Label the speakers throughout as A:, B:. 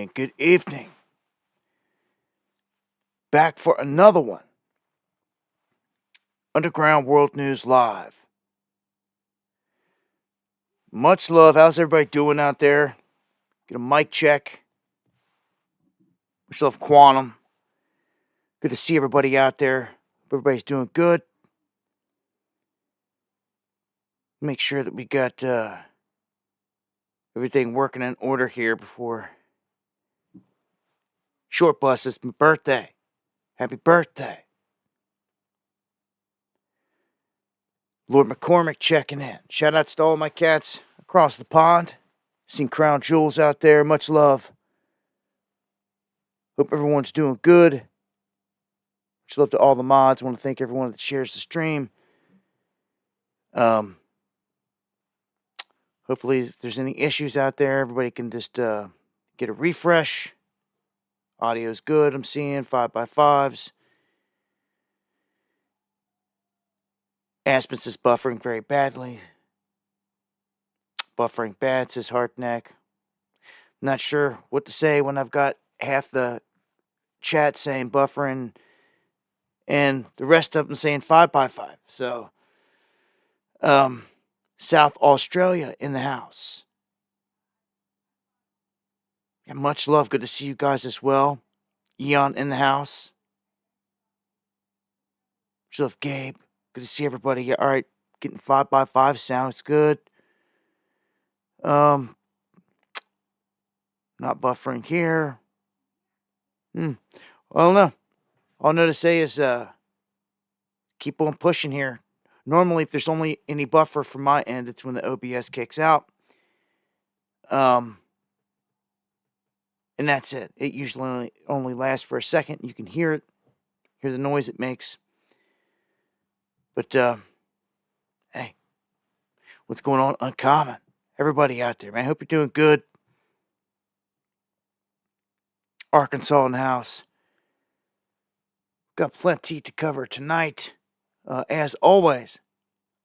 A: and good evening. Back for another one. Underground World News Live. Much love. How's everybody doing out there? Get a mic check. Much love, Quantum. Good to see everybody out there. Hope everybody's doing good. Make sure that we got everything working in order here before Short Bus. It's my birthday. Happy birthday. Lord McCormick checking in. Shout outs to all my cats across the pond. Seen Crown Jewels out there. Much love. Hope everyone's doing good. Much love to all the mods. I want to thank everyone that shares the stream. Hopefully, if there's any issues out there, everybody can just get a refresh. Audio's good, I'm seeing. 5x5s. Aspen says buffering very badly. Buffering bad, says Heartneck. Not sure what to say when I've got half the chat saying buffering and the rest of them saying 5x5. So, South Australia in the house. Yeah, much love. Good to see you guys as well. Eon in the house. Much love, Gabe. Good to see everybody. Yeah, all right, getting 5x5 sounds good. Not buffering here. I don't know. All I know to say is keep on pushing here. Normally, if there's only any buffer from my end, it's when the OBS kicks out. And that's it. It usually only lasts for a second. You can hear it, hear the noise it makes. But, hey, what's going on? Uncommon. Everybody out there, man. I hope you're doing good. Arkansas in the house. Got plenty to cover tonight. As always,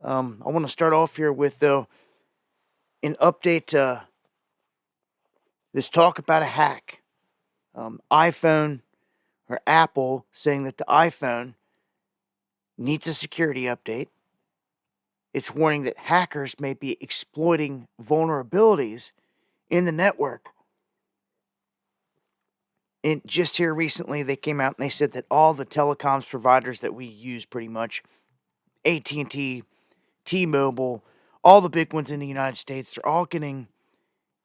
A: I want to start off here with, though, an update. This talk about a hack. iPhone or Apple saying that the iPhone needs a security update. It's warning that hackers may be exploiting vulnerabilities in the network. And just here recently, they came out and they said that all the telecoms providers that we use pretty much, AT&T, T-Mobile, all the big ones in the United States, they're all getting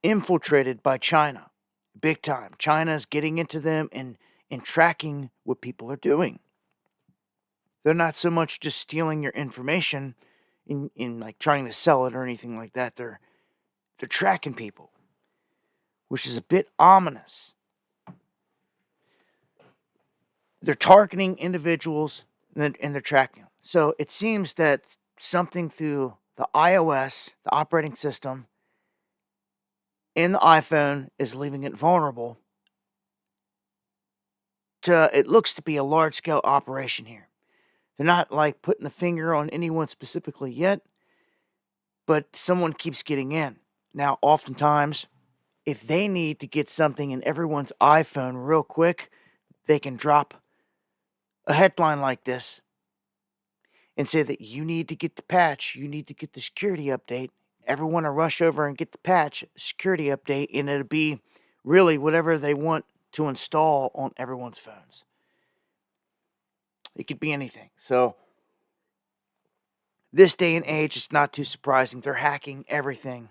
A: infiltrated by China. Big time. China's getting into them and tracking what people are doing. They're not so much just stealing your information in like trying to sell it or anything like that. They're tracking people, which is a bit ominous. They're targeting individuals and they're tracking them. So it seems that something through the iOS, the operating system, in the iPhone is leaving it vulnerable to, it looks to be a large-scale operation here. They're not like putting the finger on anyone specifically yet, but someone keeps getting in. Now, oftentimes, if they need to get something in everyone's iPhone real quick, they can drop a headline like this and say that you need to get the patch, you need to get the security update. Everyone will rush over and get the patch, security update, and it'll be really whatever they want to install on everyone's phones. It could be anything. So, this day and age, it's not too surprising. They're hacking everything.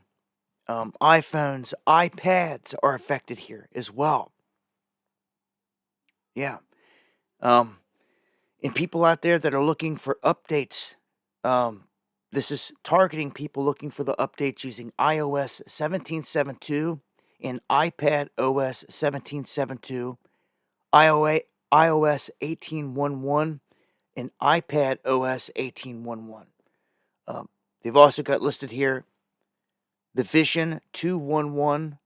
A: iPhones, iPads are affected here as well. Yeah. And people out there that are looking for updates, this is targeting people looking for the updates using iOS 17.7.2 and iPad OS 17.7.2, iOS 18.1.1, and iPad OS 18.1.1. They've also got listed here the Vision 2.1.1,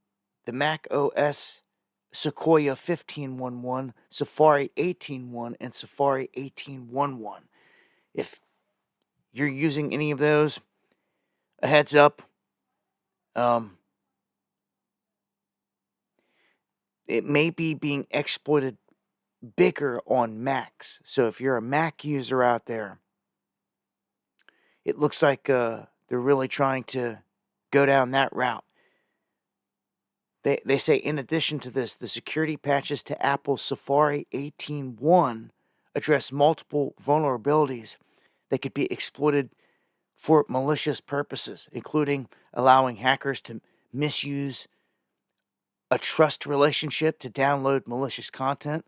A: the Mac OS Sequoia 15.1.1, Safari 18.1, and Safari 18.1.1. If you're using any of those, a heads up. it may be being exploited bigger on Macs. So if you're a Mac user out there, it looks like they're really trying to go down that route. They say, in addition to this, the security patches to Apple's Safari 18.1 address multiple vulnerabilities that could be exploited for malicious purposes, including allowing hackers to misuse a trust relationship to download malicious content,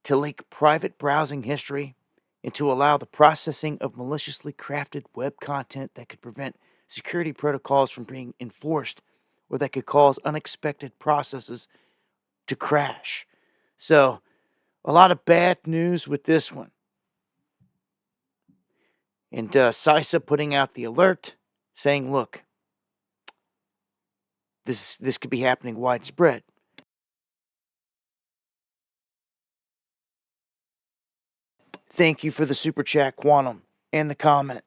A: to leak private browsing history, and to allow the processing of maliciously crafted web content that could prevent security protocols from being enforced, or that could cause unexpected processes to crash. So, a lot of bad news with this one. And CISA putting out the alert saying, look, this could be happening widespread. Thank you for the super chat, Quantum, and the comment.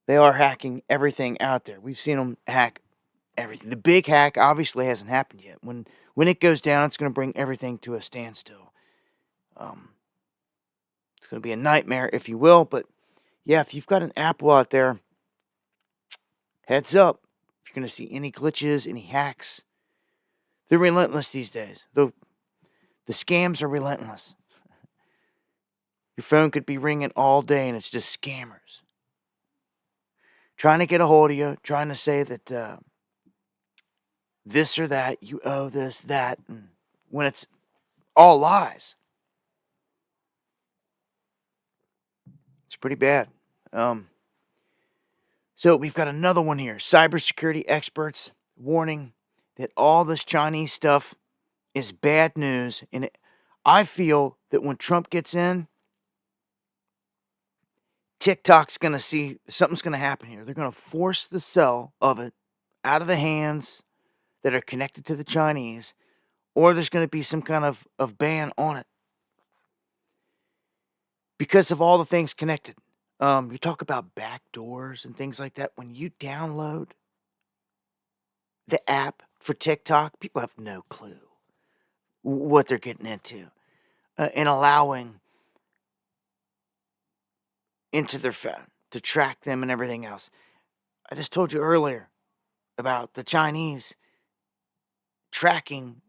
A: They are hacking everything out there. We've seen them hack everything. The big hack obviously hasn't happened yet. When it goes down, it's going to bring everything to a standstill. It's going to be a nightmare, if you will. But yeah, if you've got an Apple out there, heads up. If you're going to see any glitches, any hacks, they're relentless these days. The scams are relentless. Your phone could be ringing all day and it's just scammers trying to get a hold of you, trying to say that this or that, you owe this, that, and when it's all lies. It's pretty bad. So we've got another one here. Cybersecurity experts warning that all this Chinese stuff is bad news. And I feel that when Trump gets in, TikTok's going to see something's going to happen here. They're going to force the sale of it out of the hands that are connected to the Chinese, or there's going to be some kind of ban on it because of all the things connected. You talk about backdoors and things like that. When you download the app for TikTok, people have no clue what they're getting into and allowing into their phone to track them and everything else. I just told you earlier about the Chinese tracking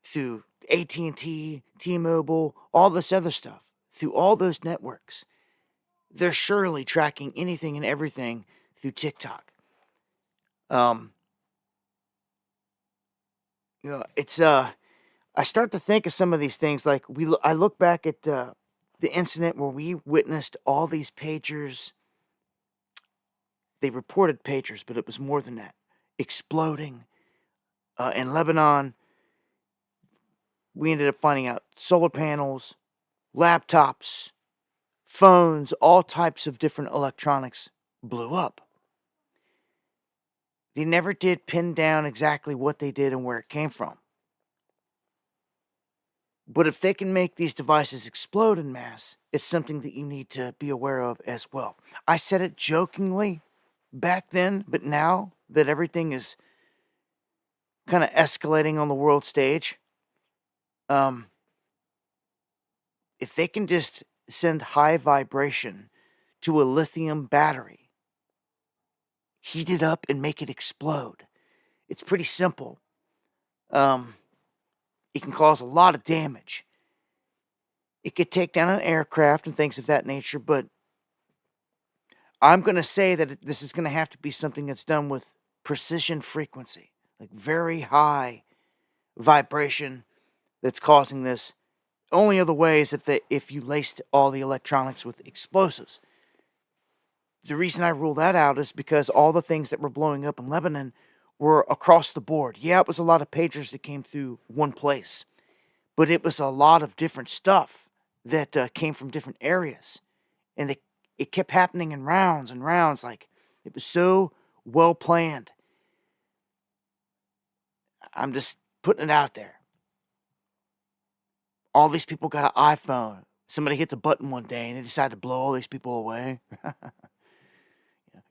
A: through AT&T, T-Mobile, all this other stuff, through all those networks. They're surely tracking anything and everything through TikTok. It's I start to think of some of these things like I look back at the incident where we witnessed all these pagers. They reported pagers, but it was more than that, exploding in Lebanon. We ended up finding out solar panels, laptops, phones, all types of different electronics blew up. They never did pin down exactly what they did and where it came from. But if they can make these devices explode in mass, it's something that you need to be aware of as well. I said it jokingly back then, but now that everything is kind of escalating on the world stage, if they can just send high vibration to a lithium battery, heat it up and make it explode, it's pretty simple. It can cause a lot of damage. It could take down an aircraft and things of that nature, but I'm going to say that this is going to have to be something that's done with precision frequency, like very high vibration that's causing this. Only other way is if you laced all the electronics with explosives. The reason I rule that out is because all the things that were blowing up in Lebanon were across the board. Yeah, it was a lot of pagers that came through one place, but it was a lot of different stuff that came from different areas. And it kept happening in rounds and rounds. Like, it was so well planned. I'm just putting it out there. All these people got an iPhone. Somebody hits a button one day and they decide to blow all these people away.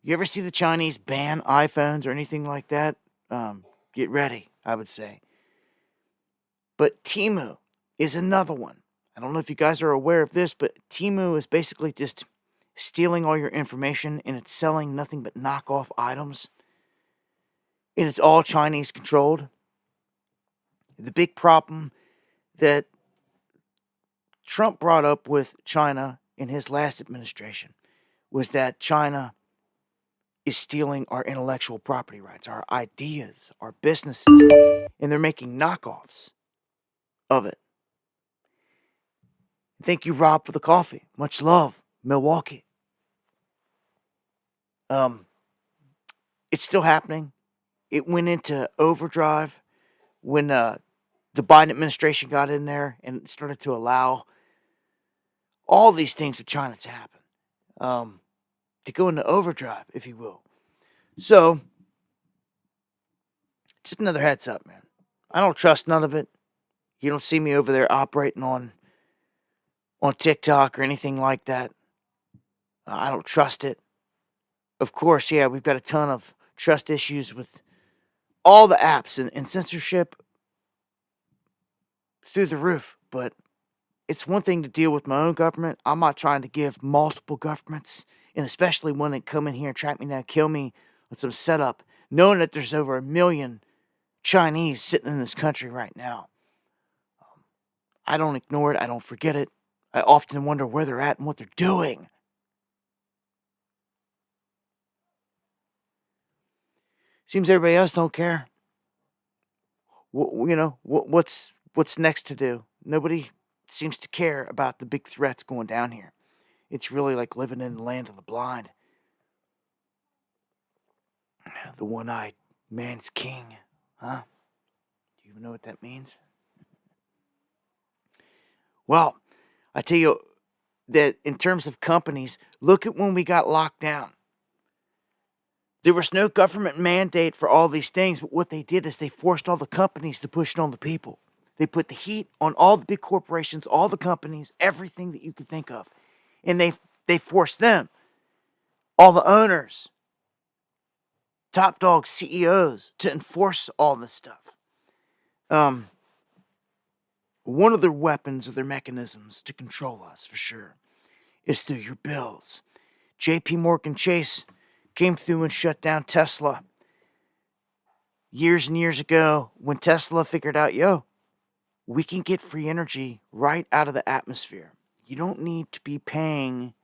A: You ever see the Chinese ban iPhones or anything like that? Get ready, I would say. But Temu is another one. I don't know if you guys are aware of this, but Temu is basically just stealing all your information, and it's selling nothing but knockoff items. And it's all Chinese controlled. The big problem that Trump brought up with China in his last administration was that China is stealing our intellectual property rights, our ideas, our businesses, and they're making knockoffs of it. Thank you, Rob, for the coffee. Much love, Milwaukee. It's still happening. It went into overdrive when the Biden administration got in there and started to allow all these things with China to happen, to go into overdrive, if you will. So, just another heads up, man. I don't trust none of it. You don't see me over there operating on TikTok or anything like that. I don't trust it. Of course, yeah, we've got a ton of trust issues with all the apps and censorship through the roof. But it's one thing to deal with my own government. I'm not trying to give multiple governments, and especially one that come in here and track me down, kill me with some setup, knowing that there's over 1 million Chinese sitting in this country right now. I don't ignore it. I don't forget it. I often wonder where they're at and what they're doing. Seems everybody else don't care. What's next to do? Nobody seems to care about the big threats going down here. It's really like living in the land of the blind. The one-eyed man's king, huh? Do you even know what that means? Well, I tell you that in terms of companies, look at when we got locked down. There was no government mandate for all these things, but what they did is they forced all the companies to push it on the people. They put the heat on all the big corporations, all the companies, everything that you could think of. And they forced them, all the owners, top dog CEOs, to enforce all this stuff. One of their weapons or their mechanisms to control us, for sure, is through your bills. J.P. Morgan Chase came through and shut down Tesla years and years ago when Tesla figured out, we can get free energy right out of the atmosphere. You don't need to be paying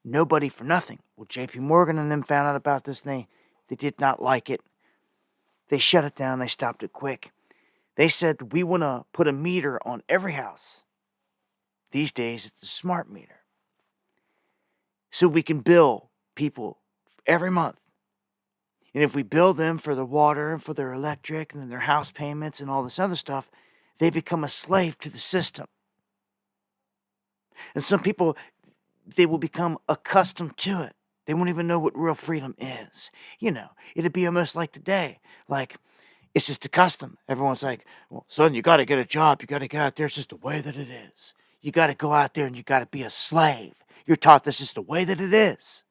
A: nobody for nothing. Well, J.P. Morgan and them found out about this, and they did not like it. They shut it down. They stopped it quick. They said, we want to put a meter on every house. These days, it's a smart meter. So we can bill people every month. And if we bill them for their water and for their electric and then their house payments and all this other stuff, they become a slave to the system. And some people, they will become accustomed to it. They won't even know what real freedom is. It'd be almost like today. Like, it's just a custom. Everyone's like, well, son, you got to get a job. You got to get out there. It's just the way that it is. You got to go out there and you got to be a slave. You're taught that's just the way that it is.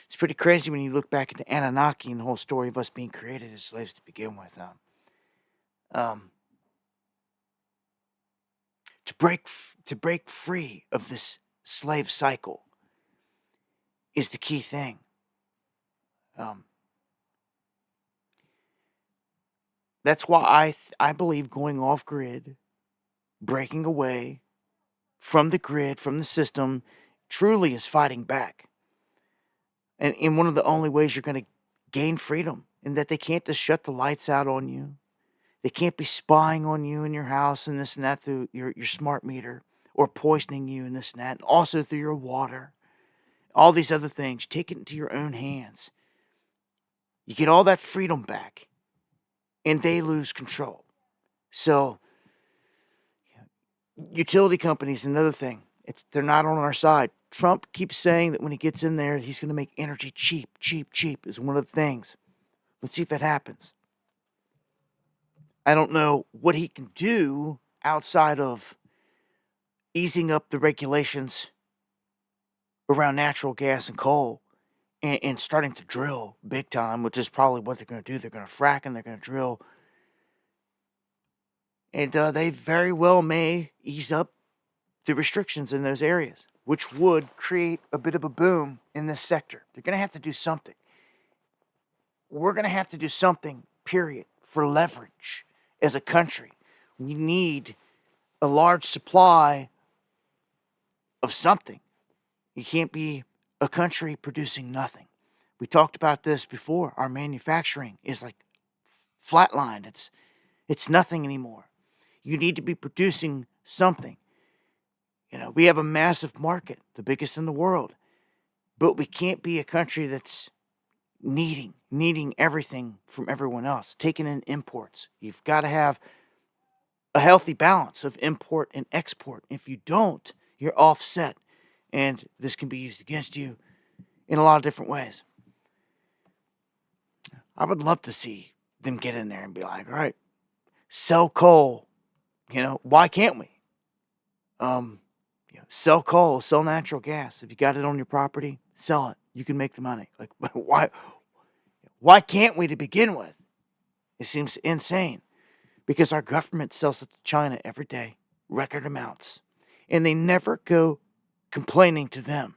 A: It's pretty crazy when you look back at the Anunnaki and the whole story of us being created as slaves to begin with. To break free of this slave cycle is the key thing. That's why I believe going off grid, breaking away from the grid, from the system, truly is fighting back. And in one of the only ways you're going to gain freedom, in that they can't just shut the lights out on you. They can't be spying on you in your house and this and that through your smart meter, or poisoning you and this and that, and also through your water. All these other things, take it into your own hands. You get all that freedom back, and they lose control. So, utility companies, another thing. They're not on our side. Trump keeps saying that when he gets in there, he's going to make energy cheap is one of the things. Let's see if that happens. I don't know what he can do outside of easing up the regulations around natural gas and coal and starting to drill big time, which is probably what they're going to do. They're going to frack and they're going to drill. And they very well may ease up the restrictions in those areas, which would create a bit of a boom in this sector. They're going to have to do something. We're going to have to do something, period, for leverage as a country. We need a large supply of something. You can't be a country producing nothing. We talked about this before. Our manufacturing is like flatlined. It's nothing anymore. You need to be producing something. We have a massive market, the biggest in the world. But we can't be a country that's needing everything from everyone else, taking in imports. You've got to have a healthy balance of import and export. If you don't, you're offset. And this can be used against you in a lot of different ways. I would love to see them get in there and be like, all right, sell coal. Why can't we? Sell coal, sell natural gas. If you got it on your property, sell it. You can make the money. Like, why can't we to begin with? It seems insane because our government sells it to China every day, record amounts, and they never go complaining to them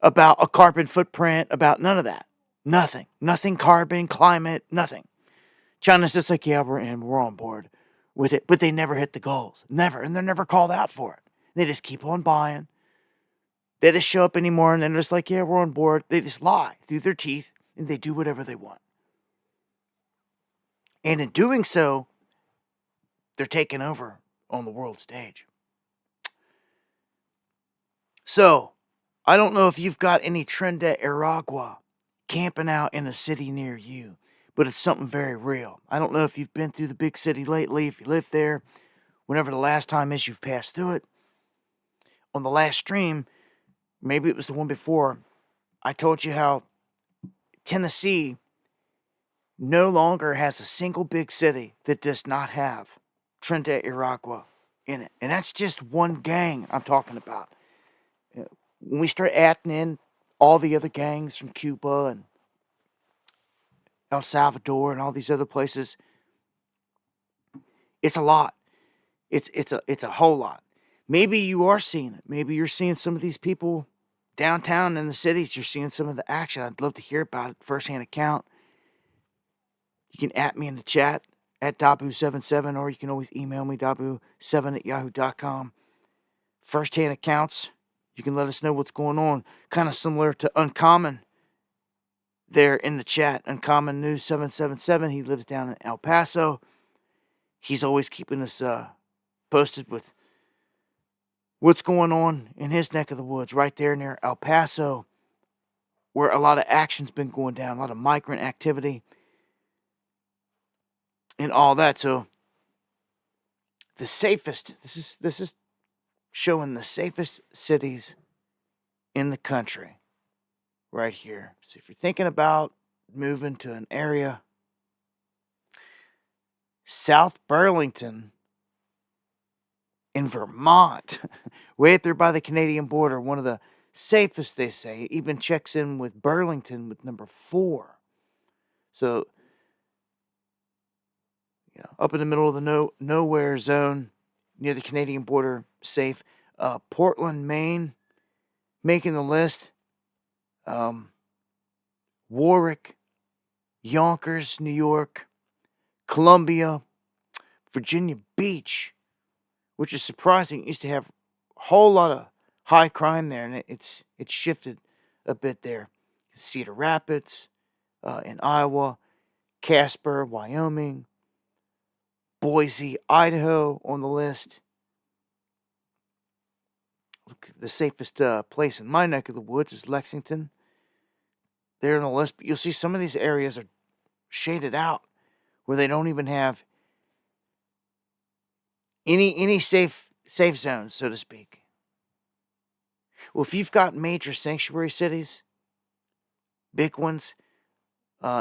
A: about a carbon footprint, about none of that. Nothing carbon, climate, nothing. China's just like, yeah, we're on board with it, but they never hit the goals. Never, and they're never called out for it. They just keep on buying. They just show up anymore, and then they're just like, yeah, we're on board. They just lie through their teeth, and they do whatever they want. And in doing so, they're taking over on the world stage. So, I don't know if you've got any Trinidad Aragua camping out in a city near you, but it's something very real. I don't know if you've been through the big city lately, if you live there, whenever the last time is you've passed through it. On the last stream, maybe it was the one before, I told you how Tennessee no longer has a single big city that does not have Trinidad Aragua in it. And that's just one gang I'm talking about. When we start adding in all the other gangs from Cuba and El Salvador and all these other places, it's a lot. It's a whole lot. Maybe you are seeing it. Maybe you're seeing some of these people downtown in the cities. You're seeing some of the action. I'd love to hear about it, firsthand account. You can at me in the chat at Dabu77, or you can always email me, Dabu7@yahoo.com. Firsthand accounts. You can let us know what's going on. Kind of similar to Uncommon there in the chat. Uncommon News 777. He lives down in El Paso. He's always keeping us posted with what's going on in his neck of the woods, right there near El Paso, where a lot of action's been going down, a lot of migrant activity and all that. So the safest, this is showing the safest cities in the country right here. So if you're thinking about moving to an area, South Burlington in Vermont, way up there by the Canadian border, one of the safest, they say. It even checks in with Burlington with number 4. So, up in the middle of the nowhere zone near the Canadian border, safe. Portland, Maine, making the list. Warwick, Yonkers, New York, Columbia, Virginia Beach, which is surprising. It used to have a whole lot of high crime there, and it's shifted a bit there. Cedar Rapids in Iowa, Casper, Wyoming, Boise, Idaho on the list. Look, the safest place in my neck of the woods is Lexington. They're on the list, but you'll see some of these areas are shaded out where they don't even have any safe zones, so to speak. Well, if you've got major sanctuary cities, big ones,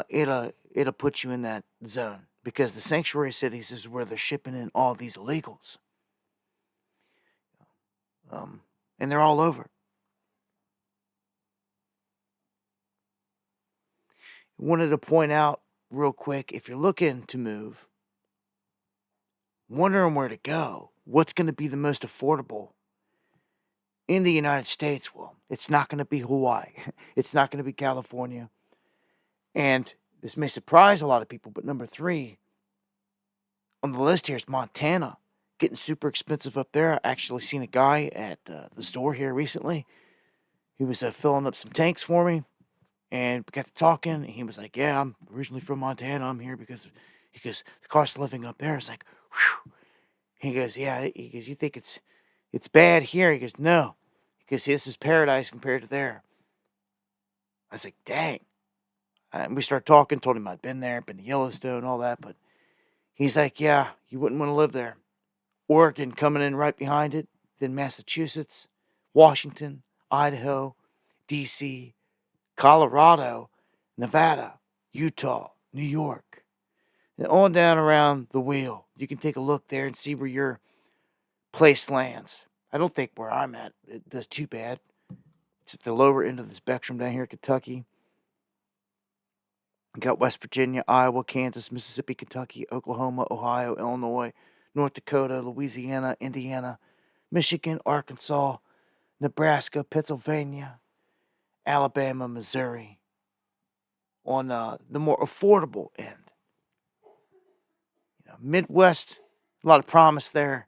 A: it'll put you in that zone, because the sanctuary cities is where they're shipping in all these illegals. And they're all over. Wanted to point out real quick, if you're looking to move, wondering where to go, what's going to be the most affordable in the United States? Well, it's not going to be Hawaii. It's not going to be California. And this may surprise a lot of people, but number 3 on the list here is Montana. Getting super expensive up there. I actually seen a guy at the store here recently. He was filling up some tanks for me. And we got to talking, and he was like, yeah, I'm originally from Montana. I'm here because the cost of living up there is like, whew. He goes, yeah. He goes, you think it's bad here? He goes, no. He goes, this is paradise compared to there. I was like, dang. And we started talking, told him I'd been there, been to Yellowstone, all that. But he's like, yeah, you wouldn't want to live there. Oregon coming in right behind it. Then Massachusetts, Washington, Idaho, D.C., Colorado, Nevada, Utah, New York, and on down around the wheel. You can take a look there and see where your place lands. I don't think where I'm at it does too bad. It's at the lower end of the spectrum down here in Kentucky. You got West Virginia, Iowa, Kansas, Mississippi, Kentucky, Oklahoma, Ohio, Illinois, North Dakota, Louisiana, Indiana, Michigan, Arkansas, Nebraska, Pennsylvania, Alabama, Missouri, on the more affordable end. Midwest, a lot of promise there.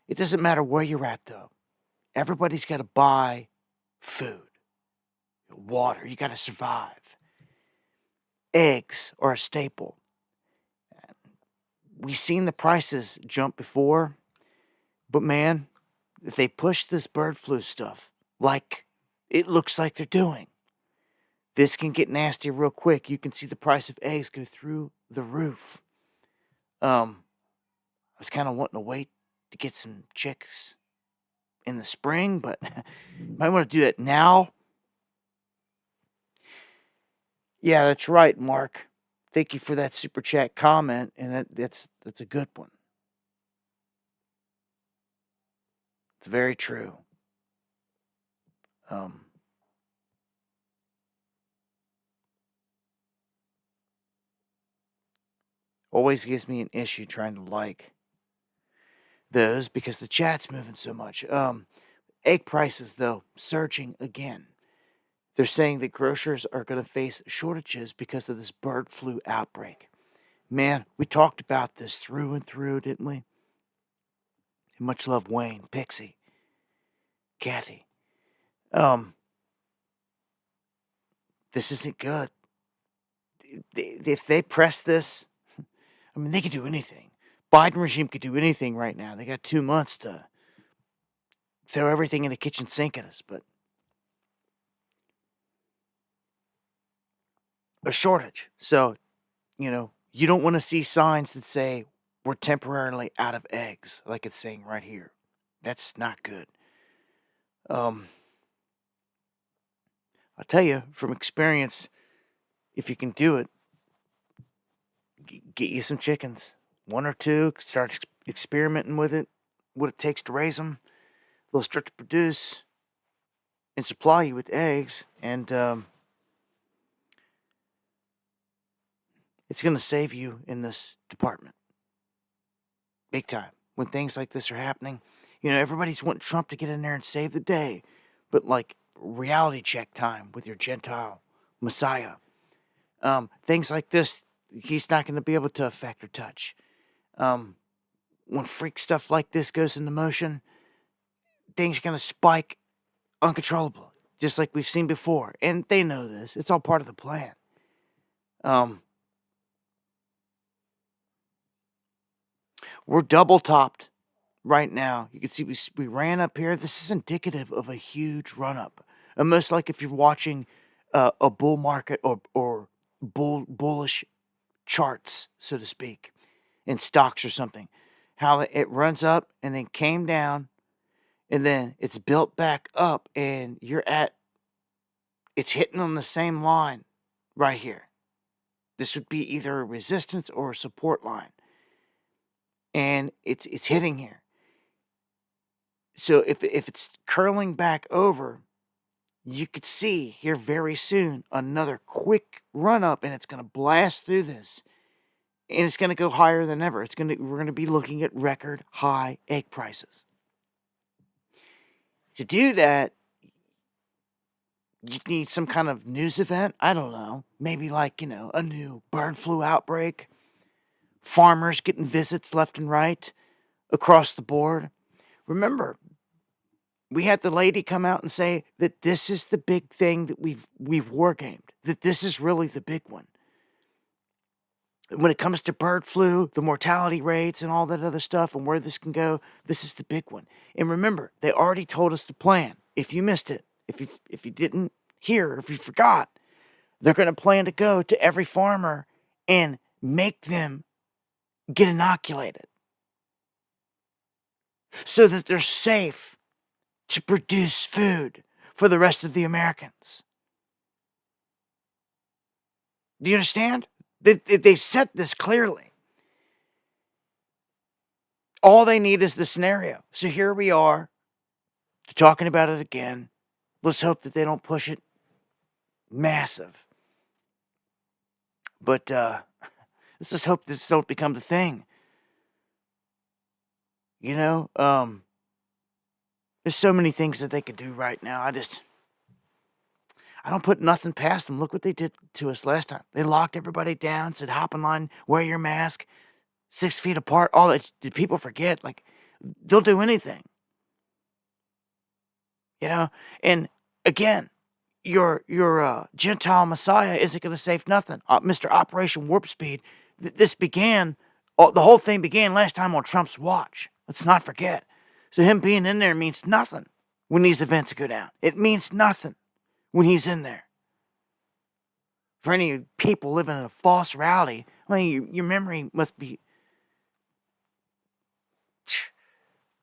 A: It doesn't matter where you're at, though. Everybody's got to buy food, water. You got to survive. Eggs are a staple. We've seen the prices jump before, but man, if they push this bird flu stuff like it looks like they're doing, this can get nasty real quick. You can see the price of eggs go through the roof. I was kind of wanting to wait to get some chicks in the spring, but might want to do that now. Yeah, that's right, Mark. Thank you for that super chat comment, and that's a good one. It's very true. Always gives me an issue trying to like those because the chat's moving so much. Egg prices, though, surging again. They're saying that grocers are going to face shortages because of this bird flu outbreak. Man, we talked about this through and through, didn't we? And much love, Wayne, Pixie, Kathy. This isn't good. If they press this, I mean, they could do anything. Biden regime could do anything right now. They got 2 months to throw everything in the kitchen sink at us, but a shortage. So, you don't want to see signs that say we're temporarily out of eggs, like it's saying right here. That's not good. I'll tell you from experience, if you can do it, get you some chickens. 1 or 2, start experimenting with it, what it takes to raise them. They'll start to produce and supply you with eggs, and it's going to save you in this department. Big time. When things like this are happening, everybody's wanting Trump to get in there and save the day. But like reality check time with your Gentile Messiah. Things like this, he's not going to be able to affect or touch. When freak stuff like this goes into motion, things are going to spike uncontrollably, just like we've seen before. And they know this. It's all part of the plan. We're double topped right now. You can see we ran up here. This is indicative of a huge run up. Almost like if you're watching a bull market or bullish charts, so to speak, in stocks or something. How it runs up and then came down and then it's built back up and it's hitting on the same line right here. This would be either a resistance or a support line. And it's hitting here. So if it's curling back over, you could see here very soon another quick run up, and it's going to blast through this, and it's going to go higher than ever. We're going to be looking at record high egg prices. To do that, you need some kind of news event. I don't know. Maybe like, a new bird flu outbreak. Farmers getting visits left and right across the board. Remember, we had the lady come out and say that this is the big thing that we've wargamed. That this is really the big one. When it comes to bird flu, the mortality rates and all that other stuff and where this can go, this is the big one. And remember, they already told us the plan. If you missed it, if you didn't hear, if you forgot, they're going to plan to go to every farmer and make them get inoculated so that they're safe to produce food for the rest of the Americans. Do you understand? They've said this clearly. All they need is the scenario. So here we are, talking about it again. Let's hope that they don't push it massive. But let's just hope this don't become the thing. There's so many things that they could do right now. I don't put nothing past them. Look what they did to us last time. They locked everybody down, said hop in line, wear your mask, 6 feet apart. All that. Did people forget? Like, they'll do anything. And again, your Gentile Messiah isn't going to save nothing. Mr. Operation Warp Speed, the whole thing began last time on Trump's watch. Let's not forget. So him being in there means nothing when these events go down. It means nothing when he's in there. For any people living in a false reality, your memory must be,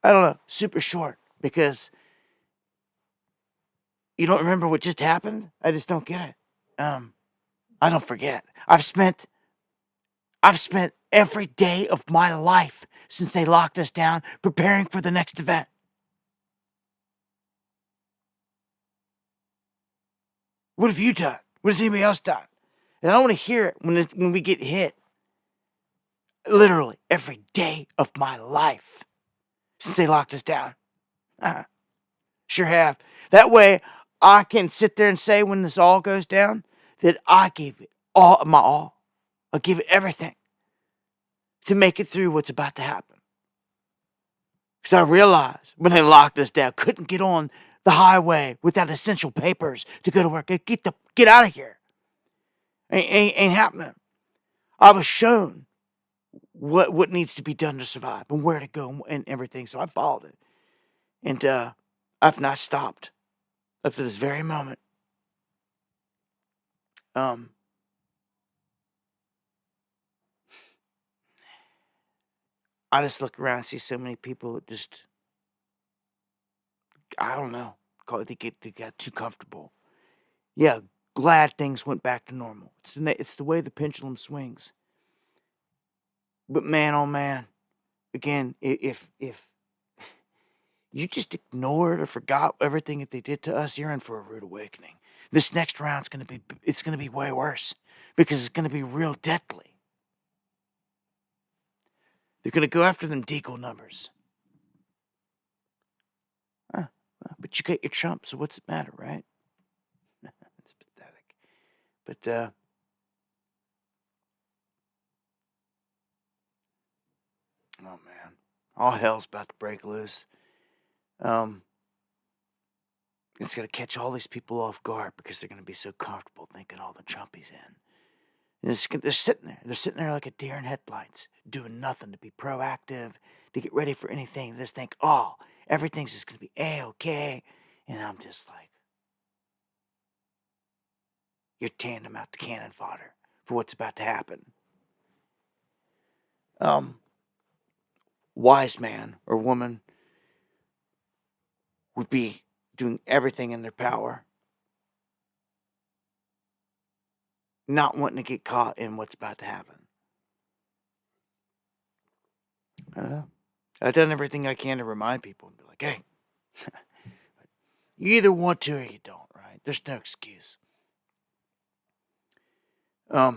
A: I don't know, super short, because you don't remember what just happened? I just don't get it. I don't forget. I've spent every day of my life since they locked us down preparing for the next event. What have you done? What has anybody else done? And I don't want to hear it when we get hit. Literally every day of my life since they locked us down. Sure have. That way I can sit there and say when this all goes down that I gave it all my all. I'll give it everything to make it through what's about to happen. Because I realized when they locked us down, couldn't get on the highway without essential papers to go to work. Get out of here. Ain't happening. I was shown what needs to be done to survive and where to go and everything. So I followed it. And I've not stopped up to this very moment. I just look around and see so many people just, I don't know, they got too comfortable. Yeah, glad things went back to normal. It's the way the pendulum swings. But man, oh man, again, if you just ignored or forgot everything that they did to us, you're in for a rude awakening. This next round's gonna be way worse because it's gonna be real deadly. They're gonna go after them deagle numbers. But you get your Trump, so what's it matter, right? It's pathetic. But oh man, all hell's about to break loose. It's gonna catch all these people off guard because they're gonna be so comfortable thinking all the Trumpies in. And they're sitting there. They're sitting there like a deer in headlights, doing nothing to be proactive, to get ready for anything. They just think, oh, everything's just gonna be A-okay. And I'm just like, you're tearing them out to cannon fodder for what's about to happen. Wise man or woman would be doing everything in their power, not wanting to get caught in what's about to happen. I don't know. I've done everything I can to remind people and be like, hey, you either want to or you don't, right? There's no excuse. A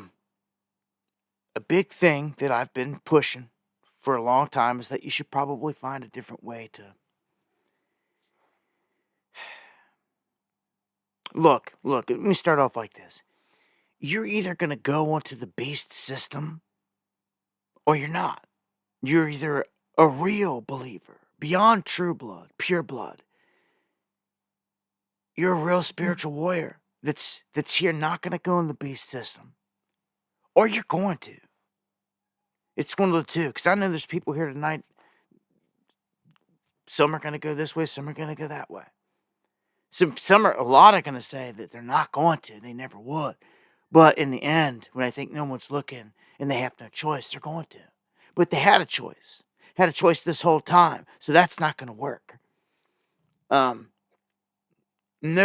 A: big thing that I've been pushing for a long time is that you should probably find a different way to look. Let me start off like this. You're either going to go onto the beast system or you're not. You're either a real believer, beyond true blood, pure blood. You're a real spiritual warrior that's here not going to go in the beast system. Or you're going to. It's one of the two. Because I know there's people here tonight. Some are going to go this way. Some are going to go that way. A lot are going to say that they're not going to. They never would. But in the end, when I think no one's looking and they have no choice, they're going to. But they had a choice. Had a choice this whole time. So that's not going to work. No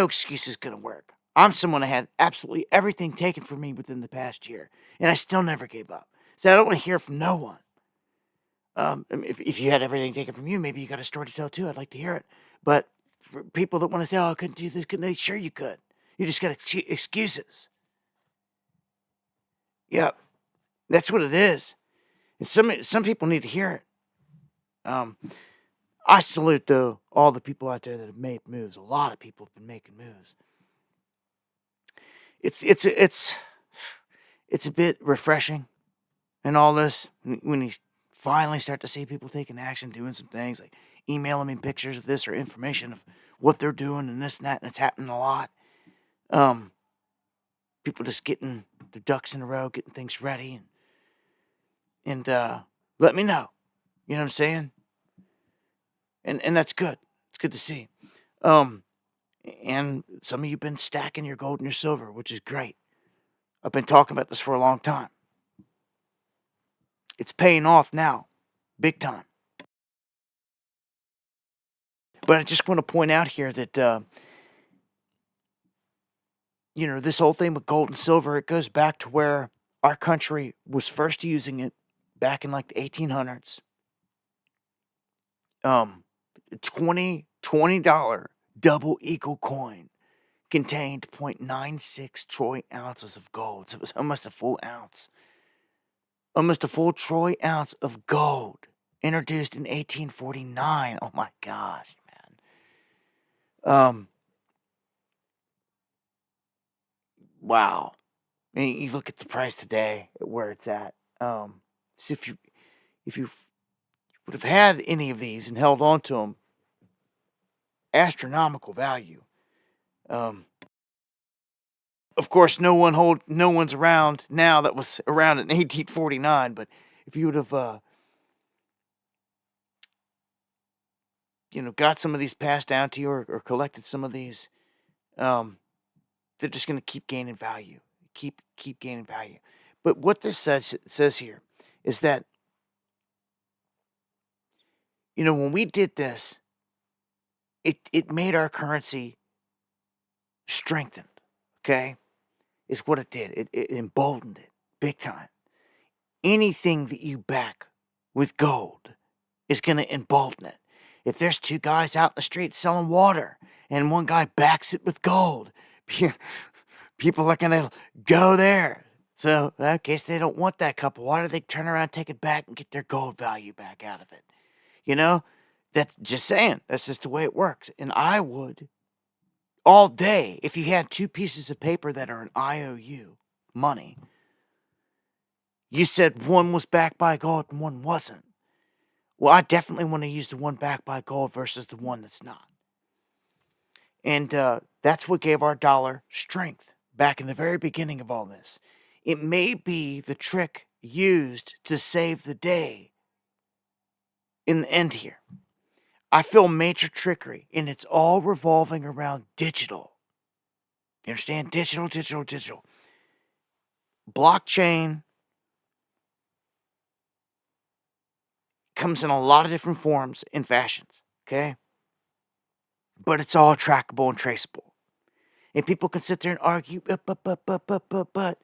A: excuse is going to work. I'm someone that had absolutely everything taken from me within the past year. And I still never gave up. So I don't want to hear from no one. If you had everything taken from you, maybe you got a story to tell too. I'd like to hear it. But for people that want to say, oh, I couldn't do this, couldn't I? Sure you could. You just got excuses. Yep. That's what it is. And some people need to hear it. I salute, though, all the people out there that have made moves. A lot of people have been making moves. It's a bit refreshing and all this when you finally start to see people taking action, doing some things, like emailing me pictures of this or information of what they're doing and this and that, and it's happening a lot. People just getting their ducks in a row, getting things ready, and let me know. You know what I'm saying? And that's good. It's good to see. And some of you have been stacking your gold and your silver, which is great. I've been talking about this for a long time. It's paying off now. Big time. But I just want to point out here that, this whole thing with gold and silver, it goes back to where our country was first using it back in like the 1800s. $20 double eagle coin contained 0.96 troy ounces of gold. So it was almost a full ounce. Almost a full troy ounce of gold. Introduced in 1849. Oh my gosh, man. Wow. I mean, you look at the price today, where it's at. So if you would have had any of these and held on to them, astronomical value. Of course, no one's around now that was around in 1849. But if you would have, got some of these passed down to you or collected some of these, they're just going to keep gaining value. Keep gaining value. But what this says here is that, when we did this, it made our currency strengthened. Okay, is what it did. It emboldened it big time. Anything that you back with gold is going to embolden it. If there's two guys out in the street selling water and one guy backs it with gold, people are going to go there. So, in case they don't want that cup of water, they turn around, take it back, and get their gold value back out of it. That's just saying. That's just the way it works. And I would, all day, if you had two pieces of paper that are an IOU, money, you said one was backed by gold and one wasn't. Well, I definitely want to use the one backed by gold versus the one that's not. And that's what gave our dollar strength back in the very beginning of all this. It may be the trick used to save the day in the end here. I feel major trickery, and it's all revolving around digital. You understand? Digital. Blockchain comes in a lot of different forms and fashions, okay? But it's all trackable and traceable. And people can sit there and argue, but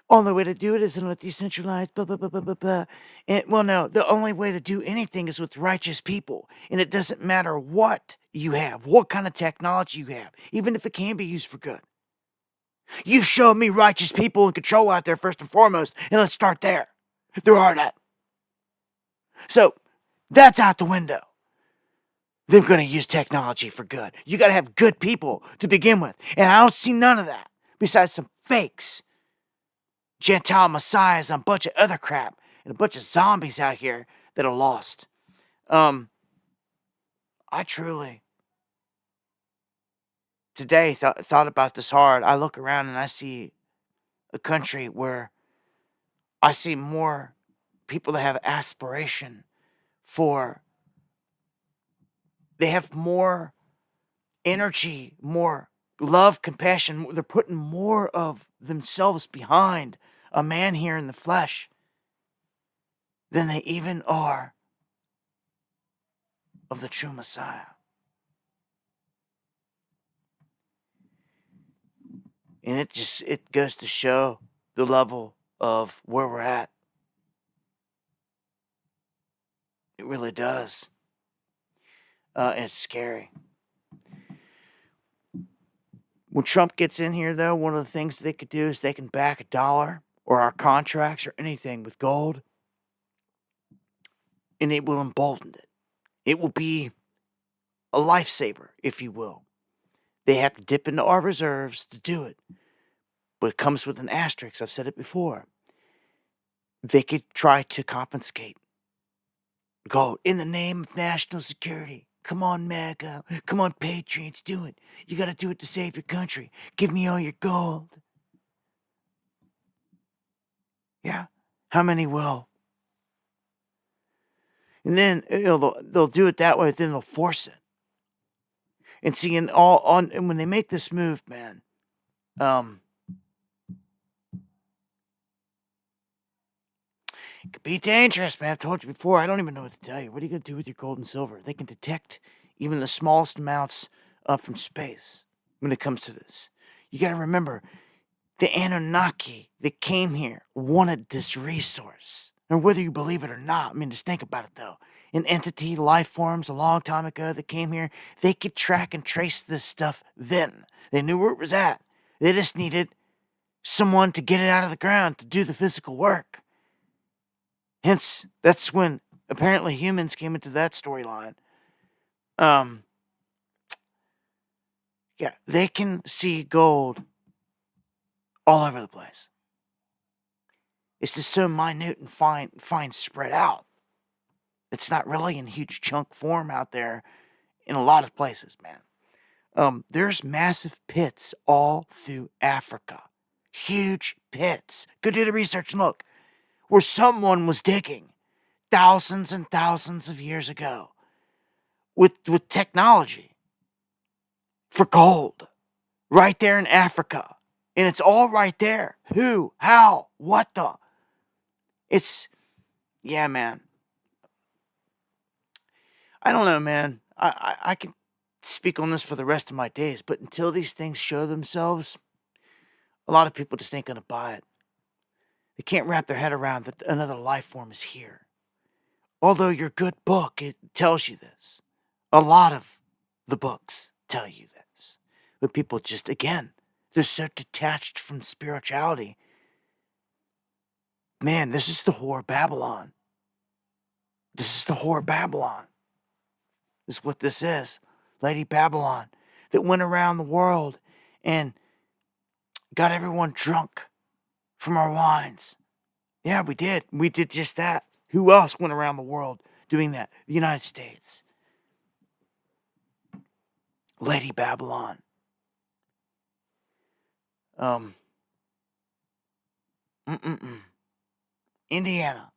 A: Only way to do it is in a decentralized blah, blah, blah, blah, blah, blah. And, well, no, the only way to do anything is with righteous people. And it doesn't matter what you have, what kind of technology you have, even if it can be used for good. You show me righteous people in control out there first and foremost, and let's start there. There are none. So, that's out the window. They're going to use technology for good. You got to have good people to begin with. And I don't see none of that besides some fakes. Gentile messiahs and a bunch of other crap. And a bunch of zombies out here that are lost. I truly, today, thought about this hard. I look around and I see a country where I see more people that have aspiration for, they have more energy, more love, compassion. They're putting more of themselves behind a man here in the flesh than they even are of the true Messiah. And it goes to show the level of where we're at. It really does. And it's scary. When Trump gets in here, though, one of the things they could do is they can back $1 or our contracts or anything with gold, and it will embolden it. It will be a lifesaver, if you will. They have to dip into our reserves to do it. But it comes with an asterisk. I've said it before. They could try to confiscate gold in the name of national security. Come on, MAGA. Come on, Patriots. Do it. You got to do it to save your country. Give me all your gold. Yeah. How many will? And then they'll do it that way. Then they'll force it. And see, and when they make this move, man, it could be dangerous, man. I've told you before. I don't even know what to tell you. What are you going to do with your gold and silver? They can detect even the smallest amounts from space when it comes to this. You got to remember, the Anunnaki that came here wanted this resource. Or whether you believe it or not. I mean, just think about it, though. An entity, life forms a long time ago that came here, they could track and trace this stuff then. They knew where it was at. They just needed someone to get it out of the ground to do the physical work. Hence, that's when apparently humans came into that storyline. Yeah, they can see gold all over the place. It's just so minute and fine spread out. It's not really in huge chunk form out there in a lot of places, man. There's massive pits all through Africa. Huge pits. Go do the research and look. Where someone was digging thousands and thousands of years ago with technology for gold right there in Africa. And it's all right there. Who? How? What the? Yeah, man. I don't know, man. I can speak on this for the rest of my days, but until these things show themselves, a lot of people just ain't going to buy it. They can't wrap their head around that another life form is here. Although your good book, it tells you this. A lot of the books tell you this. But people just, again, they're so detached from spirituality. Man, this is the whore of Babylon. This is the whore of Babylon. This is what this is. Lady Babylon that went around the world and got everyone drunk from our wines. Yeah, we did. We did just that. Who else went around the world doing that? The United States. Lady Babylon. Indiana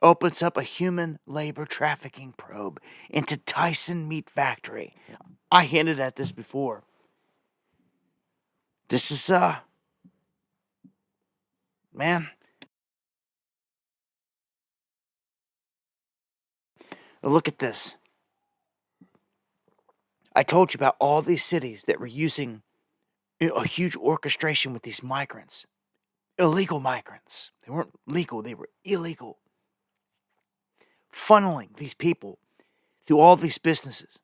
A: opens up a human labor trafficking probe into Tyson meat factory. I hinted at this before. This is, man. Look at this. I told you about all these cities that were using a huge orchestration with these migrants. illegal migrants. They weren't legal, they were illegal. Funneling these people through all these businesses.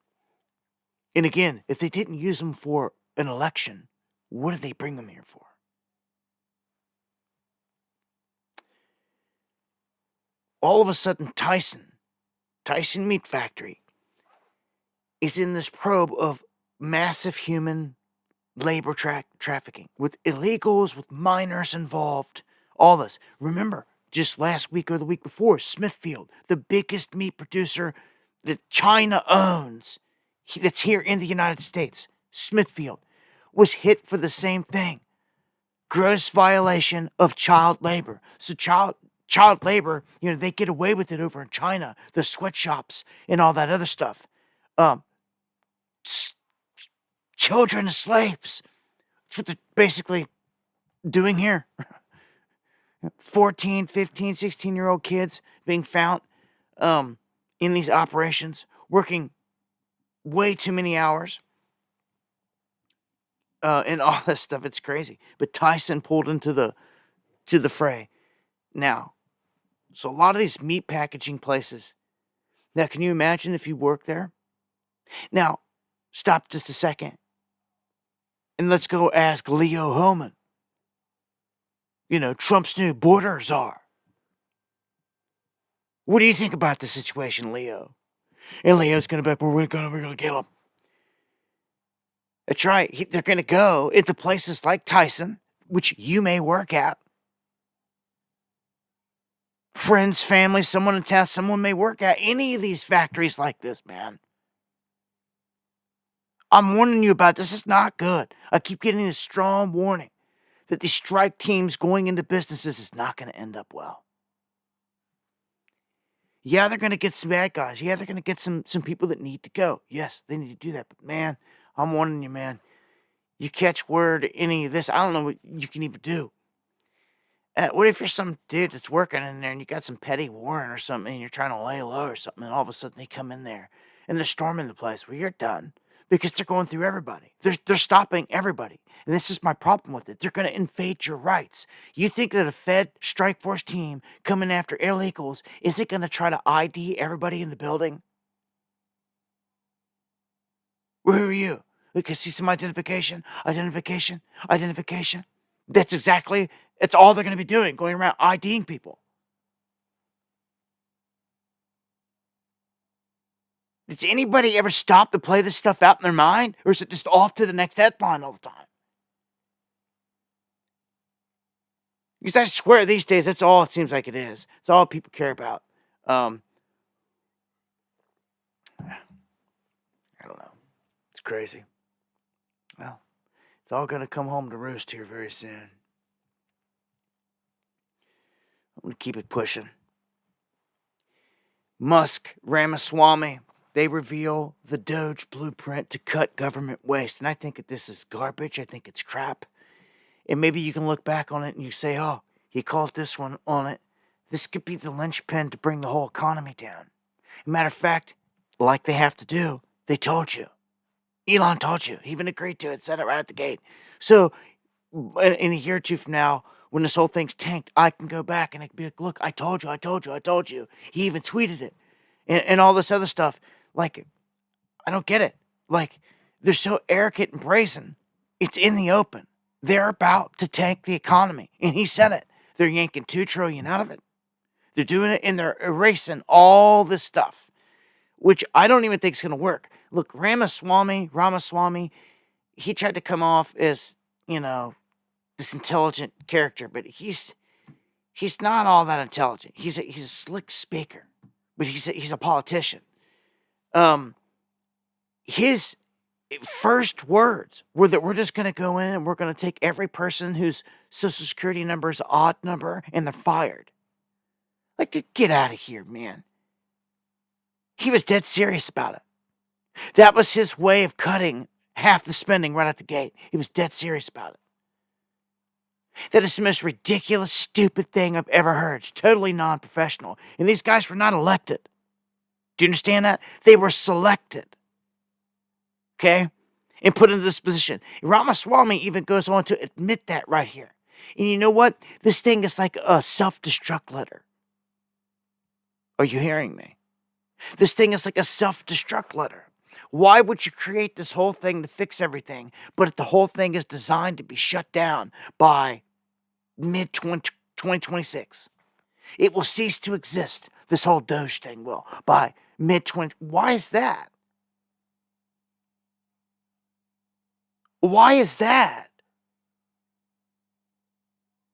A: And again, if they didn't use them for an election, what did they bring them here for? All of a sudden, Tyson Meat Factory, is in this probe of massive human labor trafficking with illegals, with minors involved, all this. Remember, just last week or the week before, Smithfield, the biggest meat producer that China owns, that's here in the United States, Smithfield, was hit for the same thing. Gross violation of child labor. So child labor, they get away with it over in China, the sweatshops and all that other stuff. Children as slaves. That's what they're basically doing here. 14, 15, 16-year-old kids being found in these operations, working way too many hours. And all this stuff, it's crazy. But Tyson pulled into the fray. Now, so a lot of these meat packaging places, now can you imagine if you work there? Now, stop just a second. And let's go ask Leo Hohmann. Trump's new border czar. What do you think about the situation, Leo? And Leo's going to be like, we're going to kill him. That's right. They're going to go into places like Tyson, which you may work at. Friends, family, someone in town, someone may work at any of these factories like this, man. I'm warning you about this. It's not good. I keep getting a strong warning that these strike teams going into businesses is not going to end up well. Yeah, they're going to get some bad guys. Yeah, they're going to get some people that need to go. Yes, they need to do that. But, man, I'm warning you, man. You catch word of any of this, I don't know what you can even do. What if you're some dude that's working in there and you got some petty warrant or something and you're trying to lay low or something and all of a sudden they come in there and they're storming the place? Well, you're done because they're going through everybody. They're stopping everybody. And this is my problem with it. They're going to invade your rights. You think that a Fed strike force team coming after illegals, is it going to try to ID everybody in the building? Well, who are you? We can see some identification. That's all they're going to be doing, going around IDing people. Does anybody ever stop to play this stuff out in their mind? Or is it just off to the next headline all the time? Because I swear these days, that's all it seems like it is. It's all people care about. I don't know. It's crazy. Well, it's all going to come home to roost here very soon. I'm going to keep it pushing. Musk, Ramaswamy, they reveal the Doge Blueprint to cut government waste. And I think that this is garbage. I think it's crap. And maybe you can look back on it and you say, oh, he called this one on it. This could be the linchpin to bring the whole economy down. As a matter of fact, like they have to do, they told you. Elon told you. He even agreed to it, said it right at the gate. So in a year or two from now, when this whole thing's tanked, I can go back and I can be like, look, I told you. He even tweeted it. And all this other stuff. Like, I don't get it. Like, they're so arrogant and brazen. It's in the open. They're about to tank the economy. And he said it. They're yanking $2 trillion out of it. They're doing it and they're erasing all this stuff, which I don't even think is going to work. Look, Ramaswamy, he tried to come off as, this intelligent character, but he's not all that intelligent. He's a slick speaker, but he's a politician. His first words were that we're just going to go in and we're going to take every person whose social security number is an odd number and they're fired. Like, dude, get out of here, man. He was dead serious about it. That was his way of cutting half the spending right at the gate. He was dead serious about it. That is the most ridiculous, stupid thing I've ever heard. It's totally non-professional. And these guys were not elected. Do you understand that? They were selected. Okay? And put into this position. Ramaswamy even goes on to admit that right here. And you know what? This thing is like a self-destruct letter. Are you hearing me? This thing is like a self-destruct letter. Why would you create this whole thing to fix everything, but the whole thing is designed to be shut down by mid-2026? It will cease to exist. This whole Doge thing will by mid-20. Why is that? Why is that?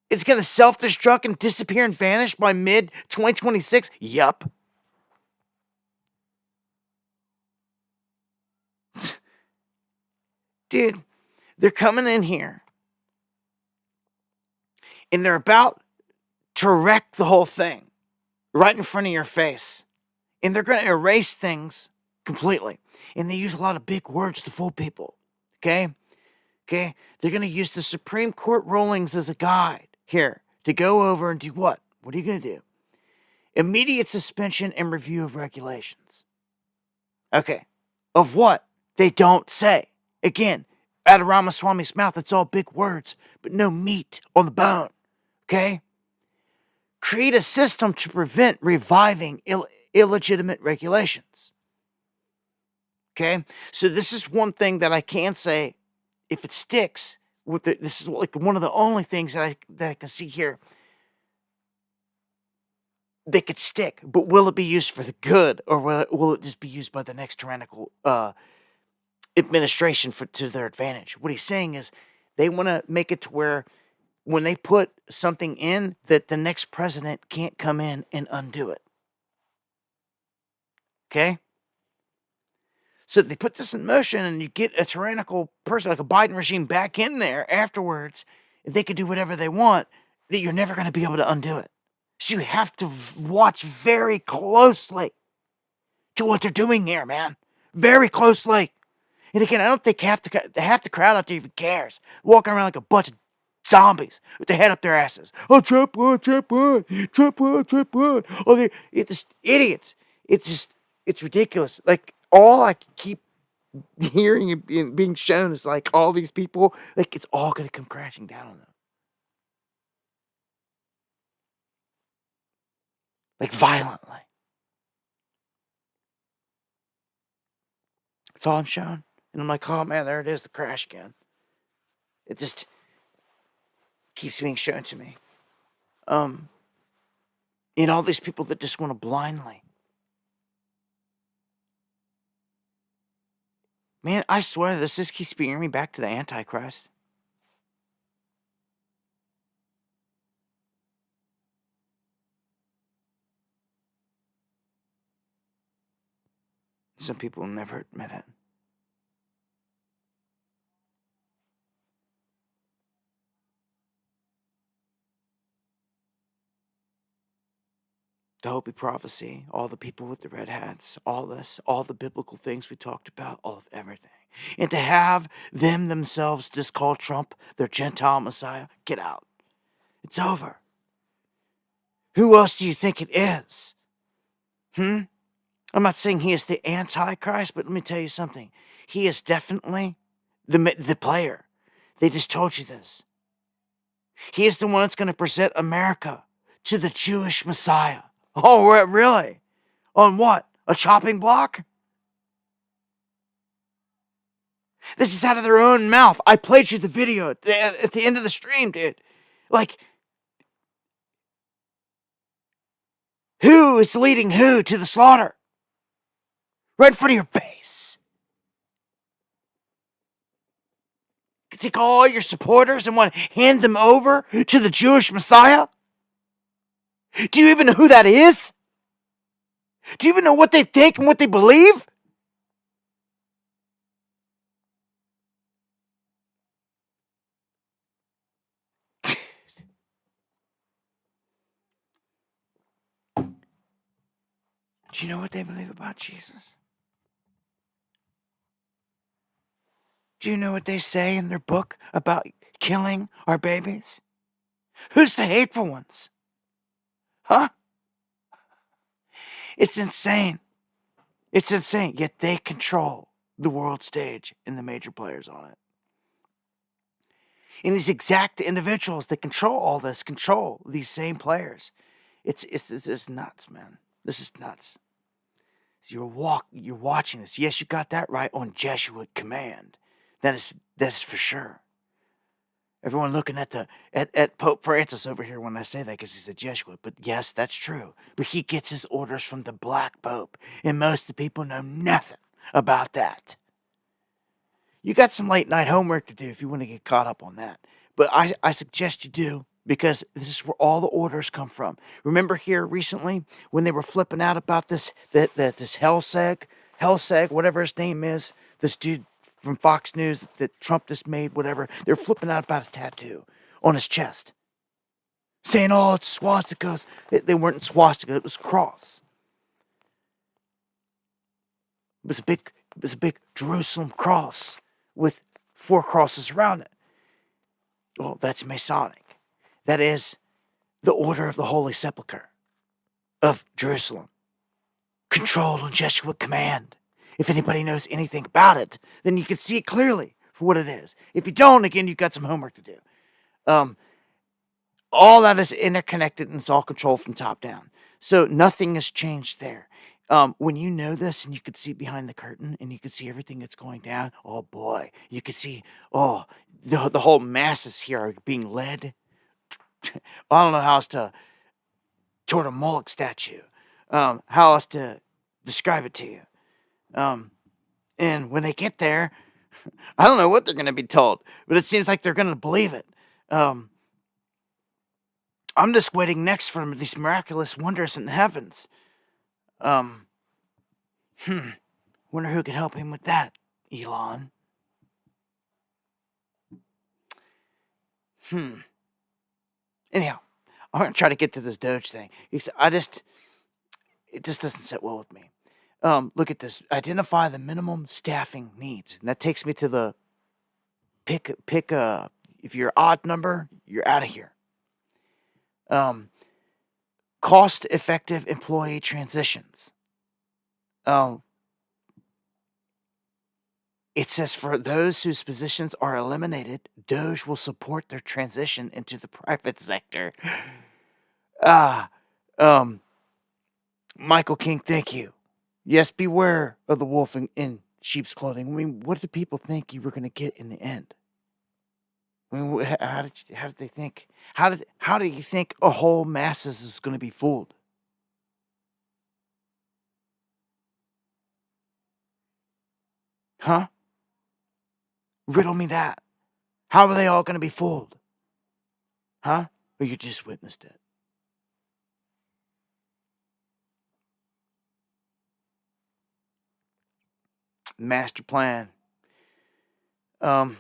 A: It's going to self-destruct and disappear and vanish by mid-2026? Yup. Dude, they're coming in here and they're about to wreck the whole thing right in front of your face. And they're going to erase things completely. And they use a lot of big words to fool people. Okay? Okay? They're going to use the Supreme Court rulings as a guide here to go over and do what? What are you going to do? Immediate suspension and review of regulations. Okay. Of what? They don't say. Again, out of Ramaswamy's mouth, it's all big words, but no meat on the bone. Okay? Create a system to prevent reviving illegitimate regulations. Okay? So this is one thing that I can say, if it sticks, this is like one of the only things that I can see here. They could stick, but will it be used for the good, or will it just be used by the next tyrannical administration to their advantage? What he's saying is they want to make it to where when they put something in, that the next president can't come in and undo it. Okay? So they put this in motion and you get a tyrannical person like a Biden regime back in there afterwards, they can do whatever they want, that you're never going to be able to undo it. So you have to watch very closely to what they're doing here, man. Very closely. And again, I don't think half the crowd out there even cares. Walking around like a bunch of zombies with their head up their asses. Oh, Trump won, Trump won, Trump won, Trump won. Oh, it's just idiots. It's ridiculous. Like, all I keep hearing and being shown is like all these people, like it's all going to come crashing down on them. Like violently. That's all I'm showing. And I'm like, oh man, there it is, the crash again. It just keeps being shown to me. And all these people that just want to blindly. Man, I swear this just keeps bringing me back to the Antichrist. Some people will never admit it. The Hopi prophecy, all the people with the red hats, all this, all the biblical things we talked about, all of everything. And to have them themselves just call Trump their Gentile Messiah, get out. It's over. Who else do you think it is? I'm not saying he is the Antichrist, but let me tell you something. He is definitely the player. They just told you this. He is the one that's going to present America to the Jewish Messiah. Oh, really? On what? A chopping block? This is out of their own mouth. I played you the video at the end of the stream, dude. Like, who is leading who to the slaughter? Right in front of your face. You take all your supporters and want to hand them over to the Jewish Messiah? Do you even know who that is? Do you even know what they think and what they believe? Do you know what they believe about Jesus? Do you know what they say in their book about killing our babies? Who's the hateful ones? Huh? It's insane. It's insane. Yet they control the world stage and the major players on it. And these exact individuals that control all this control these same players. It's nuts, man. This is nuts. So you're watching this. Yes, you got that right, on Jesuit command. That's for sure. Everyone looking at Pope Francis over here when I say that, because he's a Jesuit. But yes, that's true. But he gets his orders from the Black Pope, and most of the people know nothing about that. You got some late night homework to do if you want to get caught up on that. But I suggest you do, because this is where all the orders come from. Remember here recently when they were flipping out about this Helseg, whatever his name is, this dude from Fox News that Trump just made, whatever. They're flipping out about his tattoo on his chest, saying, "Oh, it's swastikas." They weren't swastika; it was cross. It was a big Jerusalem cross with 4 crosses around it. Well, that's Masonic. That is the Order of the Holy Sepulchre of Jerusalem, controlled on Jesuit command. If anybody knows anything about it, then you can see it clearly for what it is. If you don't, again, you've got some homework to do. All that is interconnected, and it's all controlled from top down. So nothing has changed there. When you know this, and you could see behind the curtain, and you could see everything that's going down, oh boy, you could see, the whole masses here are being led. I don't know how else toward a Moloch statue. How else to describe it to you. And when they get there, I don't know what they're going to be told, but it seems like they're going to believe it. I'm just waiting next for these miraculous wonders in the heavens. Wonder who could help him with that, Elon. Anyhow, I'm going to try to get to this Doge thing. It just doesn't sit well with me. Look at this. Identify the minimum staffing needs. And that takes me to the pick if you're odd number, you're out of here. Cost-effective employee transitions. It says, for those whose positions are eliminated, Doge will support their transition into the private sector. Michael King, thank you. Yes, beware of the wolf in sheep's clothing. I mean, what did people think you were going to get in the end? I mean, how did they think? How did you think a whole masses is going to be fooled? Huh? Riddle me that. How are they all going to be fooled? Huh? Or you just witnessed it? Master plan. I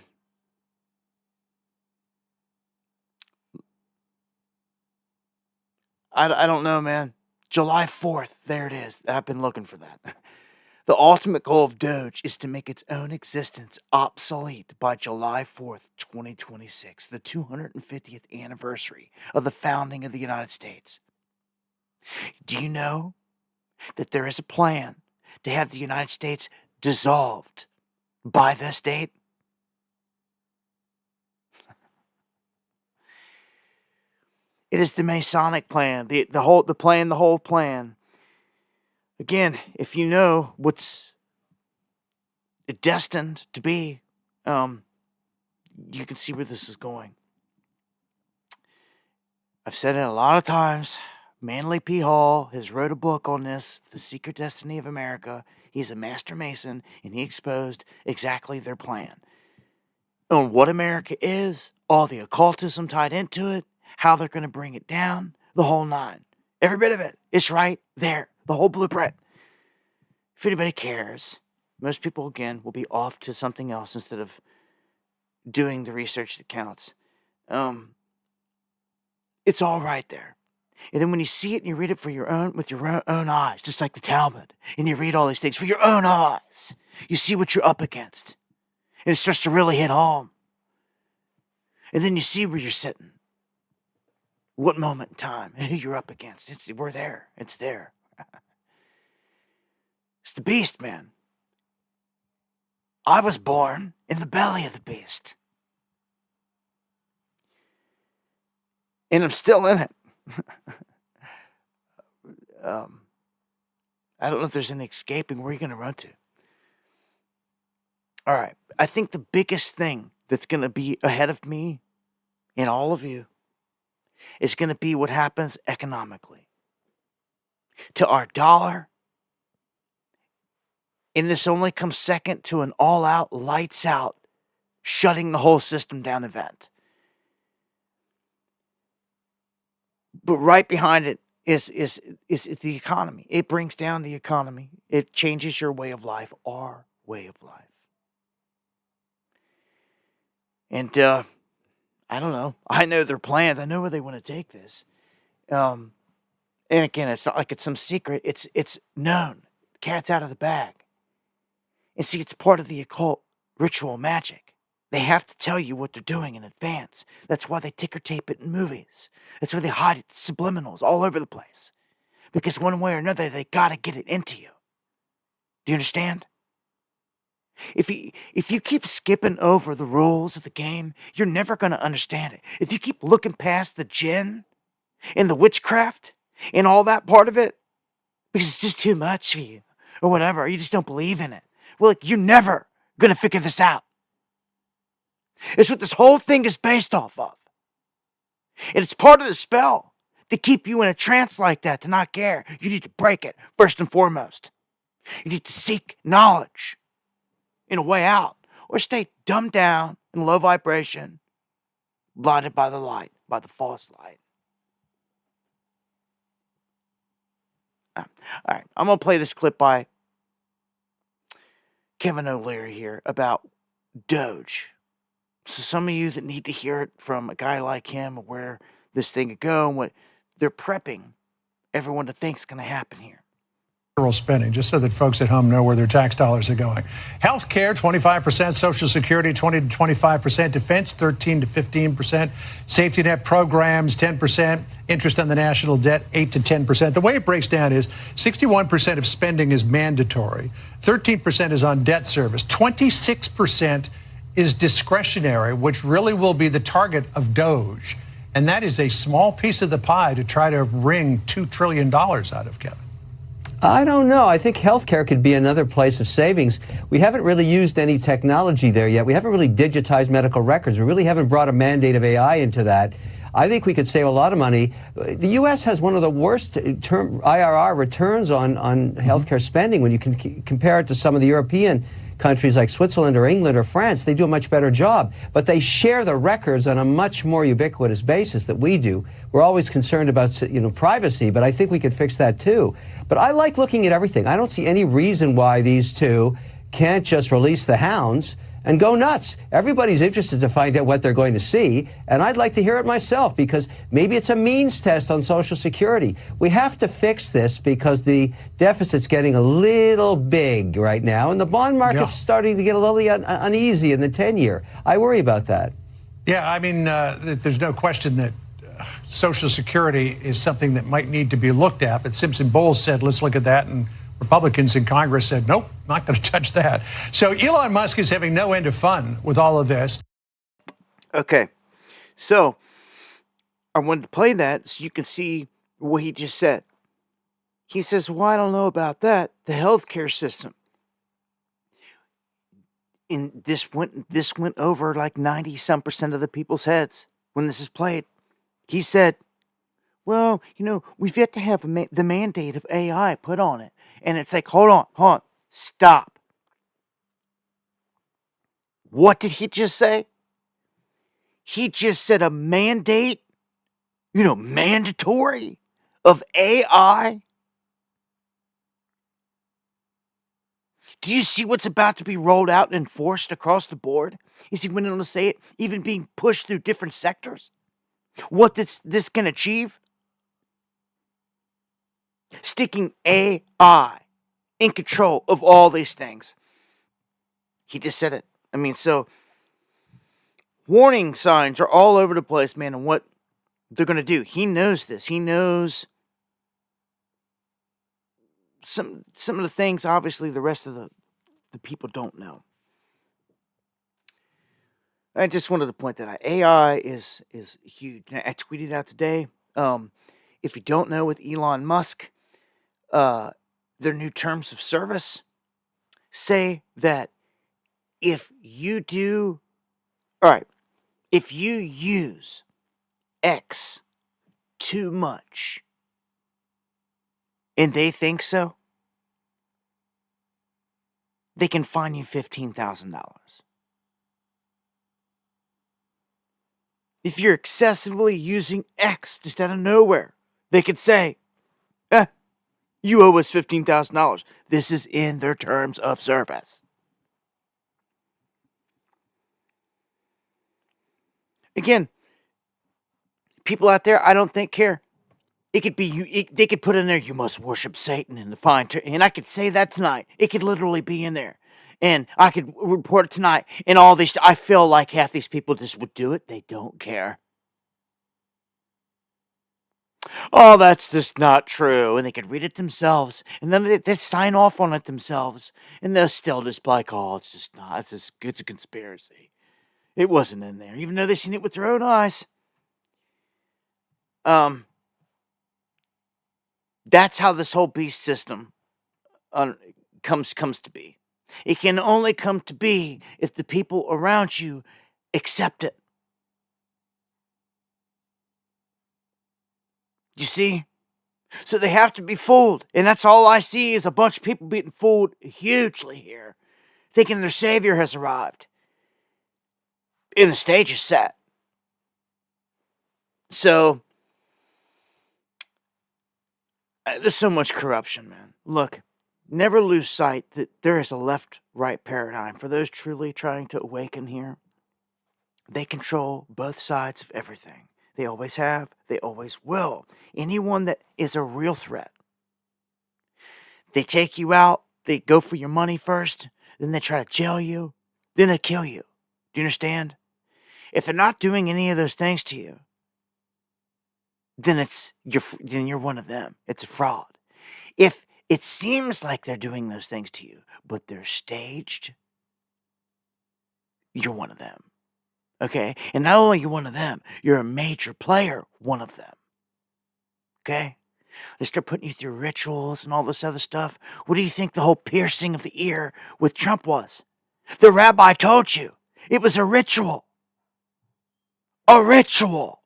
A: don't know, man. July 4th, there it is. I've been looking for that. The ultimate goal of Doge is to make its own existence obsolete by July 4th, 2026, the 250th anniversary of the founding of the United States. Do you know that there is a plan to have the United States dissolved by this date? It is the Masonic plan, the whole plan. Again, if you know what's destined to be, you can see where this is going. I've said it a lot of times. Manly P. Hall has wrote a book on this, The Secret Destiny of America. He's a master mason, and he exposed exactly their plan. On what America is, all the occultism tied into it, how they're going to bring it down, the whole nine. Every bit of it. It's right there. The whole blueprint. If anybody cares, most people, again, will be off to something else instead of doing the research that counts. It's all right there. And then when you see it and you read it with your own eyes, just like the Talmud, and you read all these things for your own eyes, you see what you're up against. And it starts to really hit home. And then you see where you're sitting. What moment in time, who you're up against. We're there. It's there. It's the beast, man. I was born in the belly of the beast. And I'm still in it. I don't know if there's any escaping. Where are you going to run to? All right. I think the biggest thing that's going to be ahead of me and all of you is going to be what happens economically to our dollar. And this only comes second to an all-out, lights-out, shutting the whole system down event. But right behind it is the economy. It brings down the economy. It changes your way of life, our way of life. And I don't know. I know their plans. I know where they want to take this. And again, it's not like it's some secret. It's known. Cat's out of the bag. And see, it's part of the occult ritual magic. They have to tell you what they're doing in advance. That's why they ticker tape it in movies. That's why they hide it subliminals all over the place. Because one way or another, they gotta get it into you. Do you understand? If you keep skipping over the rules of the game, you're never gonna understand it. If you keep looking past the djinn and the witchcraft and all that part of it, because it's just too much for you, or whatever, or you just don't believe in it. Well, you're never gonna figure this out. It's what this whole thing is based off of. And it's part of the spell to keep you in a trance like that, to not care. You need to break it, first and foremost. You need to seek knowledge in a way out, or stay dumbed down in low vibration, blinded by the light, by the false light. All right, I'm going to play this clip by Kevin O'Leary here about Doge. So some of you that need to hear it from a guy like him, where this thing could go and what they're prepping everyone to think is going to happen here.
B: Spending, just so that folks at home know where their tax dollars are going. Health care, 25%, Social Security, 20 to 25%, defense, 13 to 15%, safety net programs, 10%, interest on the national debt, 8 to 10%. The way it breaks down is 61% of spending is mandatory, 13% is on debt service, 26% is discretionary, which really will be the target of Doge. And that is a small piece of the pie to try to wring $2 trillion out of, Kevin.
C: I don't know. I think healthcare could be another place of savings. We haven't really used any technology there yet. We haven't really digitized medical records. We really haven't brought a mandate of AI into that. I think we could save a lot of money. The U.S. has one of the worst IRR returns on healthcare spending. When you can compare it to some of the European countries like Switzerland or England or France, they do a much better job. But they share the records on a much more ubiquitous basis that we do. We're always concerned about, privacy, but I think we could fix that too. But I like looking at everything. I don't see any reason why these two can't just release the hounds and go nuts. Everybody's interested to find out what they're going to see, and I'd like to hear it myself, because maybe it's a means test on Social Security. We have to fix this because the deficit's getting a little big right now, and the bond market's starting to get a little uneasy in the 10-year. I worry about that.
B: Yeah, I mean, there's no question that Social Security is something that might need to be looked at, but Simpson Bowles said, let's look at that, and Republicans in Congress said, nope, not going to touch that. So Elon Musk is having no end of fun with all of this.
A: Okay, so I wanted to play that so you can see what he just said. He says, well, I don't know about that. The healthcare system. And this went over like 90-some% of the people's heads when this is played. He said, well, we've yet to have the mandate of AI put on it. And it's like, hold on, stop. What did he just say? He just said a mandate, mandatory of AI. Do you see what's about to be rolled out and enforced across the board? Is he went on to say it, even being pushed through different sectors? What this can achieve? Sticking AI in control of all these things. He just said it. I mean, so warning signs are all over the place, man, and what they're going to do. He knows this. He knows some of the things, obviously, the rest of the people don't know. I just wanted to point that out. AI is huge. I tweeted out today. If you don't know, with Elon Musk, their new terms of service say that if you use X too much, and they think so, they can fine you $15,000. If you're excessively using X just out of nowhere, they could say, you owe us $15,000. This is in their terms of service. Again, people out there, I don't think care. It could be they could put in there, you must worship Satan in the fine, and I could say that tonight. It could literally be in there, and I could report it tonight. And all these, I feel like half these people just would do it. They don't care. Oh, that's just not true, and they could read it themselves, and then they'd sign off on it themselves, and they'll still just be like, oh, it's just not. It's a conspiracy. It wasn't in there, even though they seen it with their own eyes. That's how this whole beast system comes to be. It can only come to be if the people around you accept it. You see? So they have to be fooled. And that's all I see is a bunch of people being fooled hugely here, thinking their savior has arrived. And the stage is set. So there's so much corruption, man. Look, never lose sight that there is a left-right paradigm. For those truly trying to awaken here, they control both sides of everything. They always have. They always will. Anyone that is a real threat, they take you out. They go for your money first. Then they try to jail you. Then they kill you. Do you understand? If they're not doing any of those things to you, then you're one of them. It's a fraud. If it seems like they're doing those things to you, but they're staged, you're one of them. Okay? And not only are you one of them, you're a major player, one of them. Okay? They start putting you through rituals and all this other stuff. What do you think the whole piercing of the ear with Trump was? The rabbi told you. It was a ritual. A ritual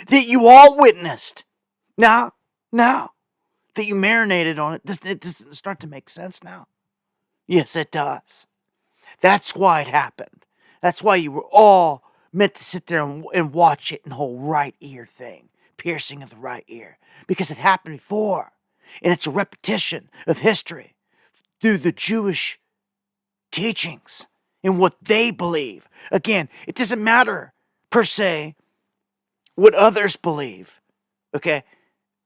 A: that you all witnessed. Now that you marinated on it, it doesn't start to make sense now. Yes, it does. That's why it happened. That's why you were all meant to sit there and watch it and whole right ear thing. Piercing of the right ear. Because it happened before. And it's a repetition of history through the Jewish teachings and what they believe. Again, it doesn't matter per se what others believe. Okay?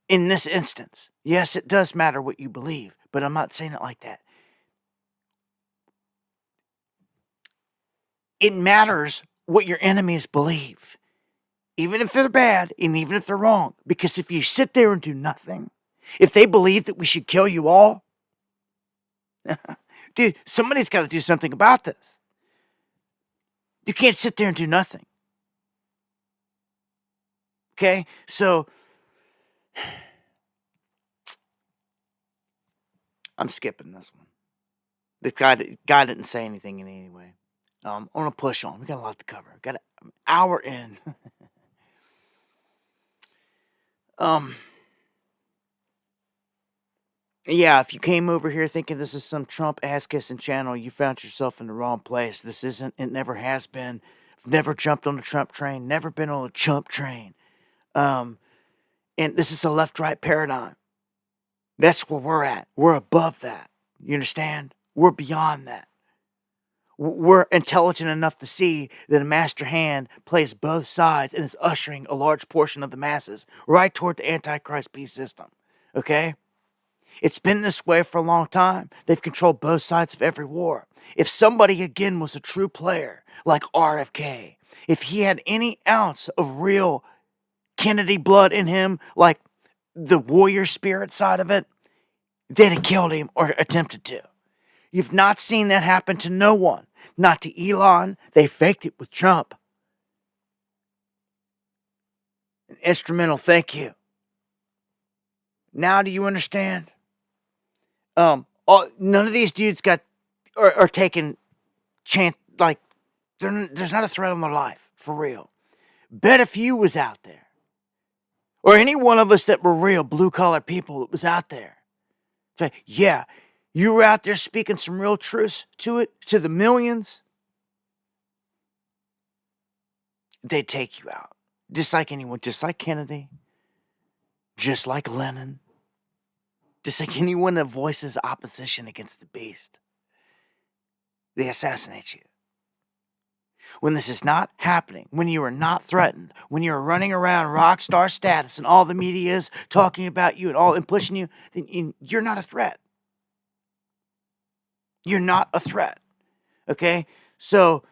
A: In this instance. Yes, it does matter what you believe. But I'm not saying it like that. It matters what your enemies believe. Even if they're bad and even if they're wrong. Because if you sit there and do nothing, if they believe that we should kill you all, dude, somebody's got to do something about this. You can't sit there and do nothing. Okay? So, I'm skipping this one. The guy didn't say anything in any way. I'm going to push on. We got a lot to cover. Got an hour in. Yeah, if you came over here thinking this is some Trump ass-kissing channel, you found yourself in the wrong place. This isn't. It never has been. I've never jumped on the Trump train. Never been on a Trump train. And this is a left-right paradigm. That's where we're at. We're above that. You understand? We're beyond that. We're intelligent enough to see that a master hand plays both sides and is ushering a large portion of the masses right toward the Antichrist beast system. Okay? It's been this way for a long time. They've controlled both sides of every war. If somebody, again, was a true player, like RFK, if he had any ounce of real Kennedy blood in him, like the warrior spirit side of it, they'd have killed him or attempted to. You've not seen that happen to no one. Not to Elon. They faked it with Trump. An instrumental thank you. Now do you understand? None of these dudes are taking chance, like, there's not a threat on their life, for real. Bet if you was out there, or any one of us that were real blue-collar people that was out there, say, yeah, you were out there speaking some real truths to the millions, they'd take you out. Just like anyone, just like Kennedy, just like Lenin, just like anyone that voices opposition against the beast. They assassinate you. When this is not happening, when you are not threatened, when you're running around rock star status and all the media is talking about you and pushing you, then you're not a threat. You're not a threat. Okay? So,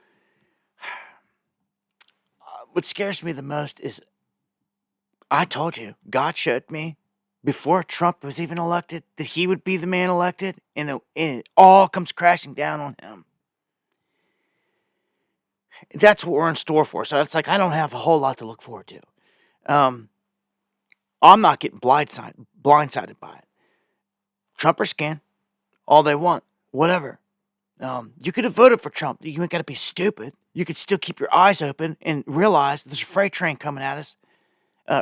A: what scares me the most is, I told you, God showed me before Trump was even elected that he would be the man elected, and it all comes crashing down on him. That's what we're in store for. So it's like I don't have a whole lot to look forward to. I'm not getting blindsided by it. Trumpers can. All they want. Whatever. You could have voted for Trump. You ain't got to be stupid. You could still keep your eyes open and realize there's a freight train coming at us.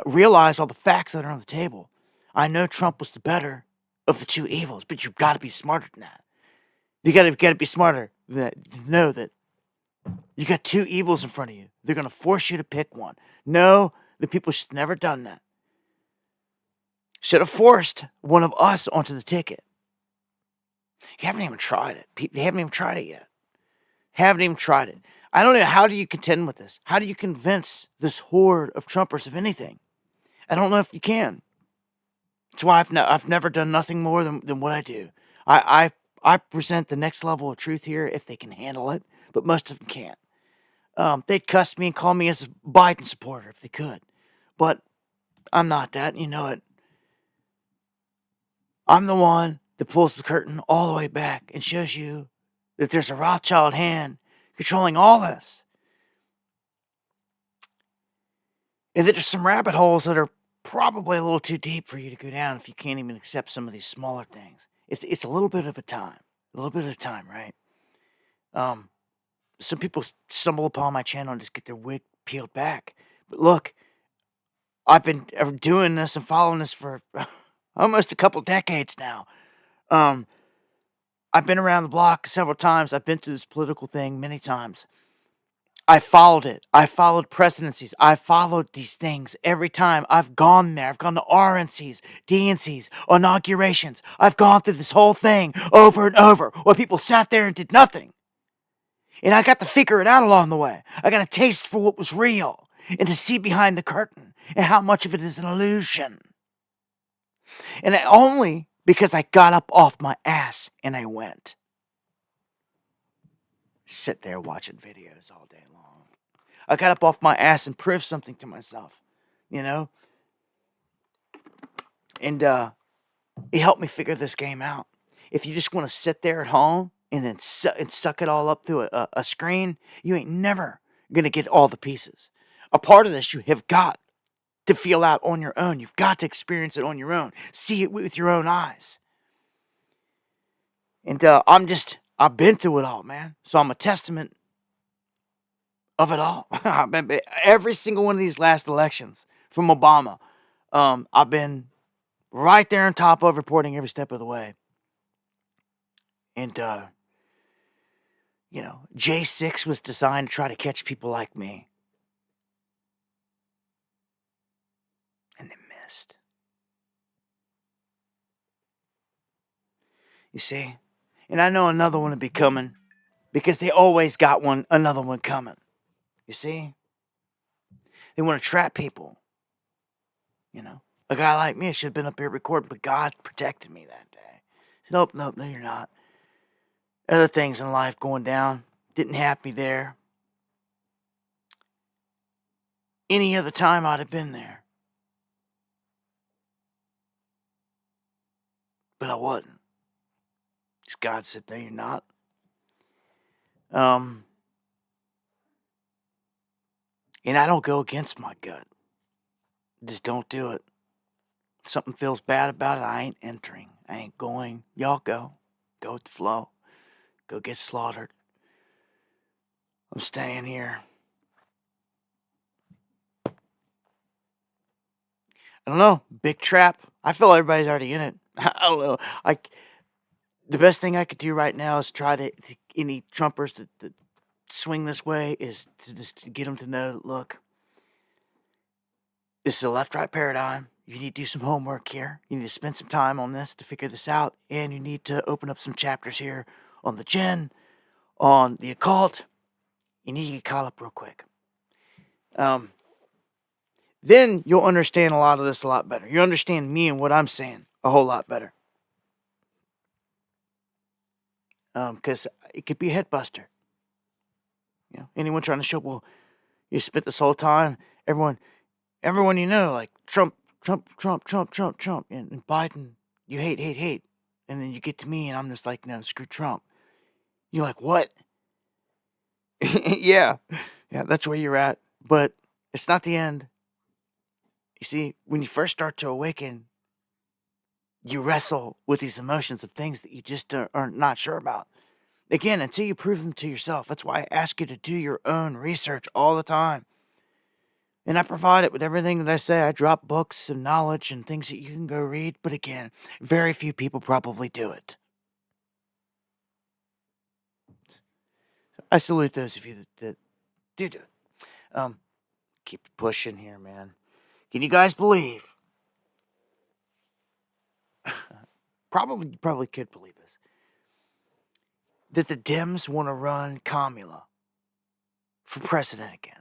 A: Realize all the facts that are on the table. I know Trump was the better of the two evils, but you've got to be smarter than that. You got to be smarter than know that you got two evils in front of you. They're going to force you to pick one. No, the people should have never done that. Should have forced one of us onto the ticket. You haven't even tried it. They haven't even tried it yet. Haven't even tried it. I don't know. How do you contend with this? How do you convince this horde of Trumpers of anything? I don't know if you can. That's why I've never done nothing more than what I do. I present the next level of truth here if they can handle it, but most of them can't. They'd cuss me and call me as a Biden supporter if they could, but I'm not that, and you know it. I'm the one that pulls the curtain all the way back and shows you that there's a Rothschild hand controlling all this. And that there's some rabbit holes that are probably a little too deep for you to go down if you can't even accept some of these smaller things. It's a little bit of a time. A little bit of time, right? Some people stumble upon my channel and just get their wig peeled back. But look, I've been doing this and following this for almost a couple decades now. I've been around the block several times. I've been through this political thing many times. I followed it. I followed presidencies. I followed these things every time. I've gone there. I've gone to RNCs, DNCs, inaugurations. I've gone through this whole thing over and over where people sat there and did nothing. And I got to figure it out along the way. I got a taste for what was real and to see behind the curtain and how much of it is an illusion. And only because I got up off my ass and I went. Sit there watching videos all day long. I got up off my ass and proved something to myself, you know? And it helped me figure this game out. If you just want to sit there at home and then suck it all up through a screen, you ain't never going to get all the pieces. A part of this you have got to feel out on your own. You've got to experience it on your own. See it with your own eyes. And I've been through it all, man. So I'm a testament of it all. Every single one of these last elections from Obama, I've been right there on top of reporting every step of the way. And, J6 was designed to try to catch people like me. And they missed. You see? And I know another one will be coming because they always got another one coming. You see? They want to trap people. You know? A guy like me should have been up here recording, but God protected me that day. I said, nope, no, you're not. Other things in life going down didn't have me there. Any other time I'd have been there. But I wasn't. God said, no, you're not. And I don't go against my gut. Just don't do it. If something feels bad about it, I ain't entering. I ain't going. Y'all go. Go with the flow. Go get slaughtered. I'm staying here. I don't know. Big trap. I feel everybody's already in it. I don't know. The best thing I could do right now is try to any Trumpers that swing this way is to just get them to know, look, this is a left-right paradigm. You need to do some homework here. You need to spend some time on this to figure this out. And you need to open up some chapters here on the Jinn, on the occult. You need to get caught up real quick. Then you'll understand a lot of this a lot better. You understand me and what I'm saying a whole lot better. Because it could be a head buster. You know, anyone trying to show, well, you spent this whole time, everyone you know, like Trump, and Biden, you hate. And then you get to me and I'm just like, no, screw Trump. You're like, what? Yeah, that's where you're at. But it's not the end. You see, when you first start to awaken, you wrestle with these emotions of things that you just are not sure about. Again, until you prove them to yourself. That's why I ask you to do your own research all the time. And I provide it with everything that I say. I drop books and knowledge and things that you can go read. But again, very few people probably do it. I salute those of you that do it. Keep pushing here, man. Can you guys believe? Probably could believe this. That the Dems want to run Kamala for president again.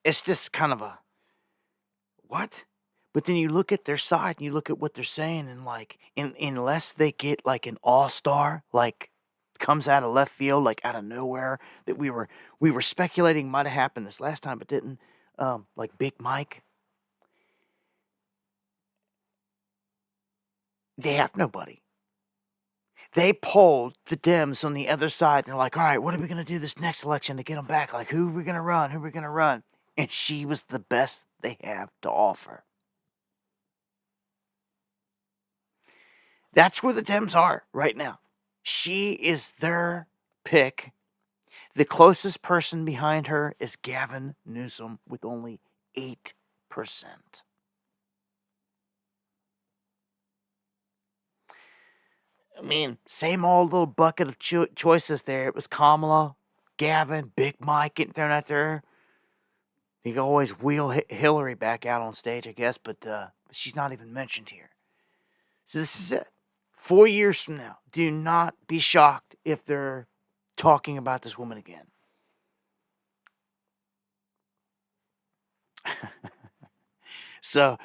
A: It's just kind of a, what? But then you look at their side and you look at what they're saying, and like, unless they get like an all-star, like comes out of left field, like out of nowhere, that we were speculating might have happened this last time, but didn't. Like Big Mike. They have nobody. They polled the Dems on the other side, and they're like, all right, what are we going to do this next election to get them back? Like, who are we going to run? Who are we going to run? And she was the best they have to offer. That's where the Dems are right now. She is their pick. The closest person behind her is Gavin Newsom with only 8%. I mean, same old little bucket of choices there. It was Kamala, Gavin, Big Mike getting thrown out there. You can always wheel Hillary back out on stage, I guess, but she's not even mentioned here. So this is it. 4 years from now, do not be shocked if they're talking about this woman again. So,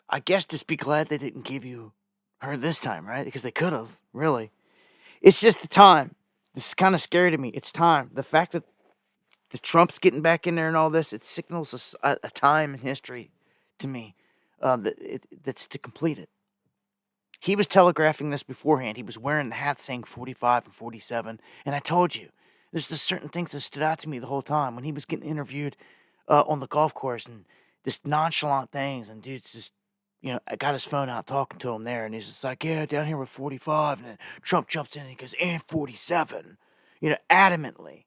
A: I guess just be glad they didn't give you her this time, right? Because they could have, really. It's just the time. This is kind of scary to me. It's time. The fact that the Trump's getting back in there and all this, it signals a time in history to me that's to complete it. He was telegraphing this beforehand. He was wearing the hat saying 45 and 47. And I told you, there's just certain things that stood out to me the whole time. When he was getting interviewed on the golf course and just nonchalant things. And dude's just, I got his phone out talking to him there. And he's just like, yeah, down here with 45. And then Trump jumps in and he goes, and 47. Adamantly.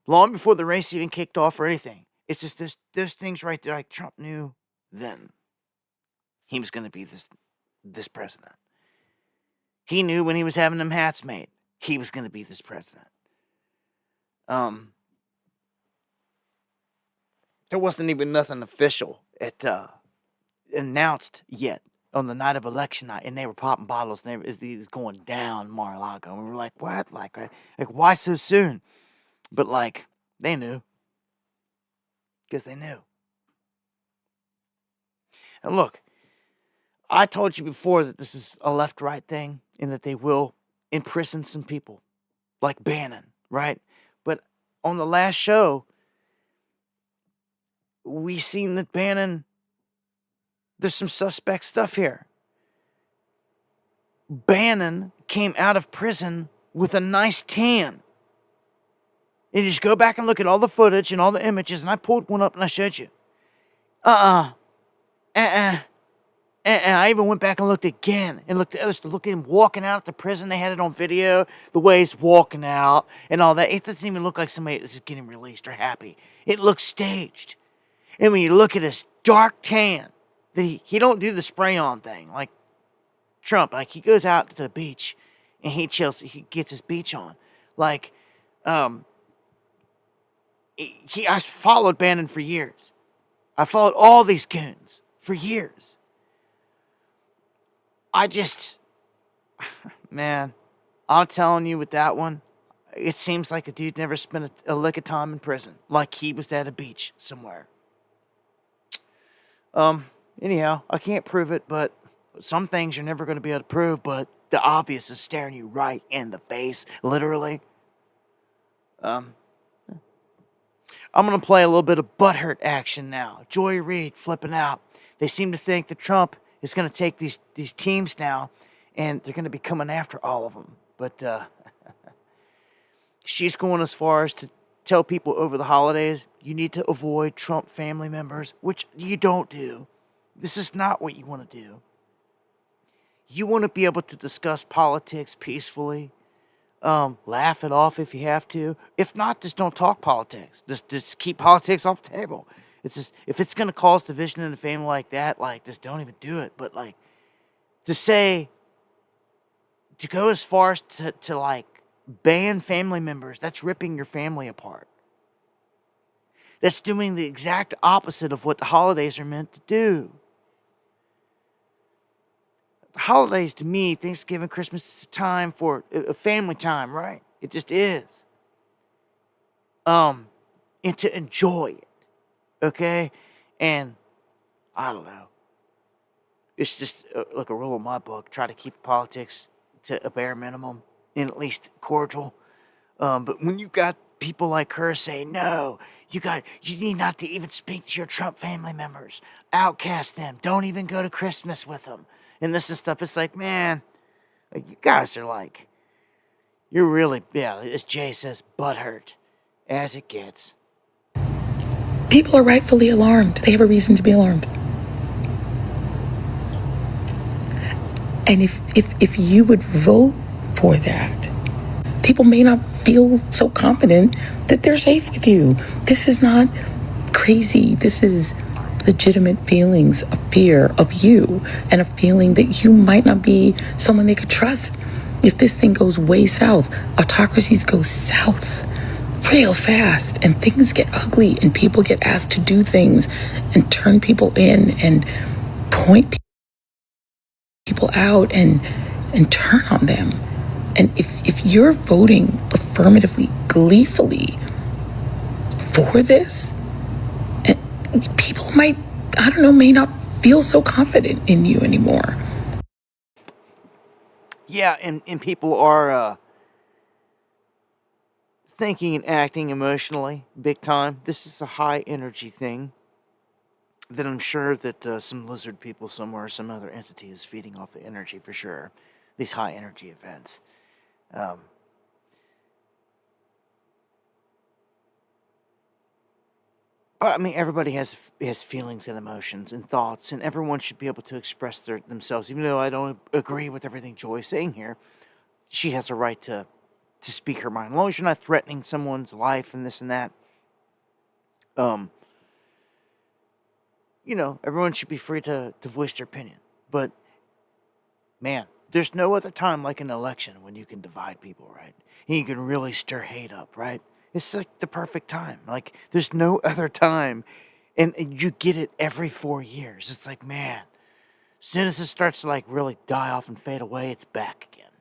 A: Long before the race even kicked off or anything. It's just those things right there. Like Trump knew then he was going to be this president. He knew when he was having them hats made, he was going to be this president. There wasn't even nothing official announced yet on the night of election night, and they were popping bottles, and it was going down Mar-a-Lago, and we were like, what? Like why so soon? But they knew. Because they knew. And look, I told you before that this is a left-right thing and that they will imprison some people, like Bannon, right? But on the last show, we seen that Bannon There's some suspect stuff here. Bannon came out of prison with a nice tan. And you just go back and look at all the footage and all the images, and I pulled one up and I showed you. I even went back and looked again and looked at him walking out of the prison. They had it on video, the way he's walking out and all that. It doesn't even look like somebody that's getting released or happy. It looks staged. And when you look at his dark tan, he don't do the spray-on thing like Trump. Like, he goes out to the beach and he chills. He gets his beach on. Like, I followed Bannon for years. I followed all these goons for years. Man, I'm telling you with that one, it seems like a dude never spent a lick of time in prison. Like he was at a beach somewhere. Anyhow, I can't prove it, but some things you're never going to be able to prove, but the obvious is staring you right in the face, literally. I'm going to play a little bit of butthurt action now. Joy Reid flipping out. They seem to think that Trump is going to take these teams now, and they're going to be coming after all of them. But she's going as far as to tell people over the holidays, you need to avoid Trump family members, which you don't do. This is not what you want to do. You want to be able to discuss politics peacefully. Laugh it off if you have to. If not, just don't talk politics. Just keep politics off the table. It's just, if it's going to cause division in a family like that, like, just don't even do it. But, like, to go as far as to like, ban family members, that's ripping your family apart. That's doing the exact opposite of what the holidays are meant to do. The holidays, to me, Thanksgiving, Christmas, is a time for a family time, right? It just is. And to enjoy it, okay? And I don't know. It's just like a rule in my book. Try to keep politics to a bare minimum and at least cordial. But when you got people like her saying, no, you need not to even speak to your Trump family members. Outcast them. Don't even go to Christmas with them. And this and stuff. It's like, man, like, you guys are like, you're really, yeah, as Jay says, butthurt as it gets.
D: People are rightfully alarmed. They have a reason to be alarmed. And if you would vote for that, people may not feel so confident that they're safe with you. This is not crazy. This is legitimate feelings of fear of you and a feeling that you might not be someone they could trust. If this thing goes way south, autocracies go south real fast and things get ugly and people get asked to do things and turn people in and point people out and turn on them. And if you're voting affirmatively, gleefully for this, and people might, I don't know, may not feel so confident in you anymore.
A: Yeah, and people are thinking and acting emotionally, big time. This is a high energy thing that I'm sure that some lizard people somewhere, some other entity is feeding off the energy for sure. These high energy events. But I mean, everybody has feelings and emotions and thoughts, and everyone should be able to express themselves. Even though I don't agree with everything Joy's saying here, she has a right to speak her mind. As long as you're not threatening someone's life and this and that, everyone should be free to voice their opinion. But, man, there's no other time like an election when you can divide people, right? And you can really stir hate up, right? It's like the perfect time. Like, there's no other time. And you get it every 4 years. It's like, man, as soon as it starts to, like, really die off and fade away, it's back again.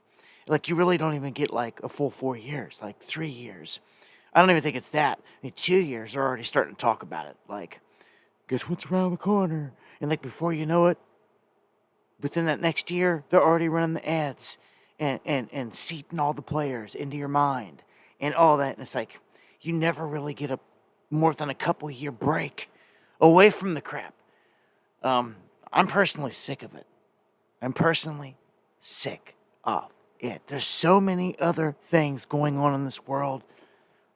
A: Like, you really don't even get, like, a full 4 years. Like, 3 years. I don't even think it's that. I mean, 2 years, they're already starting to talk about it. Like, guess what's around the corner? And, like, before you know it, within that next year, they're already running the ads and seating all the players into your mind and all that. And it's like, you never really get a more than a couple year break away from the crap. I'm personally sick of it. I'm personally sick of it. There's so many other things going on in this world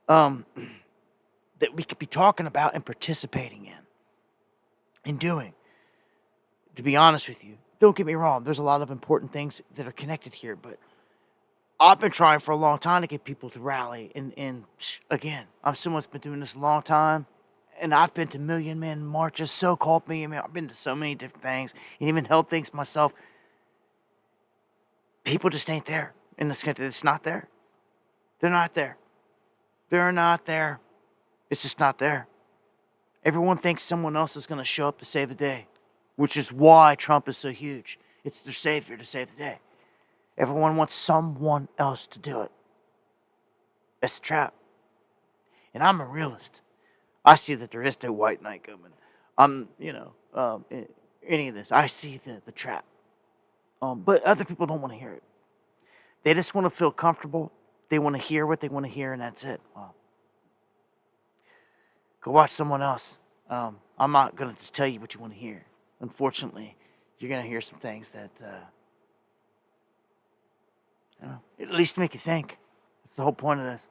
A: that we could be talking about and participating in and doing. To be honest with you, don't get me wrong, there's a lot of important things that are connected here, but I've been trying for a long time to get people to rally. And again, I'm someone that's been doing this a long time, and I've been to Million Man marches, so-called Million Man. I've been to so many different things, and even held things myself. People just ain't there in this country. It's not there. They're not there. They're not there. It's just not there. Everyone thinks someone else is going to show up to save the day, which is why Trump is so huge. It's their savior to save the day. Everyone wants someone else to do it. It's a trap. And I'm a realist. I see that there is no white knight coming. Any of this. I see the trap. But other people don't want to hear it. They just want to feel comfortable. They want to hear what they want to hear, and that's it. Well, go watch someone else. I'm not going to just tell you what you want to hear. Unfortunately, you're going to hear some things that at least make you think. That's the whole point of this.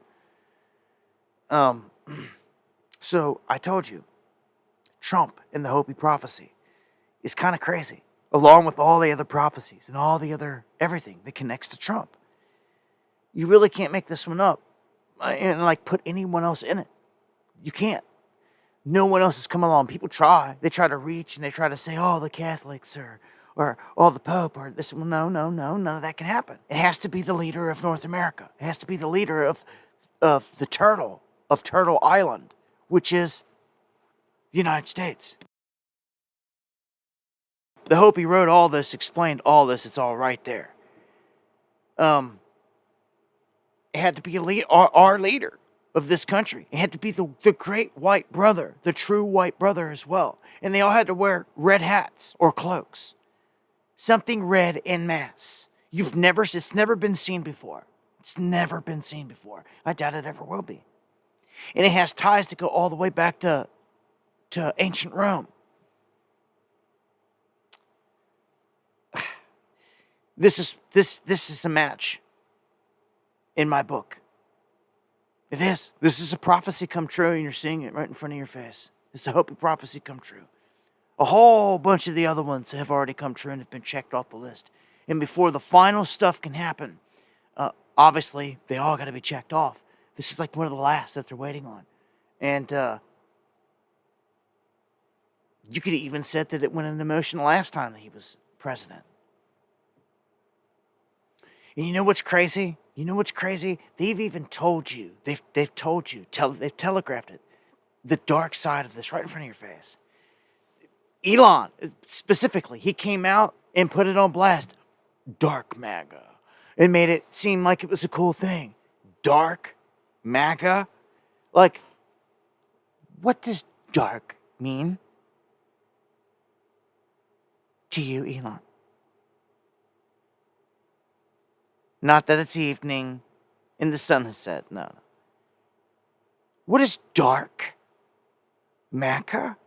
A: So I told you, Trump and the Hopi prophecy is kind of crazy, along with all the other prophecies and all the other everything that connects to Trump. You really can't make this one up and put anyone else in it. You can't. No one else has come along. People try. They try to reach and they try to say, oh, the Catholics or the Pope or this. Well, no, none of that can happen. It has to be the leader of North America. It has to be the leader of Turtle Island, which is the United States. The Hopi wrote all this, explained all this. It's all right there. It had to be our leader of this country. It had to be the great white brother, the true white brother as well. And they all had to wear red hats or cloaks. Something red en masse. It's never been seen before. It's never been seen before. I doubt it ever will be. And it has ties to go all the way back to ancient Rome. This is a match in my book. It is. This is a prophecy come true, and you're seeing it right in front of your face. It's a Hopi prophecy come true. A whole bunch of the other ones have already come true and have been checked off the list. And before the final stuff can happen, obviously, they all got to be checked off. This is like one of the last that they're waiting on. And you could have even said that it went into motion the last time that he was president. And you know what's crazy? They've even told you. They've told you. They've telegraphed it. The dark side of this right in front of your face. Elon, specifically, he came out and put it on blast. Dark MAGA. It made it seem like it was a cool thing. Dark MAGA? Like, what does dark mean to you, Elon? Not that it's evening and the sun has set. No. What is dark MAGA?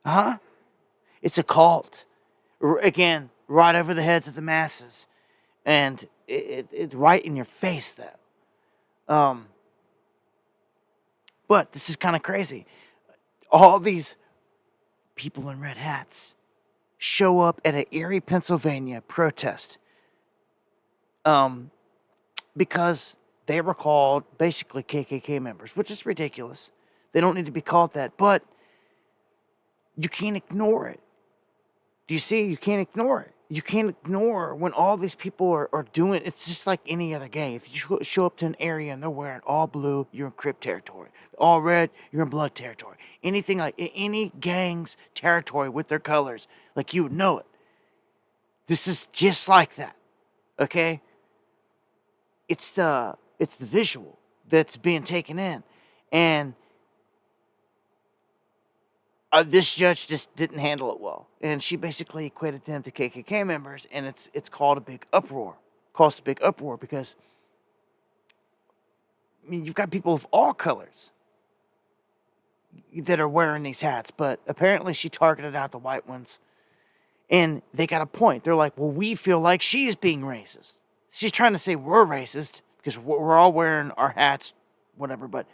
A: Huh? It's a cult. Again, right over the heads of the masses. And it's right in your face, though. But this is kind of crazy. All these people in red hats show up at an Erie, Pennsylvania protest. Because they were called basically KKK members, which is ridiculous. They don't need to be called that. But you can't ignore it. Do you see? You can't ignore it. You can't ignore when all these people are doing it. It's just like any other gang. If you show up to an area and they're wearing all blue, you're in Crip territory. All red, you're in Blood territory. Anything like any gang's territory with their colors, like you would know it. This is just like that. Okay? It's the visual that's being taken in. And this judge just didn't handle it well. And she basically equated them to KKK members, and it's called a big uproar. Caused a big uproar because, I mean, you've got people of all colors. that are wearing these hats, but apparently she targeted out the white ones. And they got a point. They're like, well, we feel like she's being racist. She's trying to say we're racist because we're all wearing our hats, whatever, but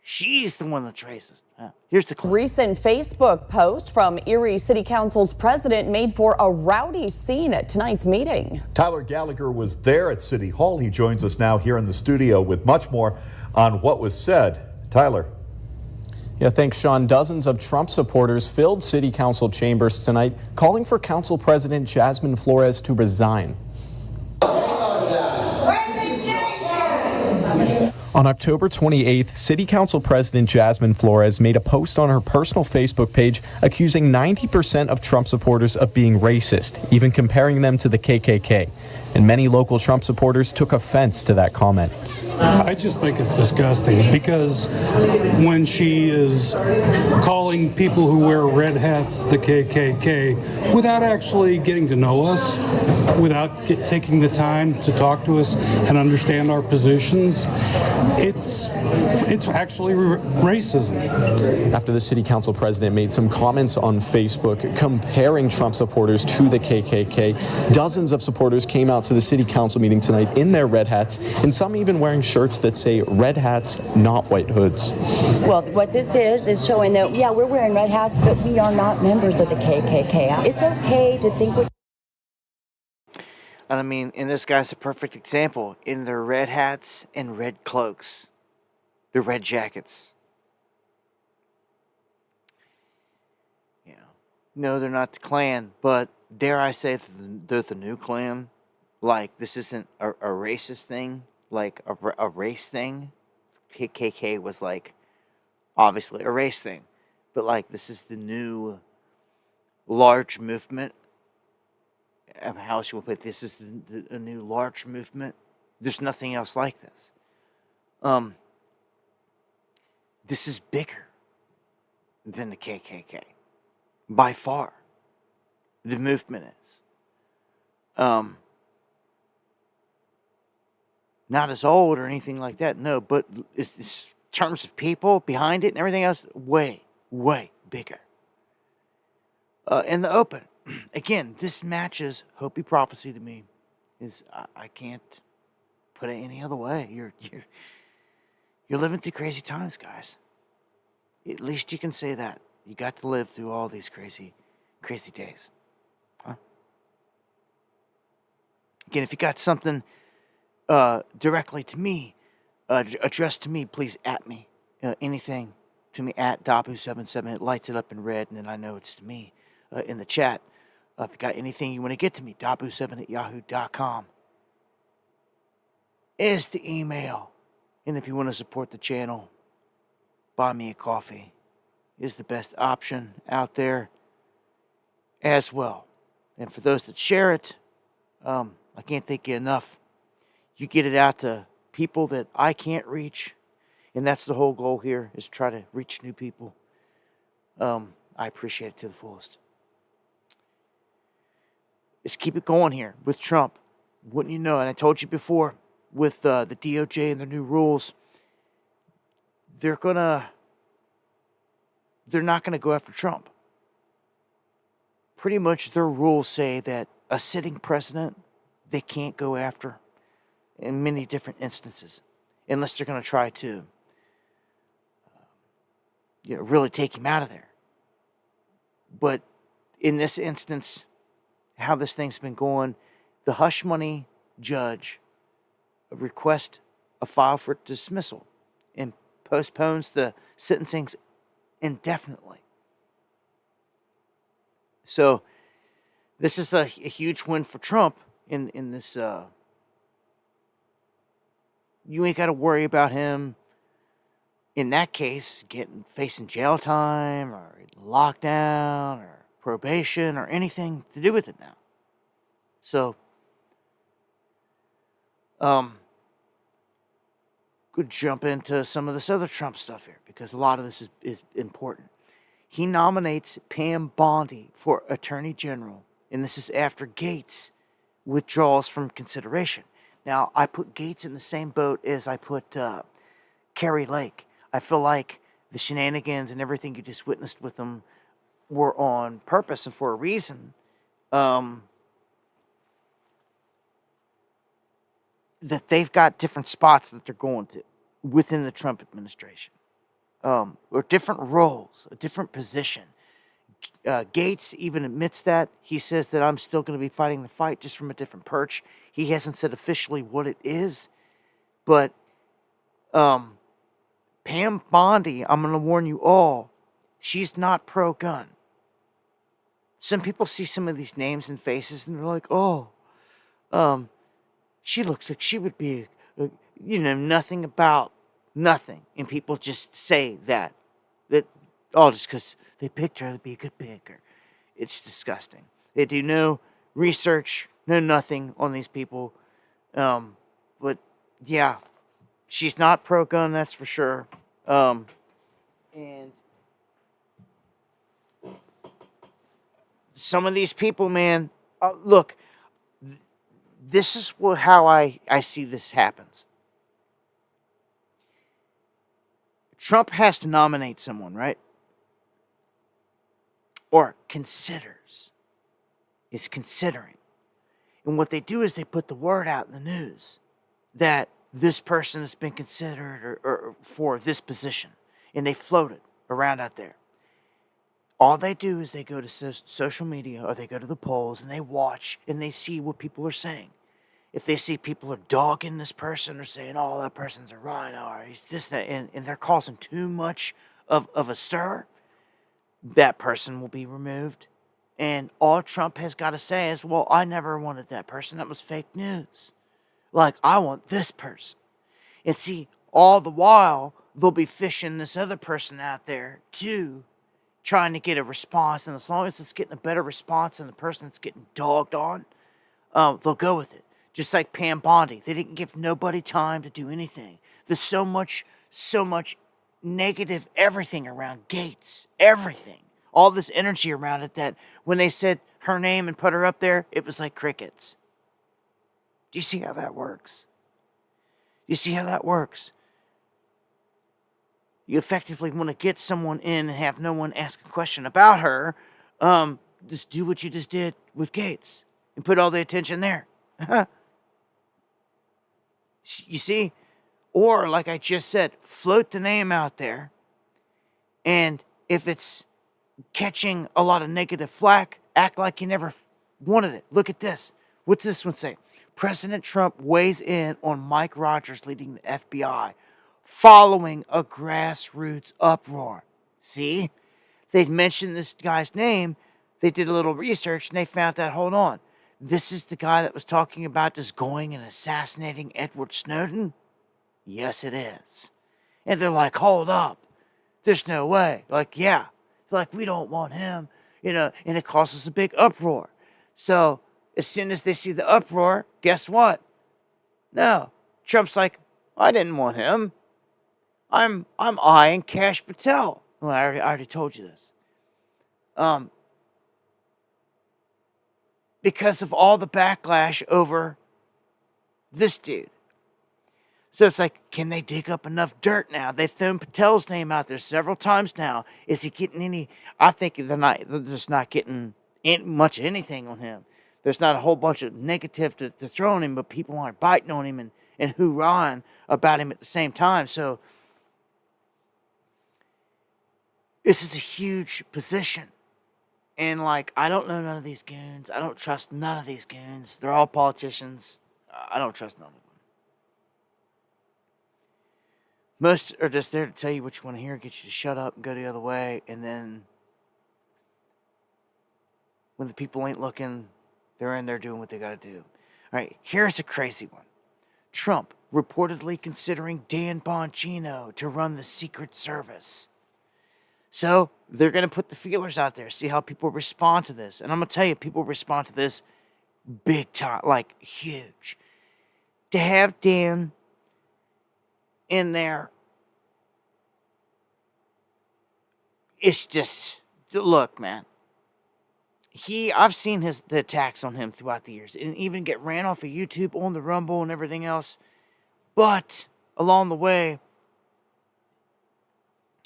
A: she's the one that's racist. Here's the clip.
E: Recent Facebook post from Erie City Council's president made for a rowdy scene at tonight's meeting.
F: Tyler Gallagher was there at City Hall. He joins us now here in the studio with much more on what was said. Tyler.
G: Yeah, thanks, Sean. Dozens of Trump supporters filled city council chambers tonight, calling for Council President Jasmine Flores to resign. On October 28th, City Council President Jasmine Flores made a post on her personal Facebook page accusing 90% of Trump supporters of being racist, even comparing them to the KKK. And many local Trump supporters took offense to that comment.
H: I just think it's disgusting because when she is calling people who wear red hats the KKK without actually getting to know us, without taking the time to talk to us and understand our positions, it's actually racism.
G: After the city council president made some comments on Facebook comparing Trump supporters to the KKK, dozens of supporters came out to the city council meeting tonight in their red hats, and some even wearing shirts that say red hats, not white hoods.
I: Well, what this is showing that, yeah, we're wearing red hats, but we are not members of the KKK. It's okay to think we're...
A: I mean, and this guy's a perfect example in their red hats and red cloaks, the red jackets. You know, no, they're not the Klan, but dare I say they're the new Klan? Like, this isn't a racist thing, like a race thing. KKK was like, obviously, a race thing. But, like, this is the new large movement. How else you want to put it? This is a new large movement. There's nothing else like this. This is bigger than the KKK. By far. The movement is. Not as old or anything like that, no, but it's in terms of people behind it and everything else, way, way bigger. In the open, again, this matches Hopi prophecy to me. I can't put it any other way. You're living through crazy times, guys. At least you can say that. You got to live through all these crazy, crazy days. Huh? Again, if you got something directly to me, addressed to me, please at me. Anything to me at Dabu77. It lights it up in red, and then I know it's to me in the chat. If you got anything you want to get to me, Dabu7@yahoo.com is the email. And if you want to support the channel, buy me a coffee is the best option out there as well. And for those that share it, I can't thank you enough. You get it out to people that I can't reach, and that's the whole goal here, is try to reach new people. I appreciate it to the fullest. Let's keep it going here with Trump. Wouldn't you know, and I told you before, with the DOJ and their new rules, they're not gonna go after Trump. Pretty much their rules say that a sitting president, they can't go after in many different instances, unless they're going to try to, really take him out of there. But in this instance, how this thing's been going, the hush money judge requests a file for dismissal and postpones the sentencing indefinitely. So this is a huge win for Trump in this. You ain't got to worry about him, in that case, facing jail time or lockdown or probation or anything to do with it now. So, could jump into some of this other Trump stuff here, because a lot of this is important. He nominates Pam Bondi for Attorney General, and this is after Gates withdraws from consideration. Now, I put Gates in the same boat as I put Kerry Lake. I feel like the shenanigans and everything you just witnessed with them were on purpose and for a reason. That they've got different spots that they're going to within the Trump administration, or different roles, a different position. Gates even admits that. He says that I'm still going to be fighting the fight just from a different perch. He hasn't said officially what it is, but Pam Bondi, I'm going to warn you all, she's not pro-gun. Some people see some of these names and faces and they're like, oh, she looks like she would be, nothing about nothing. And people just say that just because they picked her to be a good picker. It's disgusting. They do no research, no nothing on these people. But yeah, she's not pro-gun, that's for sure. And some of these people, man, look, this is how I see this happens. Trump has to nominate someone, right? Or considers. Is considering. And what they do is they put the word out in the news that this person has been considered or for this position. And they float it around out there. All they do is they go to social media or they go to the polls and they watch and they see what people are saying. If they see people are dogging this person or saying, oh, that person's a rhino or he's this, that, and they're causing too much of a stir, that person will be removed. And all Trump has got to say is, well, I never wanted that person. That was fake news. Like, I want this person. And see, all the while, they'll be fishing this other person out there, too, trying to get a response. And as long as it's getting a better response than the person that's getting dogged on, they'll go with it. Just like Pam Bondi. They didn't give nobody time to do anything. There's so much negative everything around Gates. Everything. All this energy around it that when they said her name and put her up there, it was like crickets. Do you see how that works? You see how that works? You effectively want to get someone in and have no one ask a question about her. Just do what you just did with Gates and put all the attention there. You see? Or, like I just said, float the name out there. And if it's catching a lot of negative flack, act like you never wanted it. Look at this. What's this one say? President Trump weighs in on Mike Rogers leading the FBI following a grassroots uproar. See? They'd mentioned this guy's name. They did a little research and they found out, hold on, this is the guy that was talking about just going and assassinating Edward Snowden? Yes, it is. And they're like, hold up. There's no way. Like, yeah. They're like, we don't want him. And it causes a big uproar. So, as soon as they see the uproar, guess what? No. Trump's like, I didn't want him. I'm eyeing Kash Patel. Well, I already told you this. Because of all the backlash over this dude. So it's like, can they dig up enough dirt now? They've thrown Patel's name out there several times now. Is he getting any? I think they're just not getting much of anything on him. There's not a whole bunch of negative to throw on him, but people aren't biting on him and hoorahing about him at the same time. So this is a huge position. And, like, I don't know none of these goons. I don't trust none of these goons. They're all politicians. I don't trust none of them. Most are just there to tell you what you want to hear, get you to shut up and go the other way. And then when the people ain't looking, they're in there doing what they got to do. All right, here's a crazy one. Trump reportedly considering Dan Bongino to run the Secret Service. So they're going to put the feelers out there, see how people respond to this. And I'm going to tell you, people respond to this big time, like huge. To have Dan in there, it's just, look, man. I've seen the attacks on him throughout the years, and even get ran off of YouTube on the Rumble and everything else. But along the way,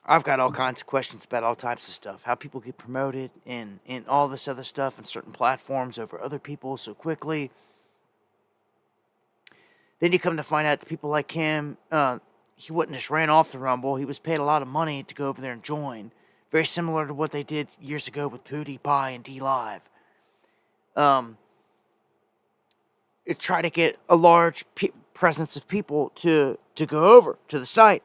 A: I've got all kinds of questions about all types of stuff. How people get promoted and all this other stuff and certain platforms over other people so quickly. Then you come to find out that people like him, he wouldn't just ran off the Rumble. He was paid a lot of money to go over there and join. Very similar to what they did years ago with PewDiePie and D-Live. It try to get a large presence of people to go over to the site.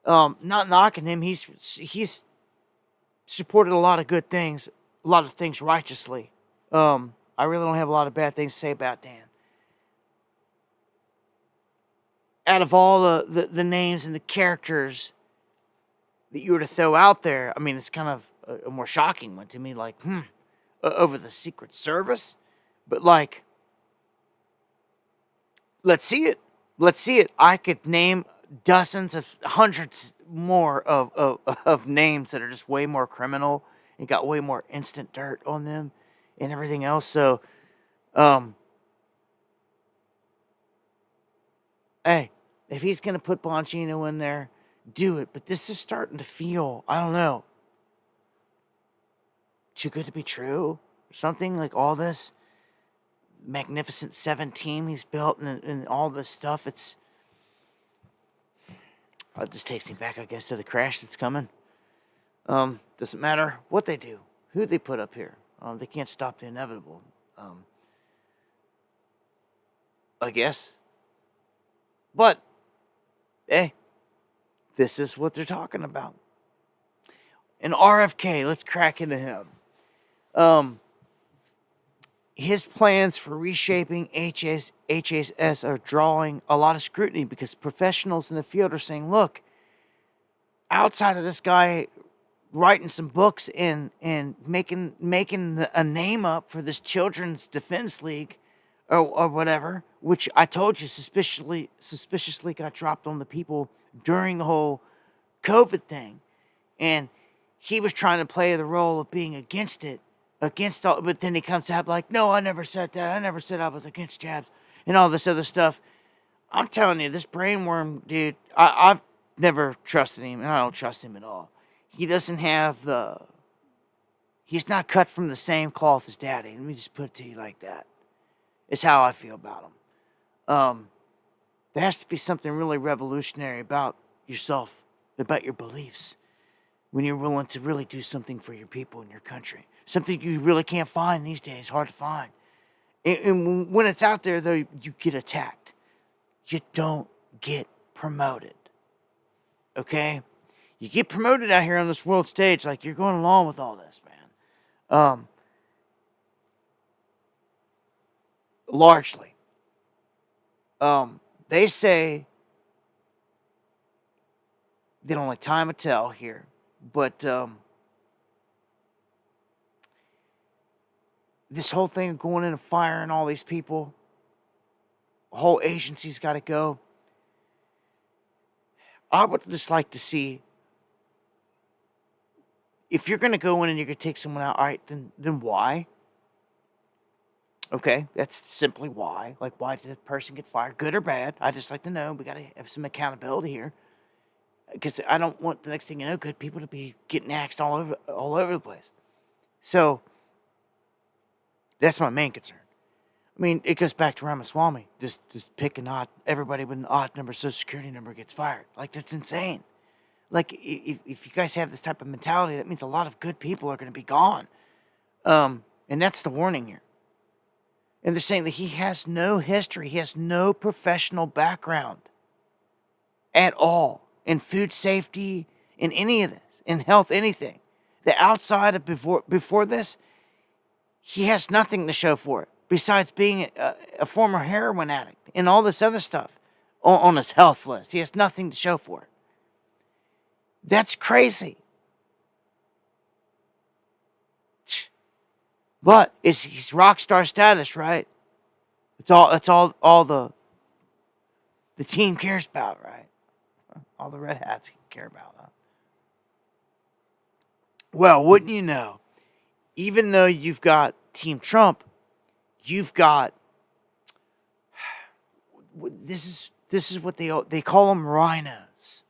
A: Not knocking him. He's supported a lot of good things, a lot of things righteously. I really don't have a lot of bad things to say about Dan. Out of all the names and the characters that you were to throw out there, I mean, it's kind of a more shocking one to me, like, over the Secret Service? But, like, let's see it. Let's see it. I could name dozens of hundreds more of names that are just way more criminal and got way more instant dirt on them and everything else. So, hey, if he's going to put Bongino in there, do it. But this is starting to feel, I don't know, too good to be true. Or something like all this Magnificent 7 team he's built and all this stuff. It just takes me back, I guess, to the crash that's coming. Doesn't matter what they do, who they put up here. They can't stop the inevitable. I guess. But, hey, this is what they're talking about. And RFK, let's crack into him. His plans for reshaping HHS are drawing a lot of scrutiny because professionals in the field are saying, look, outside of this guy writing some books and making a name up for this Children's Defense League or whatever, which I told you suspiciously got dropped on the people during the whole COVID thing. And he was trying to play the role of being against it. Against all, but then he comes out like, no, I never said that. I never said I was against jabs and all this other stuff. I'm telling you, this brainworm dude, I've never trusted him, and I don't trust him at all. He doesn't have he's not cut from the same cloth as Daddy. Let me just put it to you like that. It's how I feel about him. There has to be something really revolutionary about yourself, about your beliefs, when you're willing to really do something for your people and your country. Something you really can't find these days, hard to find. And when it's out there, though, you get attacked. You don't get promoted. Okay? You get promoted out here on this world stage like you're going along with all this, man. Largely. They say they don't like time to tell here, but this whole thing of going in and firing all these people, the whole agency's got to go. I would just like to see, if you're going to go in and you're going to take someone out, all right, then why? Okay, that's simply why. Like, why did that person get fired, good or bad? I just like to know. We got to have some accountability here, because I don't want the next thing you know, good people to be getting axed all over the place. So that's my main concern. I mean, it goes back to Ramaswamy. Just pick an odd, everybody with an odd number social security number gets fired. Like, that's insane. Like, if you guys have this type of mentality, that means a lot of good people are going to be gone. And that's the warning here. And they're saying that he has no history. He has no professional background at all in food safety, in any of this, in health, anything. The outside of before this, he has nothing to show for it besides being a former heroin addict and all this other stuff on his health list. He has nothing to show for it. That's crazy. But he's rock star status, right? That's all the team cares about, right? All the red hats care about, huh? Well, wouldn't you know, even though you've got Team Trump, you've got, this is what they call them, rhinos.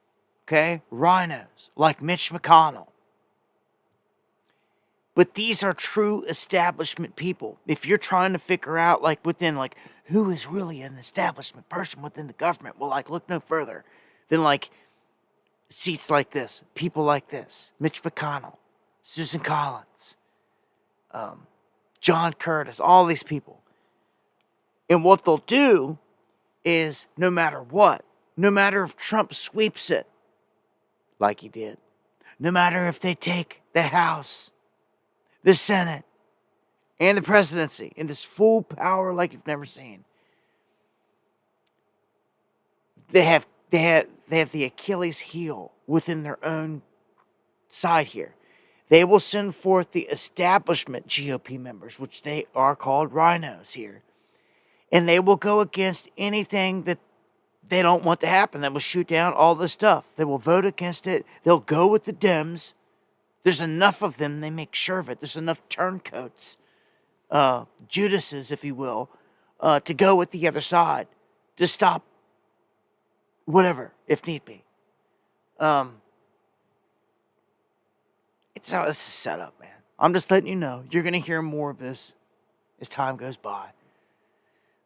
A: okay? Rhinos, like Mitch McConnell. But these are true establishment people. If you're trying to figure out, like, within, like, who is really an establishment person within the government, well, like, look no further than, like, seats like this, people like this, Mitch McConnell, Susan Collins, John Curtis, all these people. And what they'll do is, no matter what, no matter if Trump sweeps it, like he did, no matter if they take the House, the Senate, and the presidency in this full power like you've never seen, they have the Achilles heel within their own side here. They will send forth the establishment GOP members, which they are called rhinos here, and they will go against anything that they don't want to happen. They will shoot down all this stuff. They will vote against it. They'll go with the Dems. There's enough of them, they make sure of it. There's enough turncoats, Judases, if you will, to go with the other side, to stop whatever, if need be. It's how this is set up, man. I'm just letting you know. You're going to hear more of this as time goes by.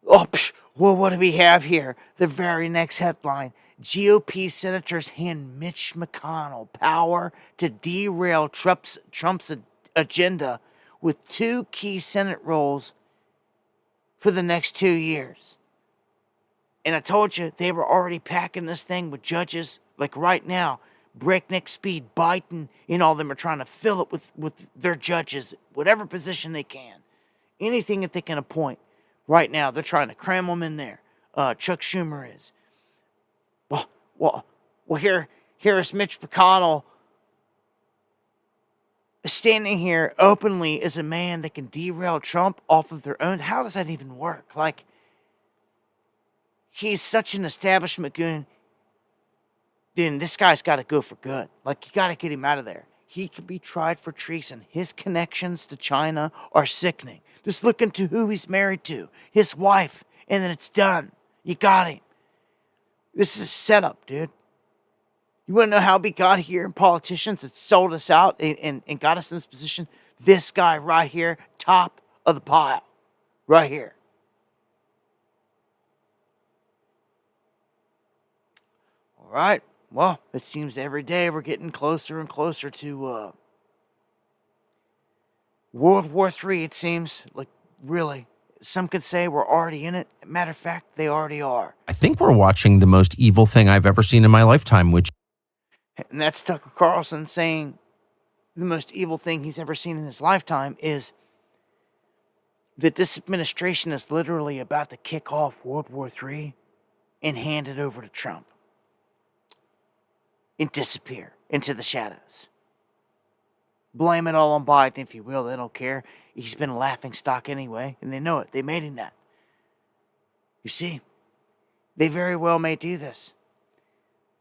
A: Oh, well, what do we have here? The very next headline. GOP senators hand Mitch McConnell power to derail Trump's agenda with 2 key Senate roles for the next 2 years. And I told you, they were already packing this thing with judges. Like right now, breakneck speed, Biden and all of them are trying to fill it with their judges, whatever position they can. Anything that they can appoint. Right now, they're trying to cram them in there. Chuck Schumer is. Well, here is Mitch McConnell standing here openly as a man that can derail Trump off of their own. How does that even work? Like, he's such an establishment goon. Then this guy's got to go for good. Like, you got to get him out of there. He can be tried for treason. His connections to China are sickening. Just look into who he's married to, his wife, and then it's done. You got him. This is a setup, dude. You want to know how we got here and politicians that sold us out and got us in this position? This guy right here, top of the pile. Right here. All right. Well, it seems every day we're getting closer and closer to World War III, it seems. Like, really. Some could say we're already in it. Matter of fact, they already are.
J: I think we're watching the most evil thing I've ever seen in my lifetime, which...
A: And that's Tucker Carlson saying the most evil thing he's ever seen in his lifetime is that this administration is literally about to kick off World War III and hand it over to Trump. And disappear into the shadows. Blame it all on Biden, if you will. They don't care. He's been a laughingstock anyway, and they know it. They made him that. You see, they very well may do this.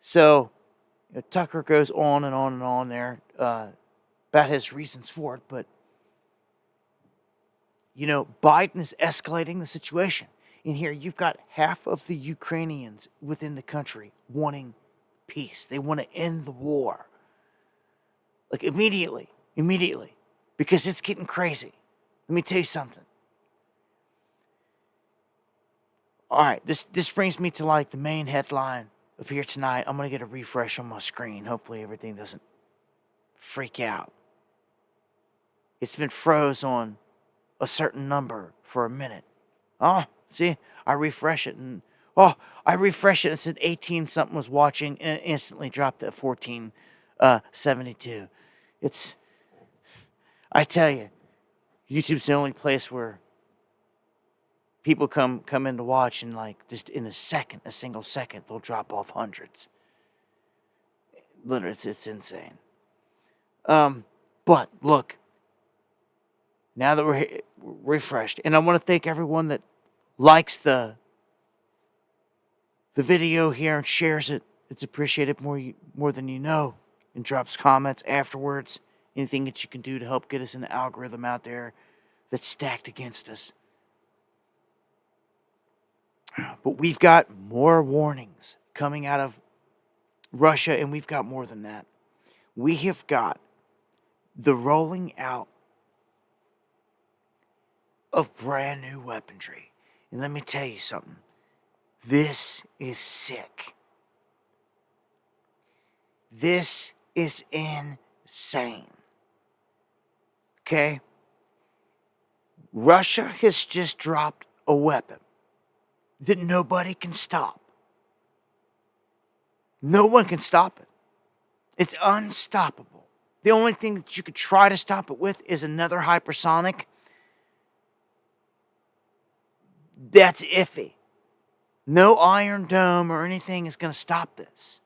A: So, Tucker goes on and on and on there about his reasons for it, but, Biden is escalating the situation. In here, you've got half of the Ukrainians within the country wanting peace. They want to end the war. Like, immediately, because it's getting crazy. Let me tell you something. All right, this brings me to, like, the main headline of here tonight. I'm going to get a refresh on my screen. Hopefully everything doesn't freak out. It's been froze on a certain number for a minute. Oh, see, I refresh it and it said 18 something was watching and it instantly dropped to 1472. I tell you, YouTube's the only place where people come in to watch and, like, just in a single second, they'll drop off hundreds. Literally, it's insane. But look, now that we're refreshed, and I want to thank everyone that likes the video here and shares it. It's appreciated more than you know, and drops comments afterwards. Anything that you can do to help get us in the algorithm out there that's stacked against us. But we've got more warnings coming out of Russia, and we've got more than that. We have got the rolling out of brand new weaponry. And let me tell you something. This is sick. This is insane. Okay? Russia has just dropped a weapon that nobody can stop. No one can stop it. It's unstoppable. The only thing that you could try to stop it with is another hypersonic. That's iffy. No Iron Dome or anything is going to stop this.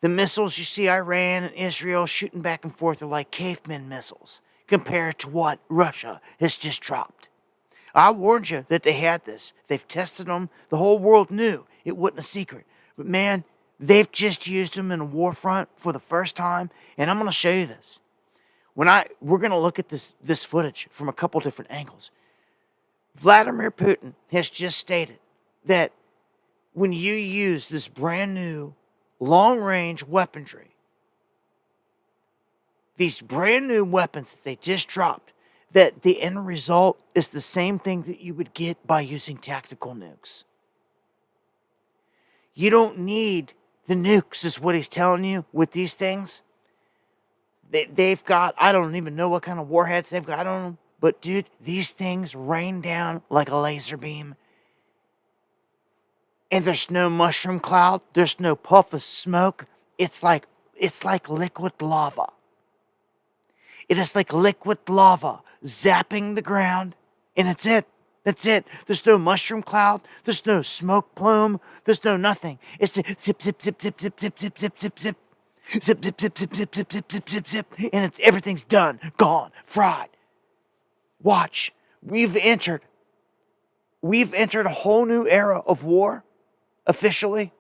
A: The missiles you see Iran and Israel shooting back and forth are like caveman missiles compared to what Russia has just dropped. I warned you that they had this. They've tested them. The whole world knew it wasn't a secret. But man, they've just used them in a war front for the first time, and I'm going to show you this. We're going to look at this footage from a couple different angles. Vladimir Putin has just stated that when you use this brand new long-range weaponry, these brand new weapons that they just dropped, that the end result is the same thing that you would get by using tactical nukes. You don't need the nukes, is what he's telling you with these things. They've got, I don't even know what kind of warheads they've got on them, but dude, these things rain down like a laser beam. And there's no mushroom cloud, there's no puff of smoke. It's like liquid lava. It is like liquid lava zapping the ground, and it's it. That's it. There's no mushroom cloud. There's no smoke plume. There's no nothing. It's just zip, zip, zip, zip, zip, zip, zip, zip, zip, zip. Zip, zip, zip, zip, zip, zip, zip, zip, zip, zip. And everything's done, gone, fried. Watch. We've entered a whole new era of war, officially.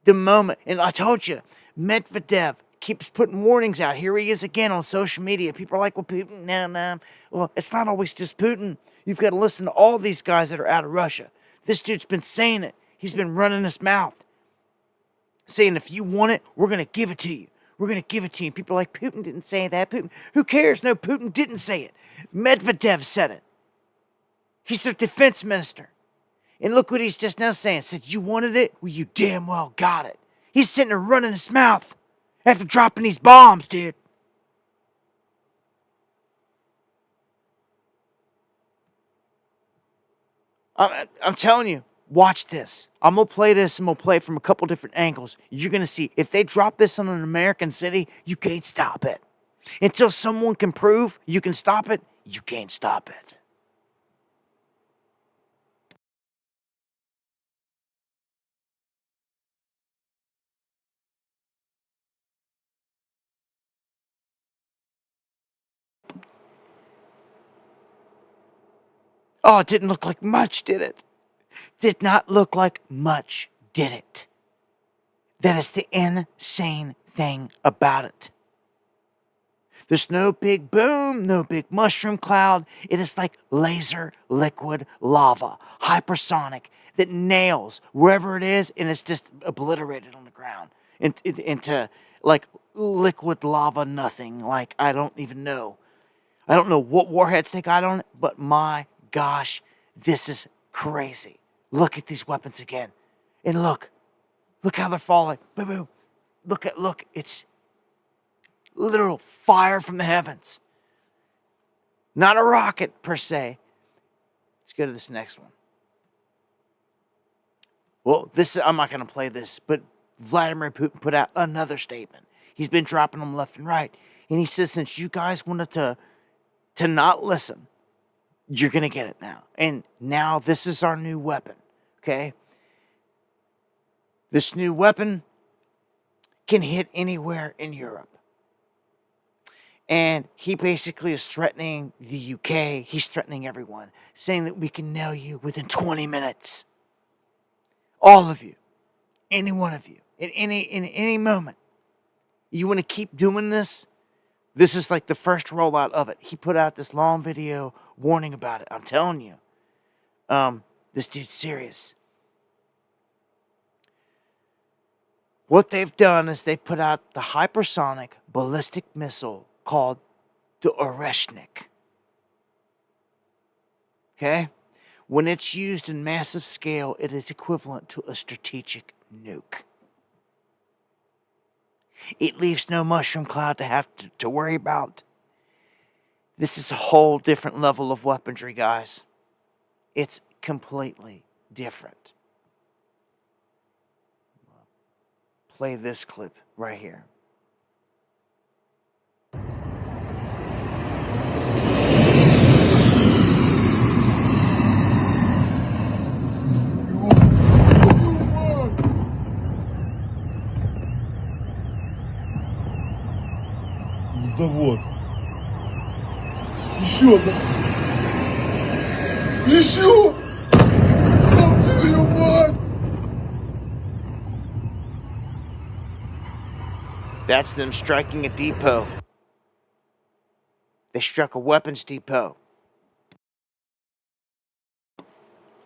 A: The moment, and I told you, Medvedev keeps putting warnings out. Here he is again on social media. People are like, well, Putin, no. Well, it's not always just Putin. You've got to listen to all these guys that are out of Russia. This dude's been saying it. He's been running his mouth, saying if you want it, we're going to give it to you. We're going to give it to you. People are like, Putin didn't say that. Putin, who cares? No, Putin didn't say it. Medvedev said it. He's their defense minister. And look what he's just now saying. Said, you wanted it? Well, you damn well got it. He's sitting there running his mouth after dropping these bombs, dude. I'm telling you, watch this. I'm going to play this, and we'll play it from a couple different angles. You're going to see, if they drop this on an American city, you can't stop it. Until someone can prove you can stop it, you can't stop it. Oh, it didn't look like much, did it? Did not look like much, did it? That is the insane thing about it. There's no big boom, no big mushroom cloud. It is like laser liquid lava, hypersonic, that nails wherever it is, and it's just obliterated on the ground into like liquid lava nothing. Like, I don't even know. I don't know what warheads they got on it, but my gosh, this is crazy. Look at these weapons again. And look how they're falling. Boom, boom. Look, it's literal fire from the heavens. Not a rocket per se. Let's go to this next one. Well, I'm not going to play this, but Vladimir Putin put out another statement. He's been dropping them left and right. And he says, since you guys wanted to not listen, you're going to get it now. And now this is our new weapon, okay? This new weapon can hit anywhere in Europe. And he basically is threatening the UK. He's threatening everyone, saying that we can nail you within 20 minutes. All of you. Any one of you. In any moment. You want to keep doing this? This is like the first rollout of it. He put out this long video warning about it. I'm telling you. This dude's serious. What they've done is they've put out the hypersonic ballistic missile called the Oreshnik. Okay? When it's used in massive scale, it is equivalent to a strategic nuke. It leaves no mushroom cloud to have to worry about. This is a whole different level of weaponry, guys. It's completely different. Play this clip right here.
K: Завод. Еще одна. Еще! Там твою мать!
A: That's them striking a depot. They struck a weapons depot.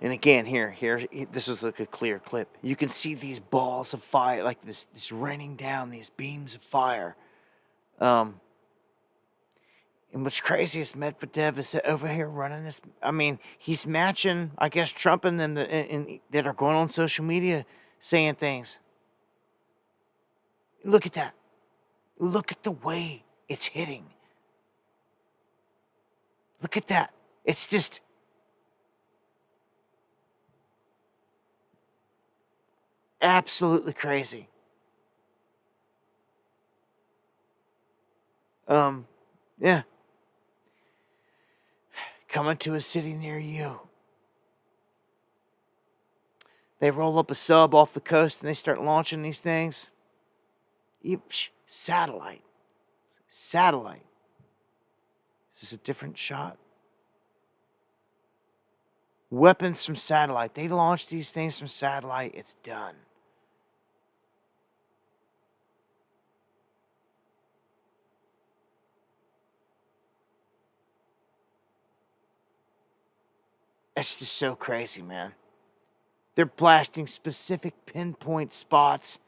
A: And again, here, this was like a clear clip. You can see these balls of fire, like this raining down, these beams of fire. And what's crazy is Medvedev is over here running this. I mean, he's matching, I guess, Trump and them that are going on social media saying things. Look at that. Look at the way it's hitting. Look at that. It's just... absolutely crazy. Yeah. Coming to a city near you. They roll up a sub off the coast and they start launching these things. Satellite. Satellite. Is this a different shot? Weapons from satellite. They launch these things from satellite. It's done. That's just so crazy, man. They're blasting specific pinpoint spots.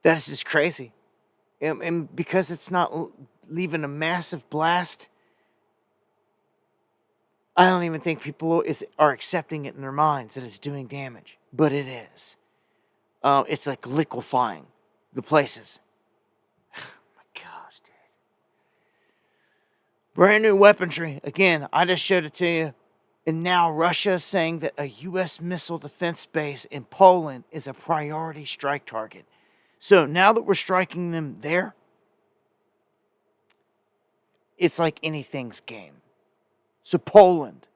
A: That's just crazy. And because it's not leaving a massive blast, I don't even think people are accepting it in their minds that it's doing damage. But it is. It's like liquefying the places. Brand new weaponry. Again, I just showed it to you. And now Russia is saying that a U.S. missile defense base in Poland is a priority strike target. So now that we're striking them there, it's like anything's game. So Poland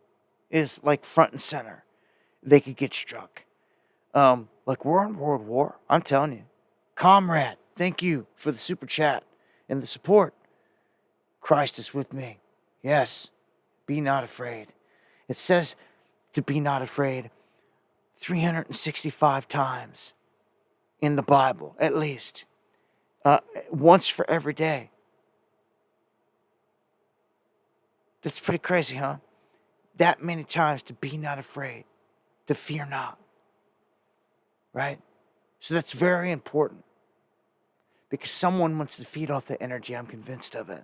A: is like front and center. They could get struck. Like we're in World War. I'm telling you. Comrade, thank you for the super chat and the support. Christ is with me. Yes, be not afraid. It says to be not afraid 365 times in the Bible, at least. Once for every day. That's pretty crazy, huh? That many times to be not afraid, to fear not. Right? So that's very important. Because someone wants to feed off the energy, I'm convinced of it.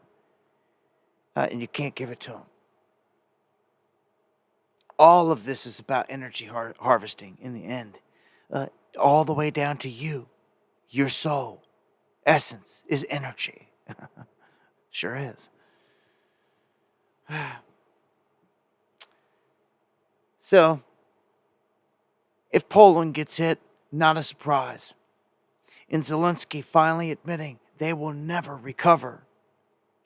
A: And you can't give it to them. All of this is about energy harvesting in the end. All the way down to you. Your soul. Essence is energy. Sure is. So, if Poland gets hit, not a surprise. And Zelensky finally admitting they will never recover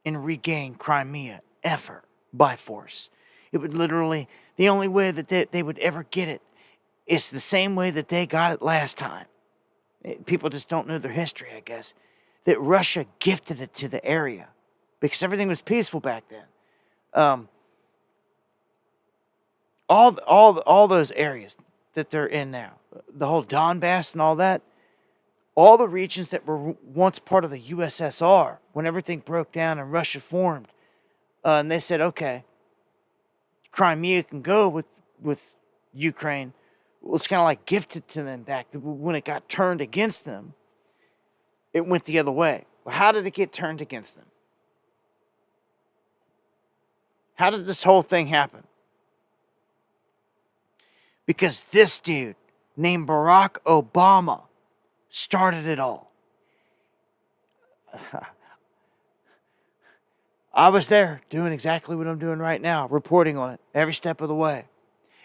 A: and regain Crimea ever by force. It would literally, the only way that they would ever get it is the same way that they got it last time. People just don't know their history, I guess. That Russia gifted it to the area because everything was peaceful back then. All those areas that they're in now, the whole Donbass and all that, all the regions that were once part of the USSR, when everything broke down and Russia formed, and they said, okay, Crimea can go with Ukraine, was kind of like gifted to them back when it got turned against them. It went the other way. Well, how did it get turned against them? How did this whole thing happen? Because this dude named Barack Obama started it all. I was there doing exactly what I'm doing right now, reporting on it every step of the way.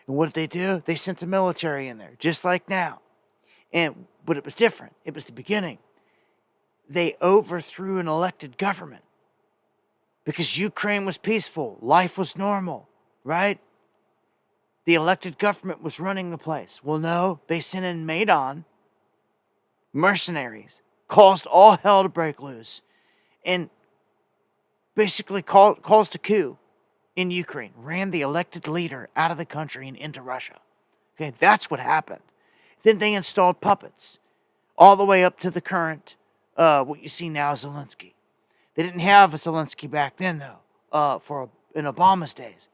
A: And what did they do? They sent the military in there, just like now. But it was different. It was the beginning. They overthrew an elected government because Ukraine was peaceful. Life was normal, right? The elected government was running the place. Well, no, they sent in Maidan, mercenaries, caused all hell to break loose, and basically caused a coup in Ukraine, ran the elected leader out of the country and into Russia. Okay, that's what happened. Then they installed puppets all the way up to the current, what you see now, Zelensky. They didn't have a Zelensky back then, though, in Obama's days.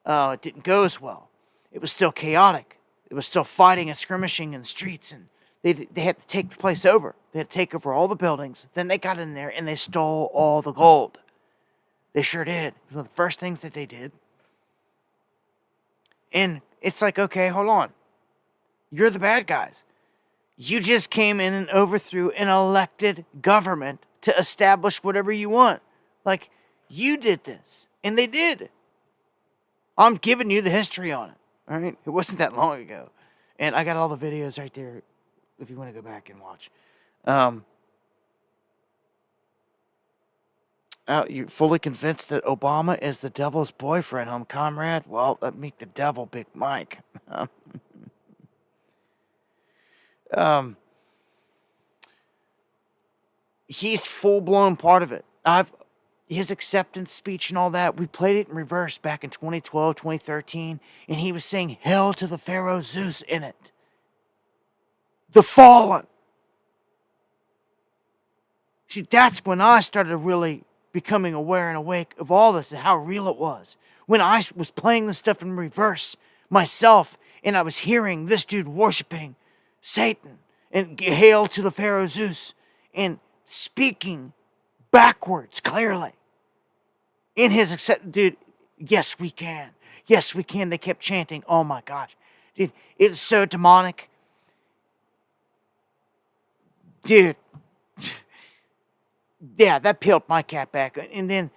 A: It didn't go as well. It was still chaotic. It was still fighting and skirmishing in the streets, and they had to take the place over. They had to take over all the buildings. Then they got in there and they stole all the gold. They sure did. It was one of the first things that they did. And it's like, okay, hold on. You're the bad guys. You just came in and overthrew an elected government to establish whatever you want. Like, you did this. And they did. I'm giving you the history on it. All right? It wasn't that long ago. And I got all the videos right there if you want to go back and watch. You're fully convinced that Obama is the devil's boyfriend, comrade? Well, let me meet the devil, Big Mike. He's full-blown part of it. His acceptance speech and all that, we played it in reverse back in 2012, 2013, and he was saying hell to the Pharaoh Zeus in it. The fallen. See, that's when I started really becoming aware and awake of all this and how real it was. When I was playing this stuff in reverse myself, and I was hearing this dude worshiping Satan and hail to the Pharaoh Zeus and speaking backwards clearly in his dude, yes we can. Yes we can. They kept chanting. Oh my gosh. Dude, it's so demonic. Dude. Yeah, that peeled my cat back. And then,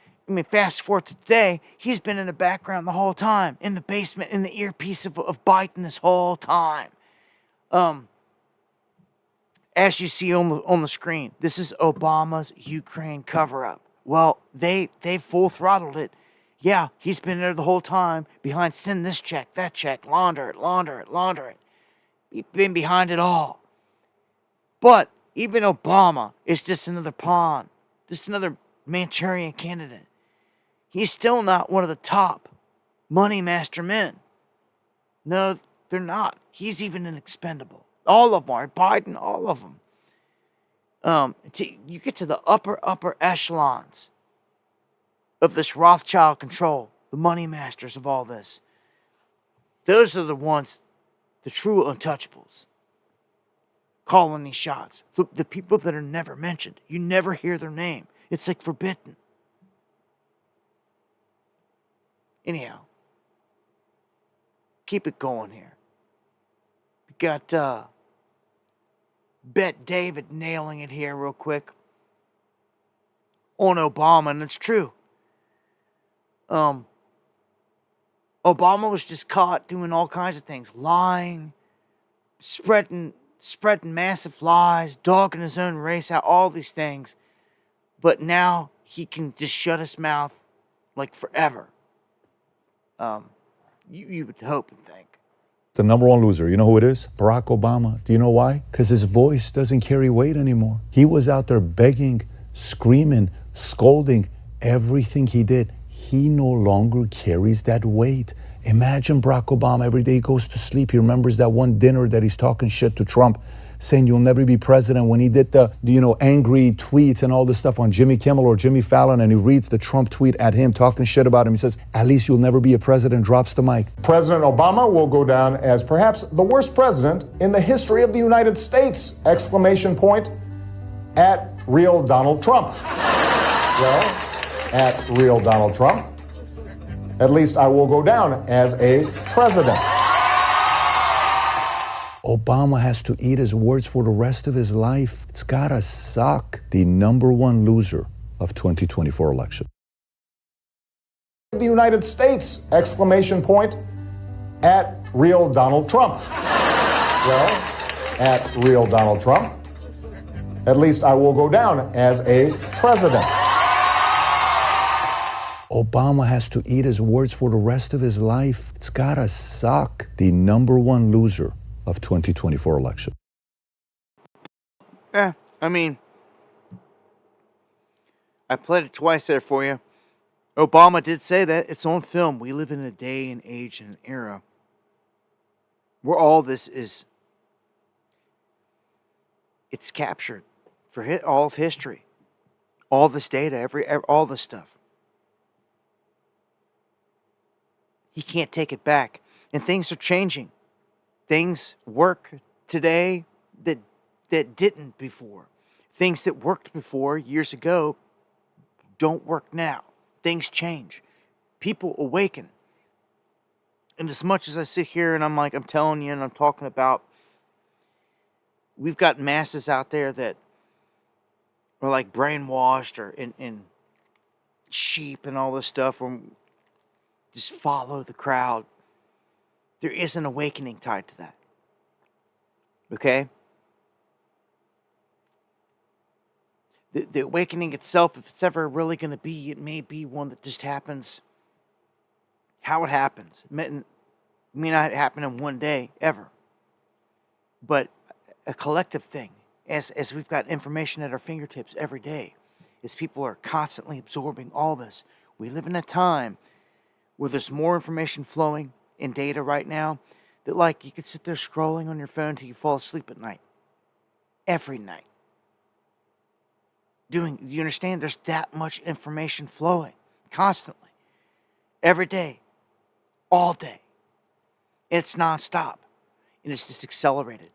A: fast forward to today, he's been in the background the whole time, in the basement, in the earpiece of Biden this whole time. As you see on the screen, this is Obama's Ukraine cover-up. Well, they full throttled it. Yeah, he's been there the whole time, behind send this check, that check, launder it. He's been behind it all. But even Obama is just another pawn. Just another Manchurian candidate. He's still not one of the top money master men. No, they're not. He's even an expendable. All of them are. Biden, all of them. You get to the upper echelons of this Rothschild control, the money masters of all this. Those are the ones, the true untouchables. Calling these shots. The people that are never mentioned. You never hear their name. It's like forbidden. Anyhow. Keep it going here. We got Bet David nailing it here real quick. On Obama, and it's true. Obama was just caught doing all kinds of things. Lying. Spreading massive lies, dogging his own race out, all these things. But now he can just shut his mouth like forever. You would hope and think.
L: The number one loser, you know who it is? Barack Obama. Do you know why? Because his voice doesn't carry weight anymore. He was out there begging, screaming, scolding, everything he did. He no longer carries that weight. Imagine Barack Obama, every day he goes to sleep, he remembers that one dinner that he's talking shit to Trump. saying you'll never be president, when he did the angry tweets and all this stuff on Jimmy Kimmel or Jimmy Fallon, and he reads the Trump tweet at him, talking shit about him, he says, at least you'll never be a president, drops the mic.
M: President Obama will go down as perhaps the worst president in the history of the United States! Exclamation point at real Donald Trump. Well, at real Donald Trump, at least I will go down as a president.
L: Obama has to eat his words for the rest of his life. It's gotta suck. The number one loser of 2024 election.
M: The United States! Exclamation point at real Donald Trump. Well, at real Donald Trump, at least I will go down as a president.
L: Obama has to eat his words for the rest of his life. It's gotta suck. The number one loser of 2024 election.
A: I mean, I played it twice there for you. Obama did say that. It's on film. We live in a day and age and an era where all this is, it's captured for all of history. All this data, all this stuff. He can't take it back. And things are changing. Things work today that didn't before. Things that worked before years ago don't work now. Things change. People awaken. And as much as I sit here and I'm telling you and I'm talking about, we've got masses out there that are like brainwashed or in sheep and all this stuff, or just follow the crowd. There is an awakening tied to that. Okay? The awakening itself, if it's ever really going to be, it may be one that just happens how it happens. It may not happen in one day, ever. But a collective thing, as we've got information at our fingertips every day, as people are constantly absorbing all this. We live in a time where there's more information flowing in data right now that you could sit there scrolling on your phone till you fall asleep at night. Every night. You understand? There's that much information flowing constantly. Every day. All day. It's nonstop. And it's just accelerated.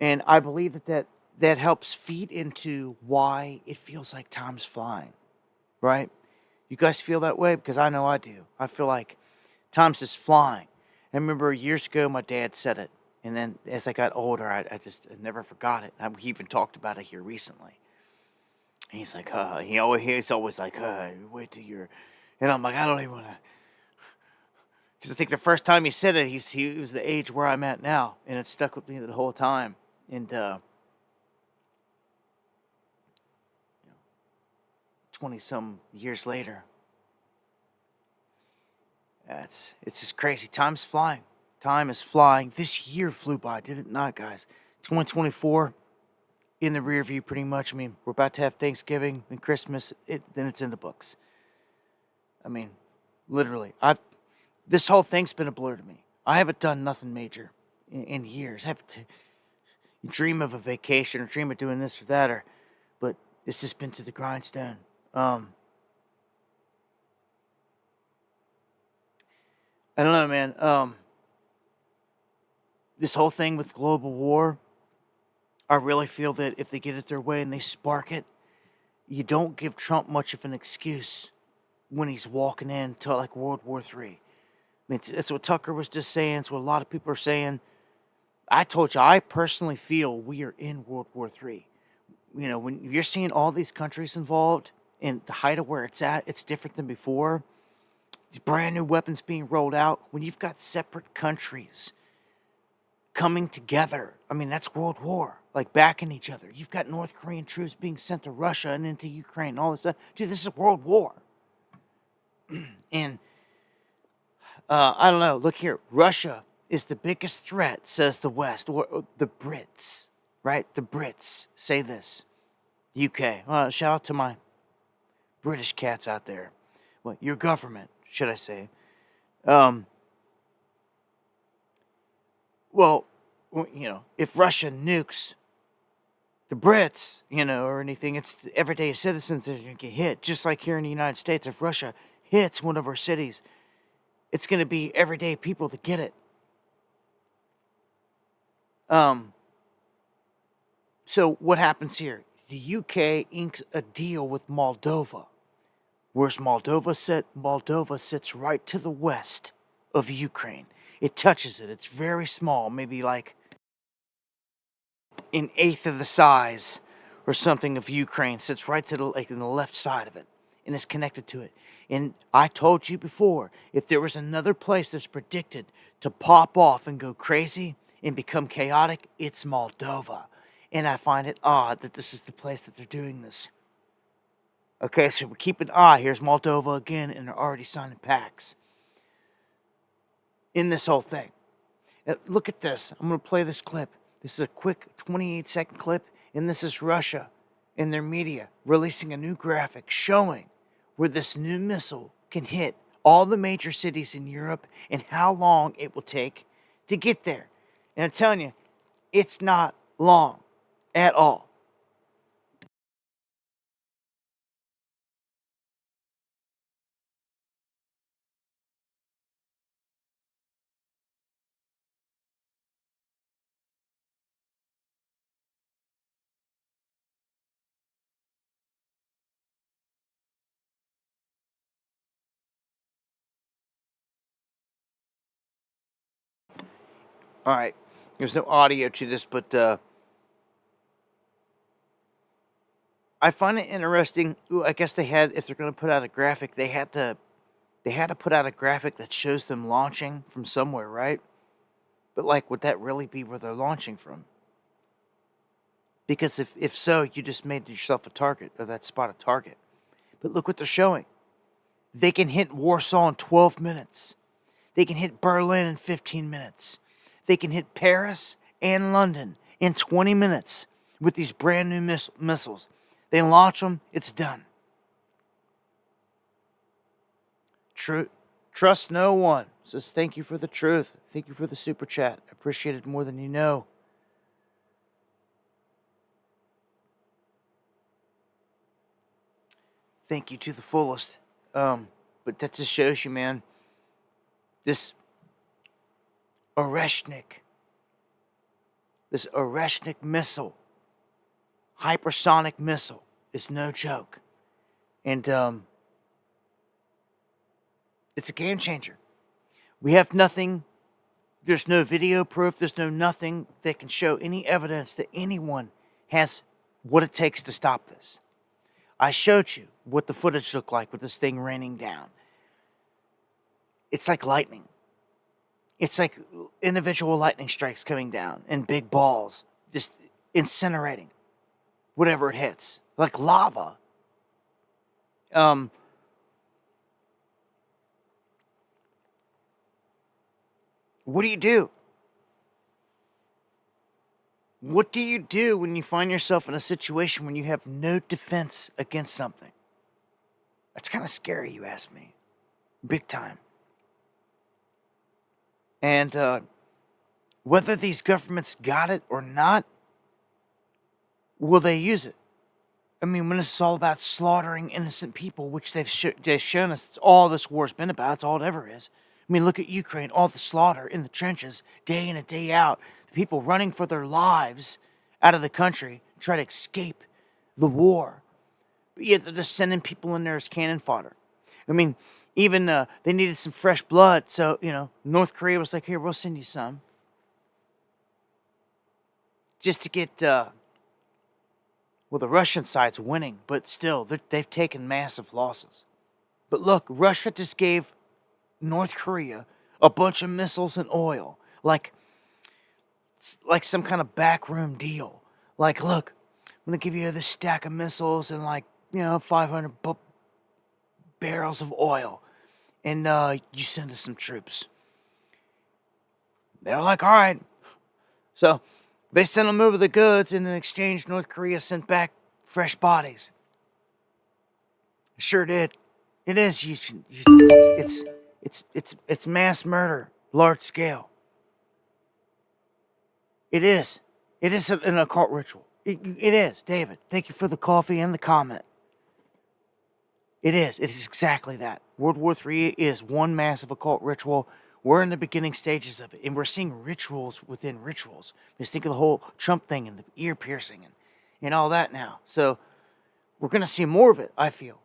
A: And I believe that helps feed into why it feels like time's flying. Right? You guys feel that way? Because I know I do. I feel like time's just flying. I remember years ago my dad said it. And then as I got older, I never forgot it. We even talked about it here recently. And he's like, he's always like, wait till you're... And I'm like, I don't even want to... Because I think the first time he said it, he was the age where I'm at now. And it stuck with me the whole time. And 20-some years later, it's just crazy. Time's flying. Time is flying. This year flew by, did it not, guys? 2024 in the rear view, pretty much. I mean, we're about to have Thanksgiving and Christmas. Then it's in the books. I mean, literally. This whole thing's been a blur to me. I haven't done nothing major in years. I haven't dream of a vacation or dream of doing this or that, but it's just been to the grindstone. I don't know, man. This whole thing with global war, I really feel that if they get it their way and they spark it, you don't give Trump much of an excuse when he's walking into World War III. I mean, it's what Tucker was just saying. It's what a lot of people are saying. I told you, I personally feel we are in World War III. You know, when you're seeing all these countries involved and the height of where it's at, it's different than before. The brand new weapons being rolled out. When you've got separate countries coming together, I mean, that's World War. Backing each other. You've got North Korean troops being sent to Russia and into Ukraine and all this stuff. Dude, this is World War. And I don't know. Look here. Russia is the biggest threat, says the West, or the Brits, right? The Brits say this. UK. Shout out to my British cats out there. Well, your government, should I say. Well, you know, if Russia nukes the Brits, or anything. It's the everyday citizens that are going to get hit. Just like here in the United States, if Russia hits one of our cities, it's going to be everyday people that get it. So what happens here? The UK inks a deal with Moldova. Where's Moldova sit? Moldova sits right to the west of Ukraine. It touches it. It's very small, maybe like an eighth of the size or something of Ukraine. Sits right to the in the left side of it and is connected to it. And I told you before, if there was another place that's predicted to pop off and go crazy and become chaotic, it's Moldova. And I find it odd that this is the place that they're doing this. Okay, so we keep an eye. Here's Moldova again, and they're already signing pacts in this whole thing. Look at this. I'm going to play this clip. This is a quick 28-second clip, and this is Russia in their media releasing a new graphic showing where this new missile can hit all the major cities in Europe and how long it will take to get there. And I'm telling you, it's not long at all. All right, there's no audio to this, but I find it interesting. I guess they had, if they're going to put out a graphic, they had to put out a graphic that shows them launching from somewhere, right? But like, would that really be where they're launching from? Because if so, you just made yourself a target, or that spot a target. But look what they're showing. They can hit Warsaw in 12 minutes. They can hit Berlin in 15 minutes. They can hit Paris and London in 20 minutes with these brand new missiles. They launch them, it's done. Trust no one. Says thank you for the truth. Thank you for the super chat. I appreciate it more than you know. Thank you to the fullest. But that just shows you, man, this Oreshnik missile, hypersonic missile, is no joke. And it's a game changer. We have nothing, there's no video proof, there's no nothing that can show any evidence that anyone has what it takes to stop this. I showed you what the footage looked like with this thing raining down. It's like lightning. It's like individual lightning strikes coming down in big balls, just incinerating whatever it hits, like lava. What do you do? What do you do when you find yourself in a situation when you have no defense against something? That's kind of scary, you ask me. Big time. And whether these governments got it or not, will they use it? I mean, when it's all about slaughtering innocent people, which they've shown us, it's all this war's been about, it's all it ever is. I mean, look at Ukraine, all the slaughter in the trenches, day in and day out. The people running for their lives out of the country, try to escape the war. But yet they're just sending people in there as cannon fodder. I mean, even they needed some fresh blood, so, North Korea was like, here, we'll send you some. Just to get, the Russian side's winning, but still, they've taken massive losses. But look, Russia just gave North Korea a bunch of missiles and oil, like some kind of backroom deal. Like, look, I'm going to give you this stack of missiles and 500 barrels of oil. And you send us some troops. They're like, all right. So they sent them over the goods, and in exchange, North Korea sent back fresh bodies. Sure did. It is. It's mass murder, large scale. It is. It is an occult ritual. It is, David. Thank you for the coffee and the comment. It is. It is exactly that. World War III is one massive occult ritual. We're in the beginning stages of it, and we're seeing rituals within rituals. Just think of the whole Trump thing and the ear piercing and all that now. So we're going to see more of it, I feel.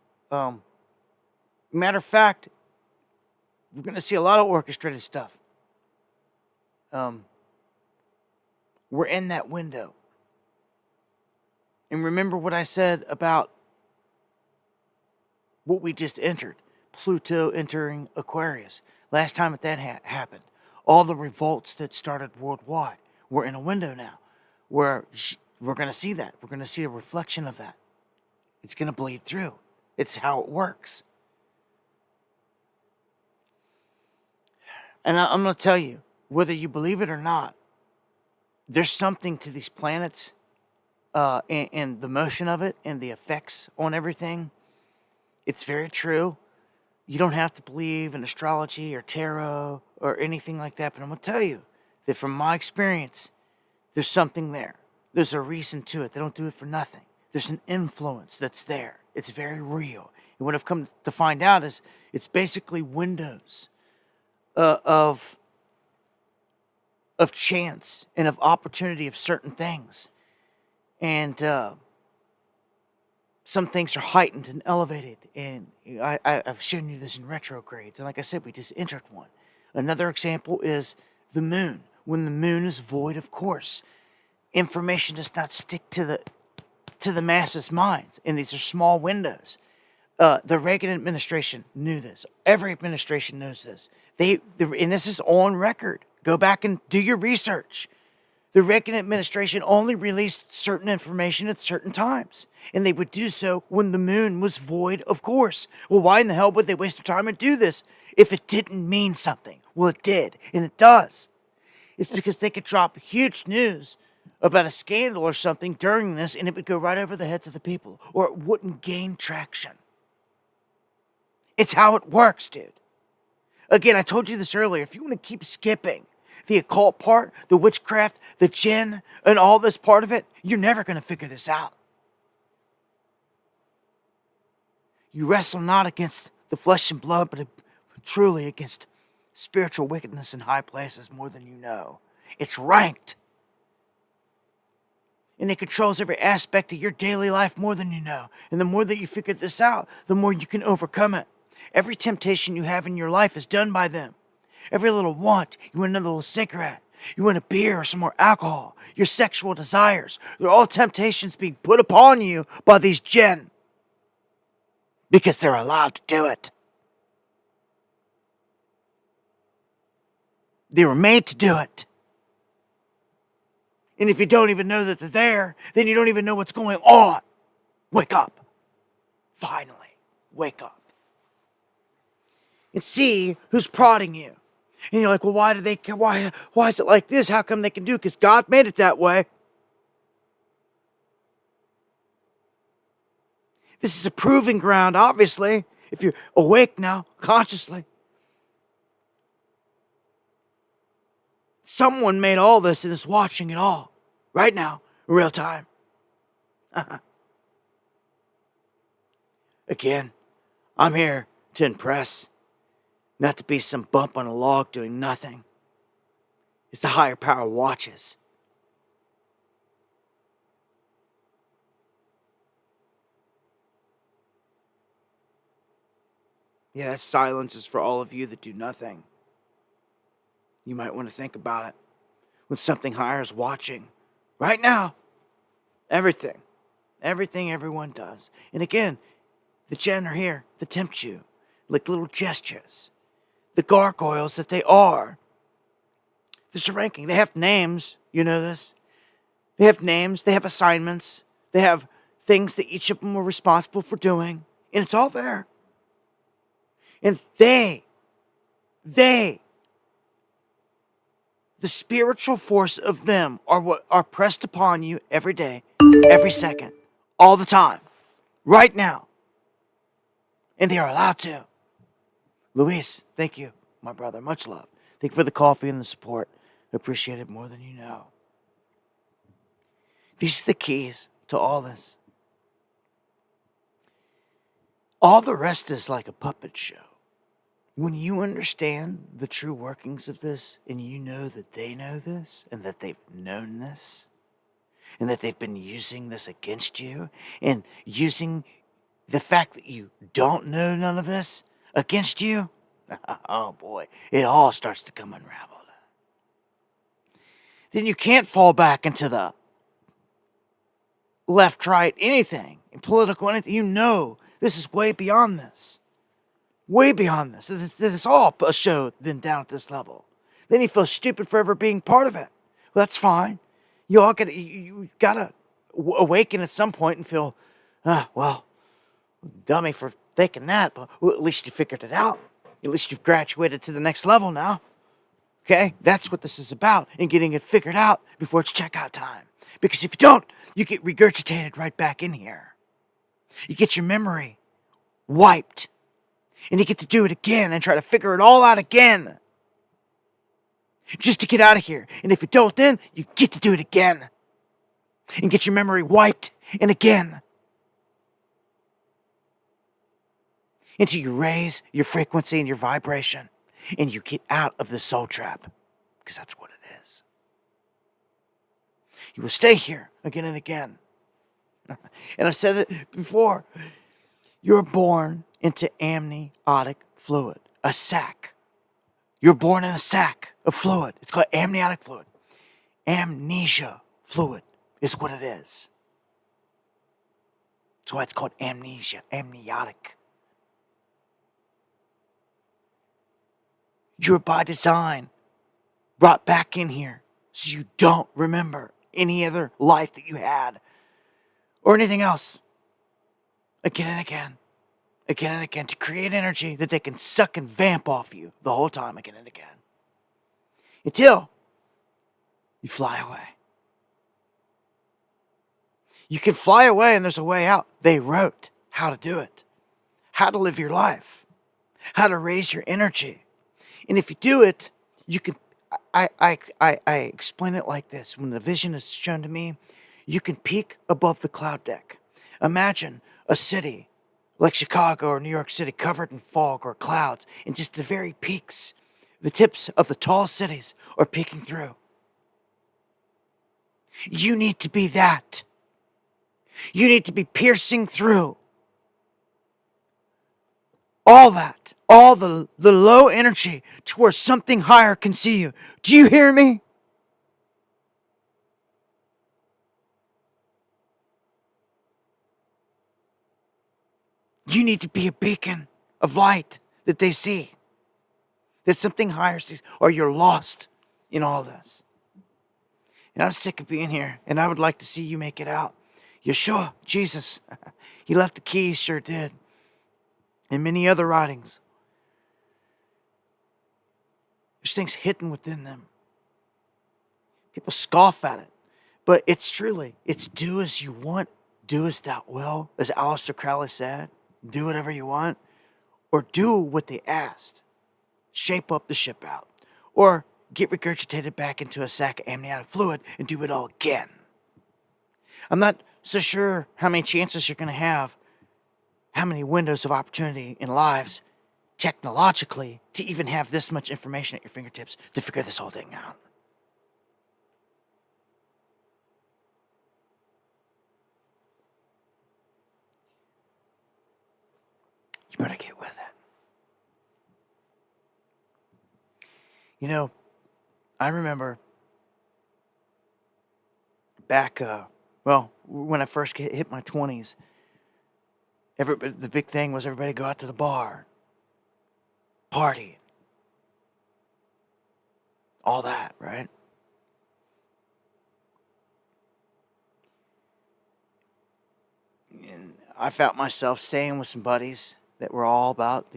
A: Matter of fact, we're going to see a lot of orchestrated stuff. We're in that window. And remember what I said about what we just entered. Pluto entering Aquarius. Last time that happened. All the revolts that started worldwide. We're in a window now where we're going to see that. We're going to see a reflection of that. It's going to bleed through. It's how it works. And I'm going to tell you, whether you believe it or not, there's something to these planets and the motion of it and the effects on everything. It's very true. You don't have to believe in astrology or tarot or anything like that, but I'm going to tell you that from my experience, there's something there. There's a reason to it. They don't do it for nothing. There's an influence that's there. It's very real. And what I've come to find out is it's basically windows of chance and of opportunity of certain things. And some things are heightened and elevated. And I've shown you this in retrogrades. And like I said, we just entered one. Another example is the moon. When the moon is void of course, information does not stick to the masses' minds. And these are small windows. The Reagan administration knew this. Every administration knows this. And this is on record. Go back and do your research. The Reagan administration only released certain information at certain times. And they would do so when the moon was void of course. Well, why in the hell would they waste their time and do this if it didn't mean something? Well, it did, and it does. It's because they could drop huge news about a scandal or something during this, and it would go right over the heads of the people, or it wouldn't gain traction. It's how it works, dude. Again, I told you this earlier. If you want to keep skipping the occult part, the witchcraft, the jinn, and all this part of it, you're never going to figure this out. You wrestle not against the flesh and blood, but truly against spiritual wickedness in high places more than you know. It's ranked. And it controls every aspect of your daily life more than you know. And the more that you figure this out, the more you can overcome it. Every temptation you have in your life is done by them. Every little want, you want another little cigarette, you want a beer or some more alcohol, your sexual desires, they're all temptations being put upon you by these jinn. Because they're allowed to do it. They were made to do it. And if you don't even know that they're there, then you don't even know what's going on. Wake up. Finally, wake up. And see who's prodding you. And you're like, well, why is it like this? How come they can do it? Because God made it that way. This is a proving ground, obviously, if you're awake now, consciously. Someone made all this and is watching it all, right now, in real time. Again, I'm here to impress, not to be some bump on a log doing nothing. It's the higher power watches. Yeah, that silence is for all of you that do nothing. You might want to think about it. When something higher is watching, right now, everything everyone does. And again, the jinn are here to tempt you, like little gestures. The gargoyles that they are. There's a ranking. They have names, you know this. They have names, they have assignments, they have things that each of them are responsible for doing, and it's all there. And the spiritual force of them are what are pressed upon you every day, every second, all the time, right now. And they are allowed to. Luis, thank you, my brother. Much love. Thank you for the coffee and the support. I appreciate it more than you know. These are the keys to all this. All the rest is like a puppet show. When you understand the true workings of this, and you know that they know this, and that they've known this, and that they've been using this against you, and using the fact that you don't know none of this against you, oh boy, it all starts to come unraveled. Then you can't fall back into the left, right, anything, political anything. You know this is way beyond this. Way beyond this. It's all a show then down at this level. Then you feel stupid for ever being part of it. Well, that's fine. You gotta awaken at some point and feel, well, dummy for thinking that, but well, at least you figured it out. At least you've graduated to the next level now. Okay? That's what this is about, and getting it figured out before it's checkout time. Because if you don't, you get regurgitated right back in here. You get your memory wiped. And you get to do it again and try to figure it all out again. Just to get out of here. And if you don't, then you get to do it again. And get your memory wiped and again. Until you raise your frequency and your vibration. And you get out of the soul trap. Because that's what it is. You will stay here again and again. And I said it before. You're born into amniotic fluid, a sac. You're born in a sac of fluid. It's called amniotic fluid. Amnesia fluid is what it is. That's why it's called amnesia, amniotic. You're by design brought back in here so you don't remember any other life that you had or anything else. Again and again. Again and again, to create energy that they can suck and vamp off you the whole time, again and again. Until you fly away. You can fly away and there's a way out. They wrote how to do it. How to live your life. How to raise your energy. And if you do it, you can, I explain it like this. When the vision is shown to me, you can peek above the cloud deck. Imagine a city like Chicago or New York City, covered in fog or clouds, and just the very peaks, the tips of the tall cities are peeking through. You need to be that. You need to be piercing through all that, all the low energy to where something higher can see you. Do you hear me? You need to be a beacon of light that they see. That something higher sees, or you're lost in all this. And I'm sick of being here, and I would like to see you make it out. Yeshua, Jesus, he left the keys, sure did. And many other writings. There's things hidden within them. People scoff at it. But it's truly, it's do as you want, do as thou will, as Aleister Crowley said. Do whatever you want, or do what they asked. Shape up the ship out, or get regurgitated back into a sack of amniotic fluid and do it all again. I'm not so sure how many chances you're going to have, how many windows of opportunity in lives, technologically, to even have this much information at your fingertips to figure this whole thing out. You better get with it. You know, I remember back, when I first hit my 20s, the big thing was everybody go out to the bar, party, all that, right? And I found myself staying with some buddies that were all about,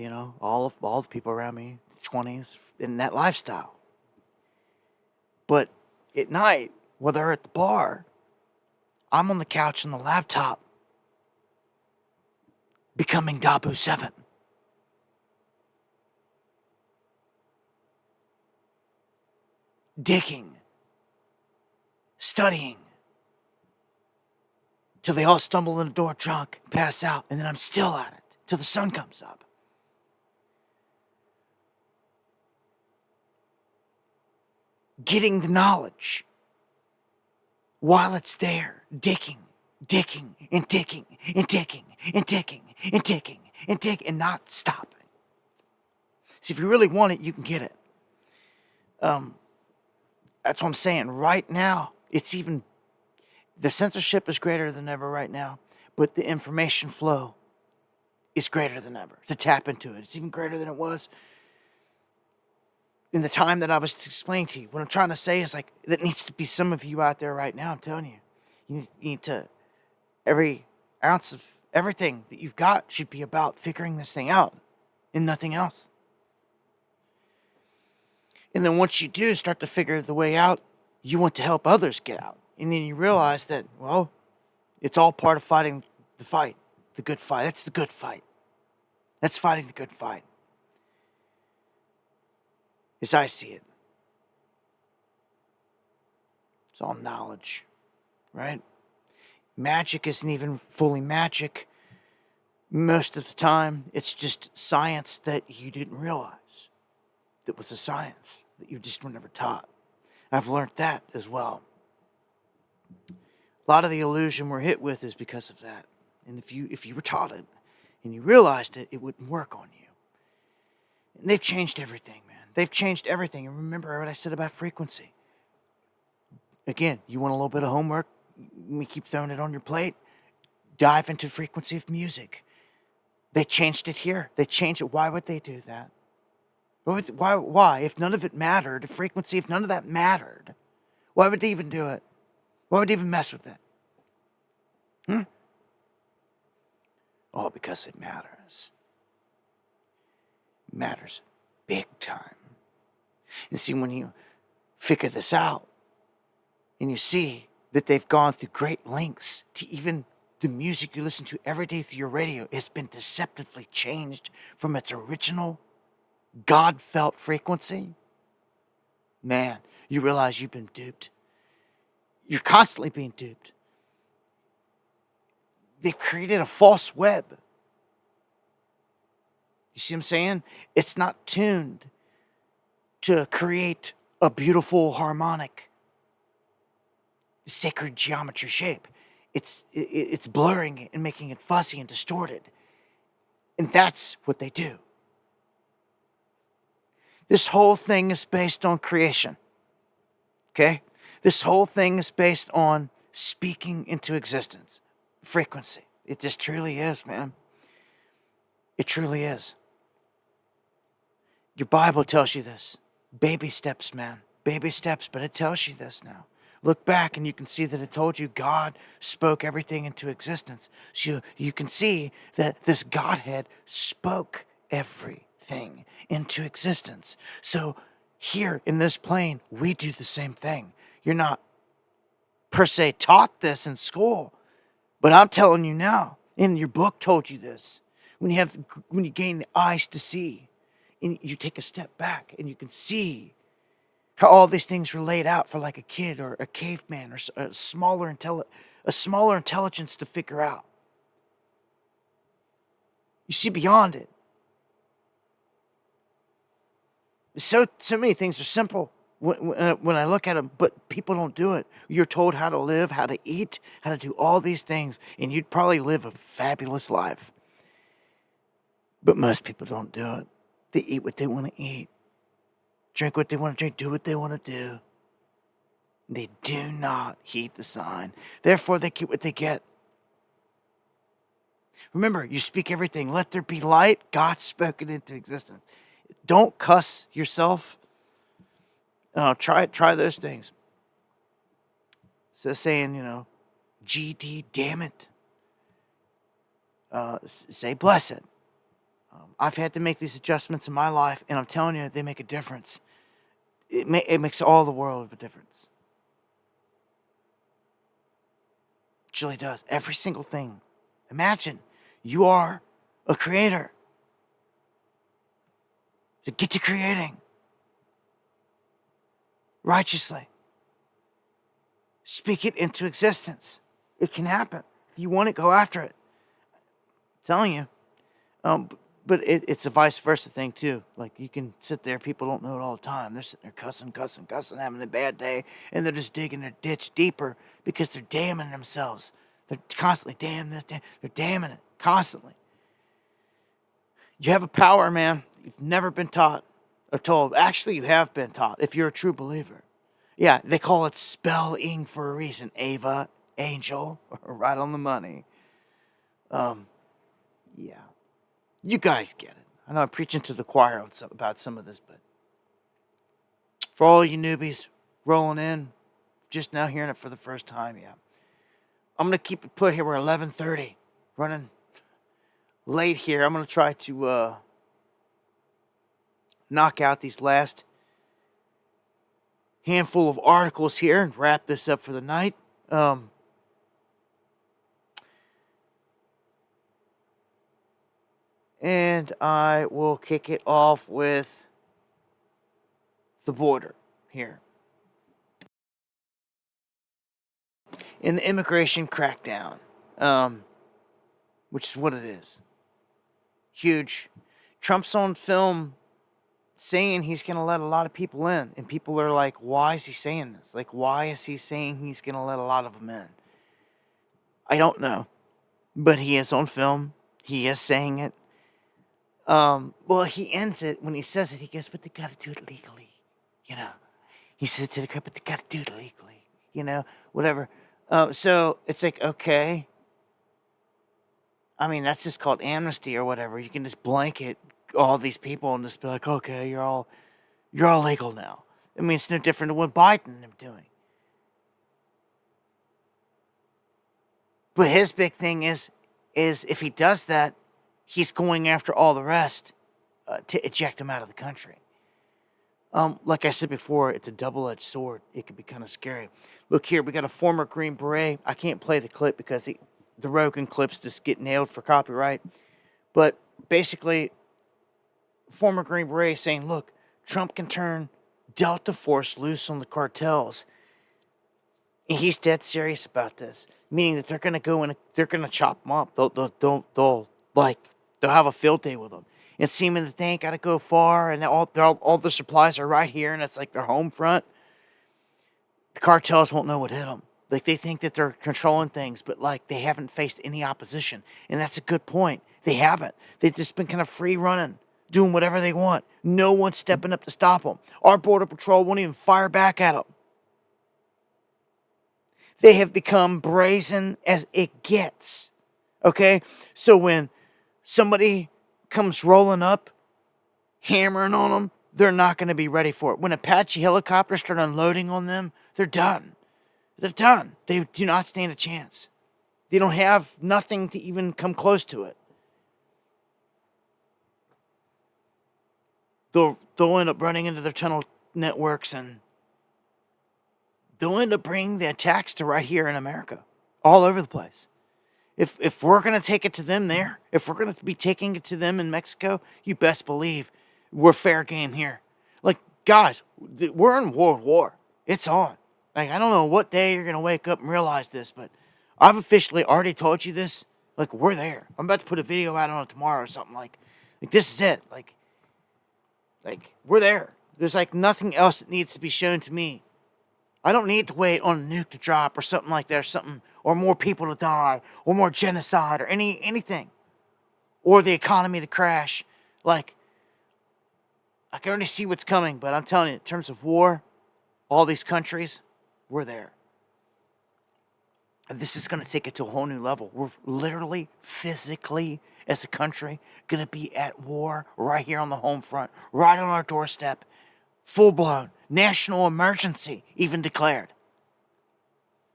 A: all the people around me, 20s, in that lifestyle. But at night, while they're at the bar, I'm on the couch on the laptop, becoming Dabu 7. Digging, studying, till they all stumble in the door drunk, pass out, and then I'm still at it till the sun comes up. Getting the knowledge while it's there, digging, and digging, and digging, and digging, and digging, and digging, and not stopping. See, if you really want it, you can get it. That's what I'm saying. Right now, the censorship is greater than ever right now, but the information flow is greater than ever. To tap into it, it's even greater than it was in the time that I was explaining to you. What I'm trying to say is, like, that needs to be some of you out there right now. I'm telling you, you need to, every ounce of everything that you've got should be about figuring this thing out and nothing else. And then once you do start to figure the way out, you want to help others get out. And then you realize that, well, it's all part of fighting the fight, the good fight. That's the good fight. That's fighting the good fight, as I see it. It's all knowledge, right? Magic isn't even fully magic. Most of the time, it's just science that you didn't realize that was a science that you just were never taught. I've learned that as well. A lot of the illusion we're hit with is because of that. And if you were taught it and you realized it, it wouldn't work on you. And they've changed everything, man. They've changed everything. And remember what I said about frequency. Again, you want a little bit of homework? We keep throwing it on your plate. Dive into frequency of music. They changed it here. They changed it. Why would they do that? Why? If none of it mattered, if frequency, if none of that mattered, why would they even do it? Why would they even mess with it? Oh, because it matters. It matters big time. And see, when you figure this out, and you see that they've gone through great lengths to even the music you listen to every day through your radio has been deceptively changed from its original God-felt frequency, man, you realize you've been duped. You're constantly being duped. They've created a false web. You see what I'm saying? It's not tuned to create a beautiful harmonic, sacred geometry shape. It's blurring it and making it fuzzy and distorted. And that's what they do. This whole thing is based on creation. Okay? This whole thing is based on speaking into existence. Frequency. It just truly is, man. It truly is. Your Bible tells you this. Baby steps, man. Baby steps, but it tells you this now. Look back and you can see that it told you God spoke everything into existence. So you can see that this Godhead spoke everything into existence. So here in this plane, we do the same thing. You're not per se taught this in school, but I'm telling you now, and your book told you this. When you gain the eyes to see, and you take a step back and you can see how all these things were laid out for like a kid or a caveman or a smaller intelligence to figure out. You see beyond it. So many things are simple when I look at them, but people don't do it. You're told how to live, how to eat, how to do all these things, and you'd probably live a fabulous life. But most people don't do it. They eat what they want to eat, drink what they want to drink, do what they want to do. They do not heed the sign. Therefore, they get what they get. Remember, you speak everything. Let there be light. God spoke it into existence. Don't cuss yourself. Try those things. Instead of saying, GD, damn it. Say bless it. I've had to make these adjustments in my life, and I'm telling you, they make a difference. It makes all the world of a difference. It really does. Every single thing. Imagine you are a creator. So get to creating righteously. Speak it into existence. It can happen. you want it, go after it. I'm telling you. But it's a vice versa thing too. Like, you can sit there, people don't know it all the time. They're sitting there cussing, having a bad day, and they're just digging their ditch deeper because they're damning themselves. They're constantly they're damning it constantly. You have a power, man. You've never been taught or told. Actually, you have been taught if you're a true believer. Yeah, they call it spelling for a reason. Ava, angel, right on the money. Yeah. You guys get it. I know I'm preaching to the choir about some of this, but for all you newbies rolling in, just now hearing it for the first time, yeah. I'm going to keep it put here. We're 11:30, running late here. I'm going to try to knock out these last handful of articles here and wrap this up for the night. And I will kick it off with the border here. In the immigration crackdown, which is what it is. Huge. Trump's on film saying he's going to let a lot of people in. And people are like, why is he saying this? Like, why is he saying he's going to let a lot of them in? I don't know. But he is on film. He is saying it. Well, he ends it when he says it. He goes, but they got to do it legally. You know, he says to the crowd, but they got to do it legally. You know, whatever. So it's like, okay. I mean, that's just called amnesty or whatever. You can just blanket all these people and just be like, okay, you're all legal now. I mean, it's no different than what Biden is doing. But his big thing is if he does that, he's going after all the rest to eject them out of the country. Like I said before, it's a double-edged sword. It could be kind of scary. Look here, we got a former Green Beret. I can't play the clip because the Rogan clips just get nailed for copyright. But basically, former Green Beret saying, look, Trump can turn Delta Force loose on the cartels. And he's dead serious about this, meaning that they're going to go and they're going to chop them up. They'll have a field day with them. And seeming that they ain't got to go far, and all the supplies are right here, and it's like their home front. The cartels won't know what hit them. Like, they think that they're controlling things, but like they haven't faced any opposition, and that's a good point. They haven't. They've just been kind of free running, doing whatever they want. No one's stepping up to stop them. Our border patrol won't even fire back at them. They have become brazen as it gets. Okay, so when somebody comes rolling up, hammering on them, they're not going to be ready for it. When Apache helicopters start unloading on them, they're done. They're done. They do not stand a chance. They don't have nothing to even come close to it. They'll end up running into their tunnel networks, and they'll end up bringing the attacks to right here in America, all over the place. If we're going to take it to them there, if we're going to be taking it to them in Mexico, you best believe we're fair game here. Like, guys, we're in World War. It's on. Like, I don't know what day you're going to wake up and realize this, but I've officially already told you this. Like, we're there. I'm about to put a video out on it tomorrow or something. Like this is it. Like, we're there. There's, like, nothing else that needs to be shown to me. I don't need to wait on a nuke to drop or something like that, or something, or more people to die, or more genocide, or anything, or the economy to crash. Like, I can already see what's coming, but I'm telling you, in terms of war, all these countries, we're there. And this is going to take it to a whole new level. We're literally, physically, as a country, going to be at war right here on the home front, right on our doorstep, full-blown. National emergency even declared.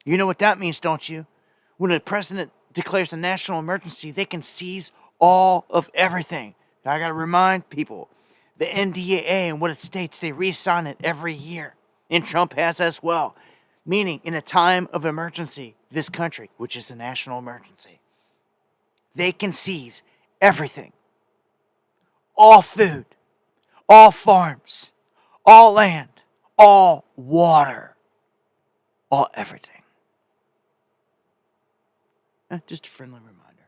A: You know what that means, don't you? When a president declares a national emergency, they can seize all of everything. Now, I got to remind people, the NDAA and what it states, they re-sign it every year. And Trump has as well. Meaning, in a time of emergency, this country, which is a national emergency, they can seize everything. All food, all farms, all land, all water, all everything. Just a friendly reminder.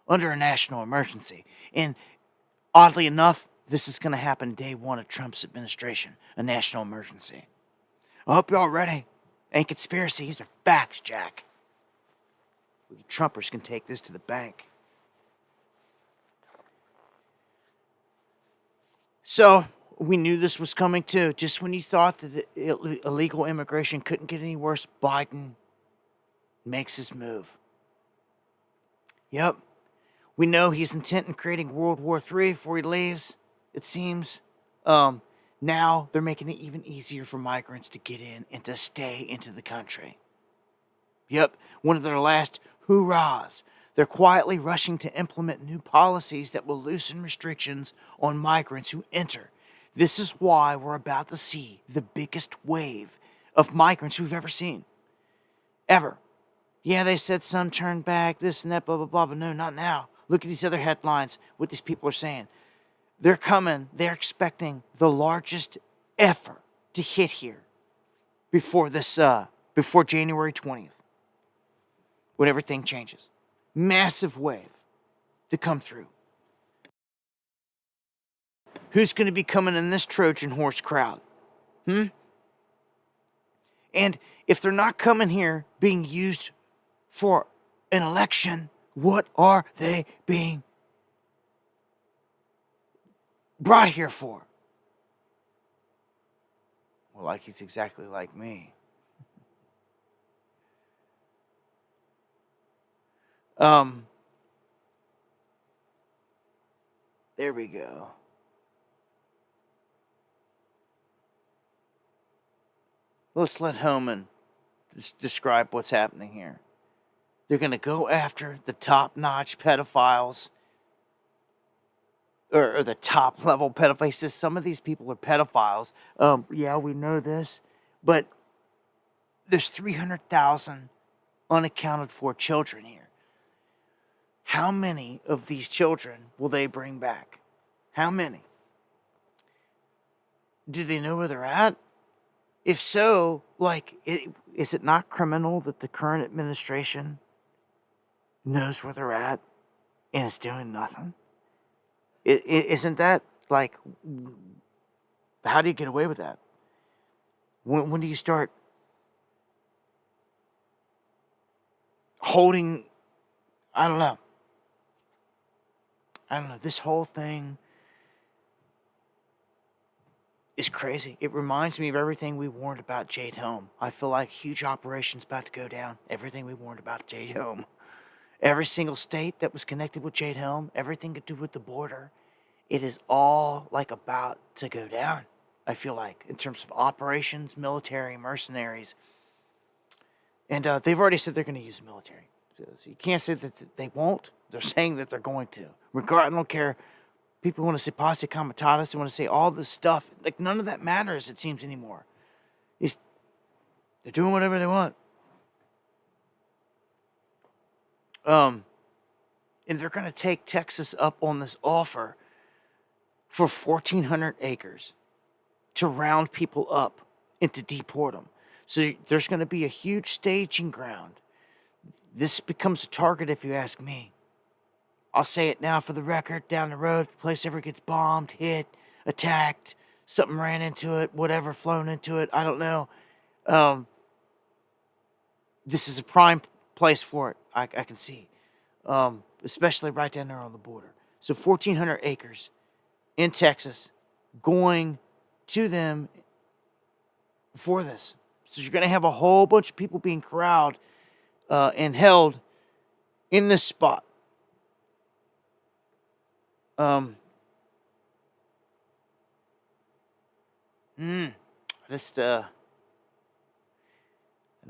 A: Under a national emergency. And oddly enough, this is going to happen day one of Trump's administration. A national emergency. I hope you're all ready. Ain't conspiracy, these are facts, Jack. We Trumpers can take this to the bank. So, we knew this was coming too. Just when you thought that illegal immigration couldn't get any worse, Biden makes his move. Yep. We know he's intent in creating World War III before he leaves, it seems. Now they're making it even easier for migrants to get in and to stay into the country. Yep, one of their last hurrahs. They're quietly rushing to implement new policies that will loosen restrictions on migrants who enter. This is why we're about to see the biggest wave of migrants we've ever seen. Ever. Yeah, they said some turned back, this and that, blah, blah, blah, but no, not now. Look at these other headlines, what these people are saying. They're coming, they're expecting the largest effort to hit here before January 20th. When everything changes. Massive wave to come through. Who's going to be coming in this Trojan horse crowd? And if they're not coming here being used for an election, what are they being brought here for? Well, like he's exactly like me. There we go. Let's let Homan describe what's happening here. They're going to go after the top-notch pedophiles, or the top-level pedophiles. He says some of these people are pedophiles. Yeah, we know this, but there's 300,000 unaccounted for children here. How many of these children will they bring back? How many? Do they know where they're at? If so, is it not criminal that the current administration knows where they're at and is doing nothing? Isn't that, how do you get away with that? When do you start holding, I don't know, this whole thing is crazy. It reminds me of everything we warned about Jade Helm. I feel like huge operation's about to go down. Everything we warned about Jade Helm. Every single state that was connected with Jade Helm, everything to do with the border, it is all about to go down. I feel like, in terms of operations, military, mercenaries. And they've already said they're going to use the military. So you can't say that they won't. They're saying that they're going to. I don't care. People want to say posse comitatus. They want to say all this stuff. None of that matters, it seems, anymore. They're doing whatever they want. And they're going to take Texas up on this offer for 1,400 acres to round people up and to deport them. So there's going to be a huge staging ground. This becomes a target, if you ask me. I'll say it now for the record, down the road, if the place ever gets bombed, hit, attacked, something ran into it, whatever, flown into it, I don't know. This is a prime place for it, I can see. Especially right down there on the border. So 1,400 acres in Texas going to them for this. So you're going to have a whole bunch of people being corralled and held in this spot. I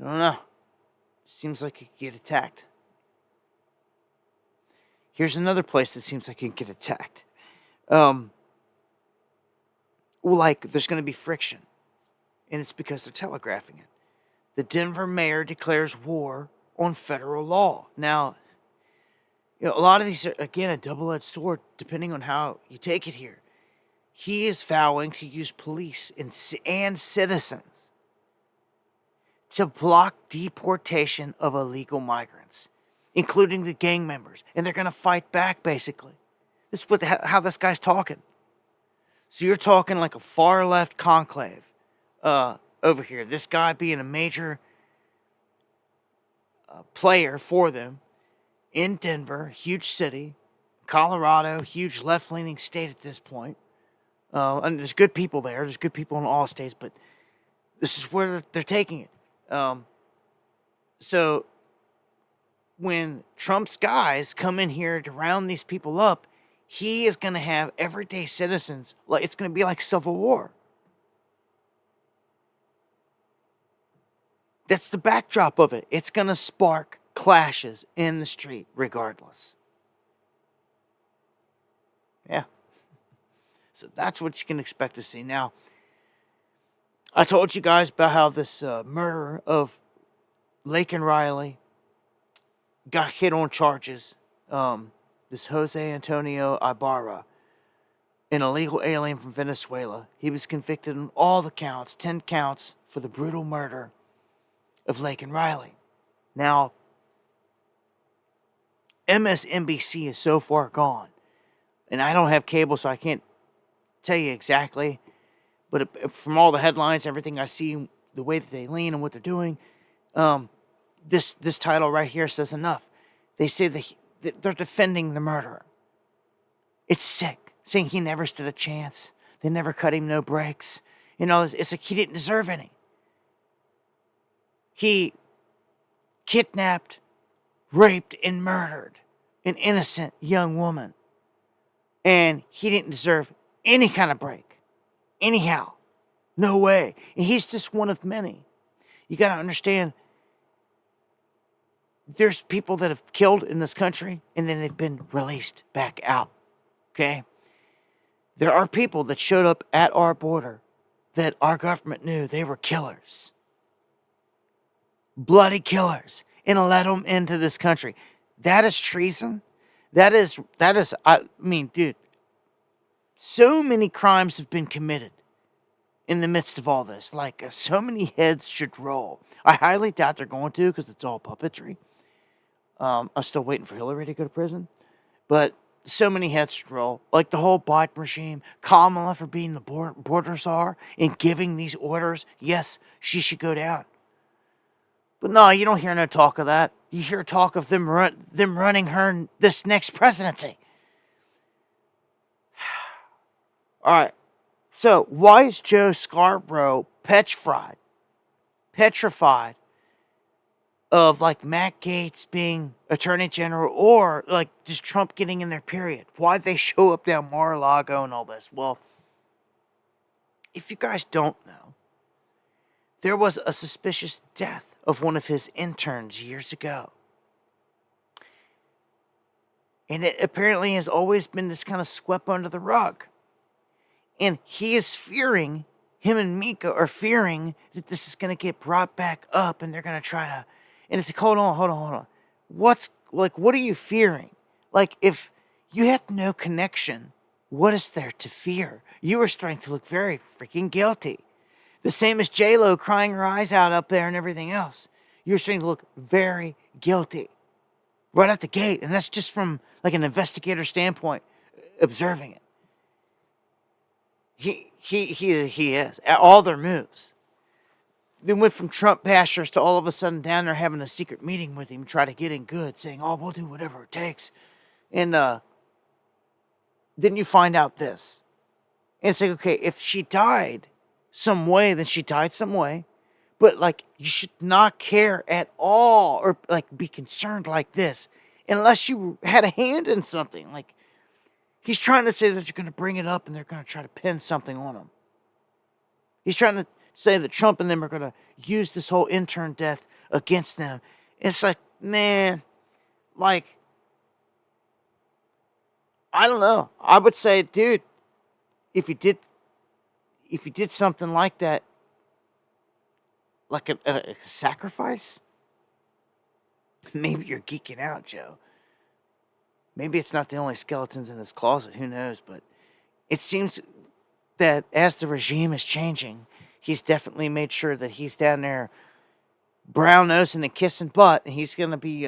A: don't know. Seems like it could get attacked. Here's another place that seems like it can get attacked. There's going to be friction. And it's because they're telegraphing it. The Denver mayor declares war on federal law. Now, a lot of these are, again, a double-edged sword, depending on how you take it here. He is vowing to use police and citizens to block deportation of illegal migrants. including the gang members. And they're going to fight back, basically. This is how this guy's talking. So you're talking like a far-left conclave over here. This guy being a major player for them in Denver, huge city. Colorado, huge left-leaning state at this point. And there's good people there. There's good people in all states, but this is where they're taking it. So when Trump's guys come in here to round these people up, he is going to have everyday citizens. Like, it's going to be like Civil War. That's the backdrop of it. It's going to spark clashes in the street regardless. Yeah. So that's what you can expect to see. Now, I told you guys about how this murderer of Laken Riley got hit on charges. This Jose Antonio Ibarra, an illegal alien from Venezuela. He was convicted on all the counts, 10 counts, for the brutal murder of Laken Riley. Now, MSNBC is so far gone. And I don't have cable, so I can't tell you exactly. But from all the headlines, everything I see, the way that they lean and what they're doing, this title right here says enough. They say that they're defending the murderer. It's sick, saying he never stood a chance. They never cut him no breaks. You know, it's like he didn't deserve any. He kidnapped, raped, and murdered an innocent young woman. And he didn't deserve any kind of break. Anyhow. No way. And he's just one of many. You got to understand, there's people that have killed in this country, and then they've been released back out. Okay? There are people that showed up at our border that our government knew they were killers. Bloody killers. And let them into this country. That is treason. That is, I mean, dude, so many crimes have been committed in the midst of all this. Like, so many heads should roll. I highly doubt they're going to, because it's all puppetry. I'm still waiting for Hillary to go to prison. But so many heads should roll. Like the whole Biden regime, Kamala for being the border czar and giving these orders. Yes, she should go down. But no, you don't hear no talk of that. You hear talk of them running her in this next presidency. All right. So why is Joe Scarborough petrified of like Matt Gaetz being Attorney General, or like just Trump getting in there, period? Why'd they show up down Mar-a-Lago and all this? Well, if you guys don't know, there was a suspicious death of one of his interns years ago. And it apparently has always been this kind of swept under the rug. And he is fearing, him and Mika are fearing that this is going to get brought back up and they're going to try to, and it's like, hold on. What are you fearing? Like, if you have no connection, what is there to fear? You are starting to look very freaking guilty. The same as J-Lo crying her eyes out up there and everything else. You're starting to look very guilty. Right out the gate. And that's just from like an investigator standpoint, observing it. He is. At all their moves. They went from Trump pastures to all of a sudden down there having a secret meeting with him, try to get in good, saying, oh, we'll do whatever it takes. And then you find out this. And it's like, okay, if she died some way, then she died some way. But like, you should not care at all or like be concerned like this unless you had a hand in something. Like, he's trying to say that you're going to bring it up and they're going to try to pin something on him. He's trying to say that Trump and them are going to use this whole intern death against them. It's like, man, like, I don't know. I would say, dude, if you did something like that, like a sacrifice, maybe you're geeking out, Joe. Maybe it's not the only skeletons in his closet. Who knows? But it seems that as the regime is changing, he's definitely made sure that he's down there brown nosing and kissing butt, and he's going to be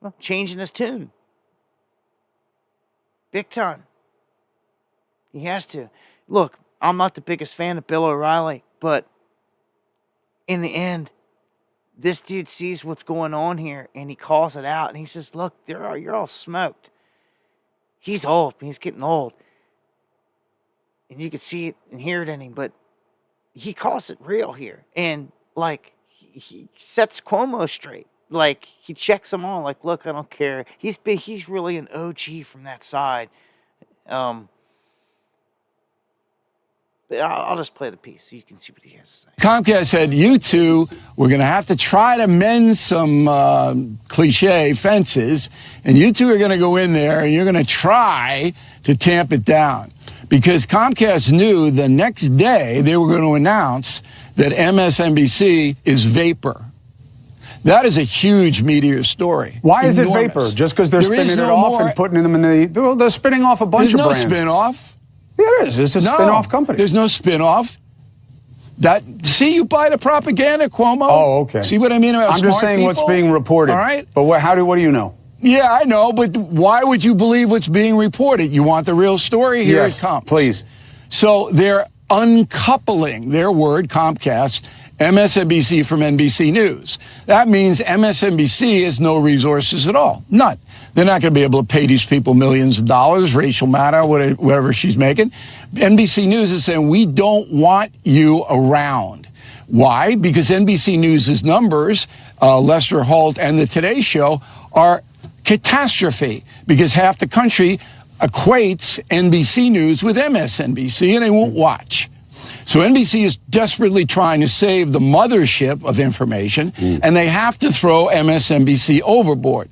A: Well, changing his tune. Big time. He has to. Look, I'm not the biggest fan of Bill O'Reilly, but in the end, this dude sees what's going on here, and he calls it out, and he says, look, you're all smoked. He's old. He's getting old. And you can see it and hear it in him, but he calls it real here. And, like, he sets Cuomo straight. Like, he checks them all. Like, look, I don't care. He's really an OG from that side. But I'll just play the piece so you can see what he has to say.
N: Comcast said, you two, we're going to have to try to mend some cliche fences, and you two are going to go in there and you're going to try to tamp it down. Because Comcast knew the next day they were going to announce that MSNBC is vapor. That is a huge meteor story.
O: Why is
N: Enormous.
O: it vapor? Just because they're
N: There
O: spinning
N: is
O: it
N: no
O: off
N: more-
O: and putting them in the... Well, they're spinning off a bunch
N: There's
O: of
N: no
O: brands.
N: spin-off.
O: Yeah, there is. It's a spin-off company.
N: There's no spin-off. See, you buy the propaganda, Cuomo.
O: Oh, okay.
N: See what I mean about
O: I'm just
N: smart
O: saying what's
N: people?
O: being reported.
N: All right.
O: But what do you know?
N: Yeah, I know, but why would you believe what's being reported? You want the real story? Here
O: Yes,
N: it comes.
O: please.
N: So they're uncoupling their word, Comcast, MSNBC from NBC News. That means MSNBC has no resources at all. None. They're not going to be able to pay these people millions of dollars, Rachel Maddow, whatever she's making. NBC News is saying, we don't want you around. Why? Because NBC News' numbers, Lester Holt and the Today Show, are catastrophe because half the country equates NBC News with MSNBC and they won't watch. So NBC is desperately trying to save the mothership of information, and they have to throw MSNBC overboard.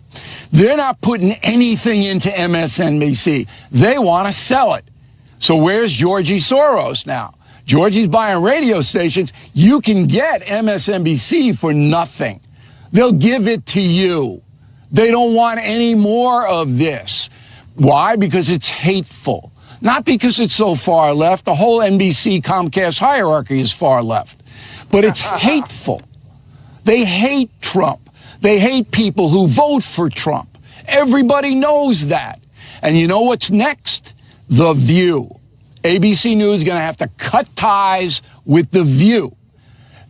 N: They're not putting anything into MSNBC. They want to sell it. So where's Georgie Soros now? Georgie's buying radio stations. You can get MSNBC for nothing. They'll give it to you. They don't want any more of this. Why? Because it's hateful. Not because it's so far left. The whole NBC Comcast hierarchy is far left. But it's hateful. They hate Trump. They hate people who vote for Trump. Everybody knows that. And you know what's next? The View. ABC News is going to have to cut ties with The View.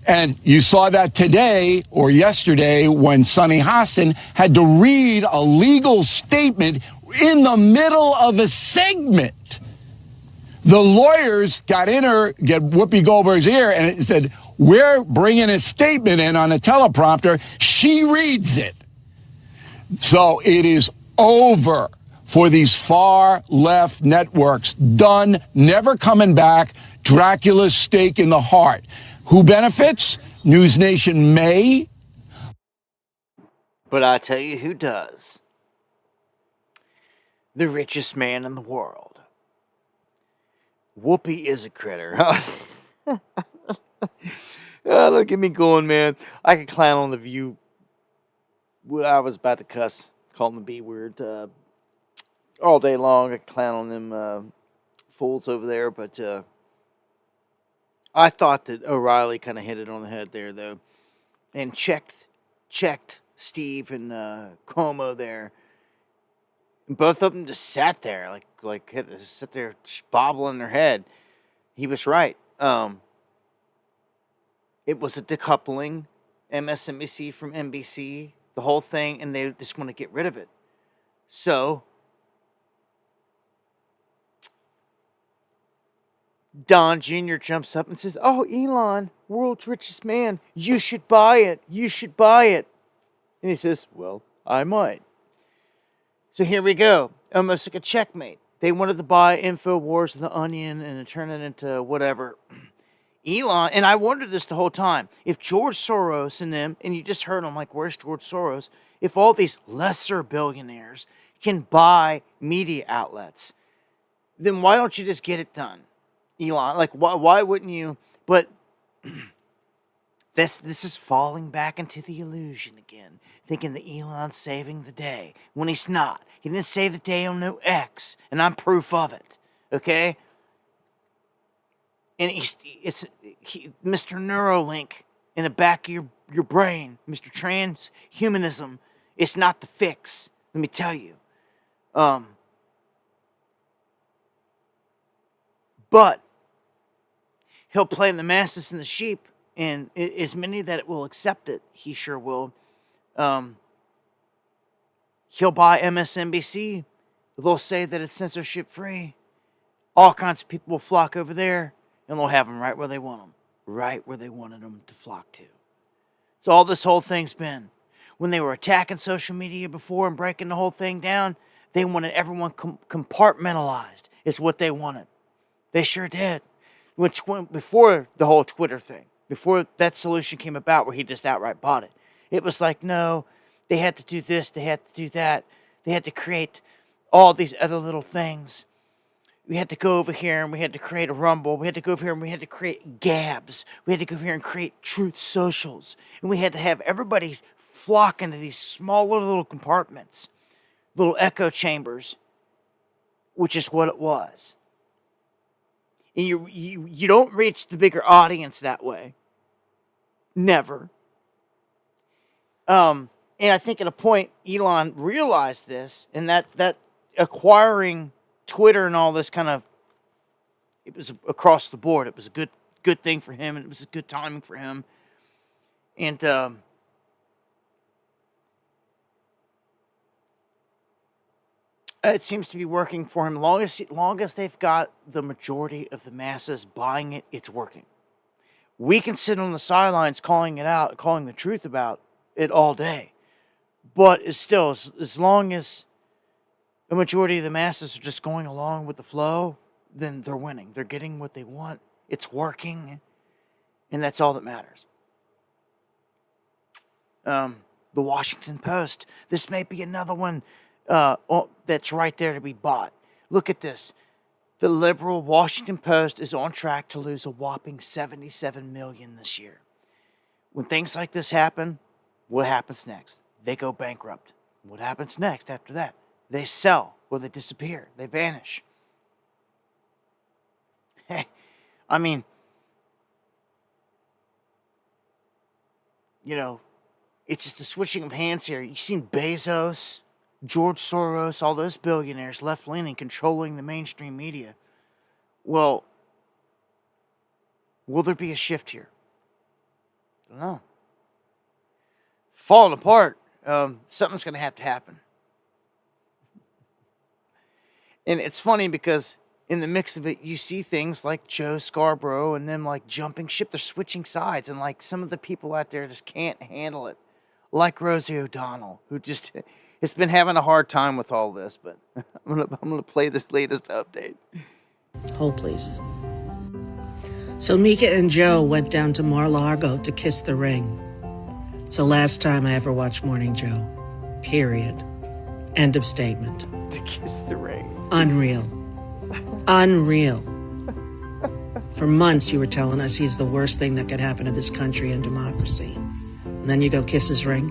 N: And you saw that today or yesterday when Sunny Hostin had to read a legal statement in the middle of a segment. The lawyers get Whoopi Goldberg's ear and it said, we're bringing a statement in on a teleprompter. She reads it. So it is over for these far left networks. Done, never coming back. Dracula's stake in the heart. Who benefits? News Nation may.
A: But I tell you who does. The richest man in the world. Whoopi is a critter. Oh, don't get me going, man. I could clown on The View. Well, I was about to cuss, call them the B word all day long. I could clown on them fools over there, but I thought that O'Reilly kind of hit it on the head there, though, and checked Steve and Cuomo there. And both of them just sat there, like had to sit there bobbling their head. He was right. It was a decoupling, MSNBC from NBC, the whole thing, and they just want to get rid of it. So Don Jr. jumps up and says, oh, Elon, world's richest man, you should buy it. You should buy it. And he says, well, I might. So here we go. Almost like a checkmate. They wanted to buy InfoWars and The Onion and turn it into whatever. Elon, and I wondered this the whole time, if George Soros and them, and you just heard them, like, where's George Soros? If all these lesser billionaires can buy media outlets, then why don't you just get it done? Elon, like, why wouldn't you? But this is falling back into the illusion again, thinking that Elon's saving the day when he's not. He didn't save the day on no X, and I'm proof of it. Okay. And it's Mr. Neuralink in the back of your brain, Mr. Transhumanism. It's not the fix, let me tell you. But he'll play the masses and the sheep, and as many that will accept it, he sure will. He'll buy MSNBC. They'll say that it's censorship free. All kinds of people will flock over there, and they'll have them right where they want them. Right where they wanted them to flock to. So all this whole thing's been. When they were attacking social media before and breaking the whole thing down, they wanted everyone compartmentalized. Is what they wanted. They sure did. Which went before the whole Twitter thing. Before that solution came about where he just outright bought it. It was like, no, they had to do this, they had to do that. They had to create all these other little things. We had to go over here and we had to create a Rumble. We had to go over here and we had to create Gabs. We had to go over here and create Truth Socials. And we had to have everybody flock into these smaller little compartments, little echo chambers, which is what it was. And you don't reach the bigger audience that way. Never. And I think at a point, Elon realized this, and that acquiring Twitter and all this kind of, it was across the board. It was a good thing for him, and it was a good timing for him. And it seems to be working for him. Long as they've got the majority of the masses buying it, it's working. We can sit on the sidelines calling it out, calling the truth about it all day. But it's still, as long as the majority of the masses are just going along with the flow, then they're winning. They're getting what they want. It's working. And that's all that matters. The Washington Post. This may be another one that's right there to be bought. Look at this. The liberal Washington Post is on track to lose a whopping $77 million this year. When things like this happen, what happens next? They go bankrupt. What happens next after that? They sell or they disappear. They vanish. I mean, it's just a switching of hands here. You've seen Bezos, George Soros, all those billionaires, left-leaning, controlling the mainstream media. Well, will there be a shift here? I don't know. Falling apart. Something's going to have to happen. And it's funny because in the mix of it, you see things like Joe Scarborough and them like jumping ship. They're switching sides, and like some of the people out there just can't handle it. Like Rosie O'Donnell, who just has been having a hard time with all this. But I'm gonna play this latest update.
P: Hold, please. So Mika and Joe went down to Mar-a-Lago to kiss the ring. It's the last time I ever watched Morning Joe. Period. End of statement.
A: To kiss the ring.
P: Unreal. Unreal. For months you were telling us he's the worst thing that could happen to this country and democracy. And then you go kiss his ring?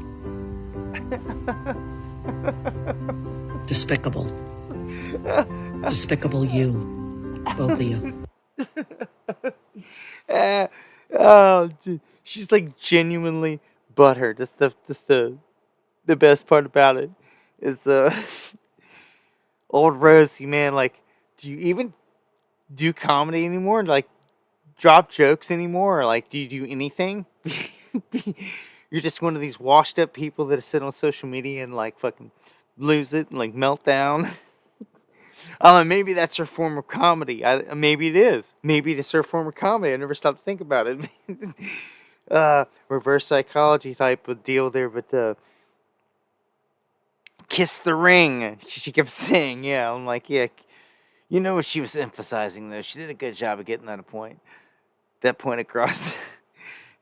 P: Despicable. Despicable you. Both of you.
A: She's like genuinely butthurt. That's the best part about it is old Rosie, man. Like, do you even do comedy anymore? Like, drop jokes anymore? Or like, do you do anything? You're just one of these washed up people that sit on social media and like fucking lose it and like melt down. I don't know, maybe that's her form of comedy. Maybe it is. Maybe it's her form of comedy. I never stopped to think about it. Reverse psychology type of deal there, but kiss the ring. She kept saying, yeah. I'm like, yeah. You know what she was emphasizing though. She did a good job of getting that point across.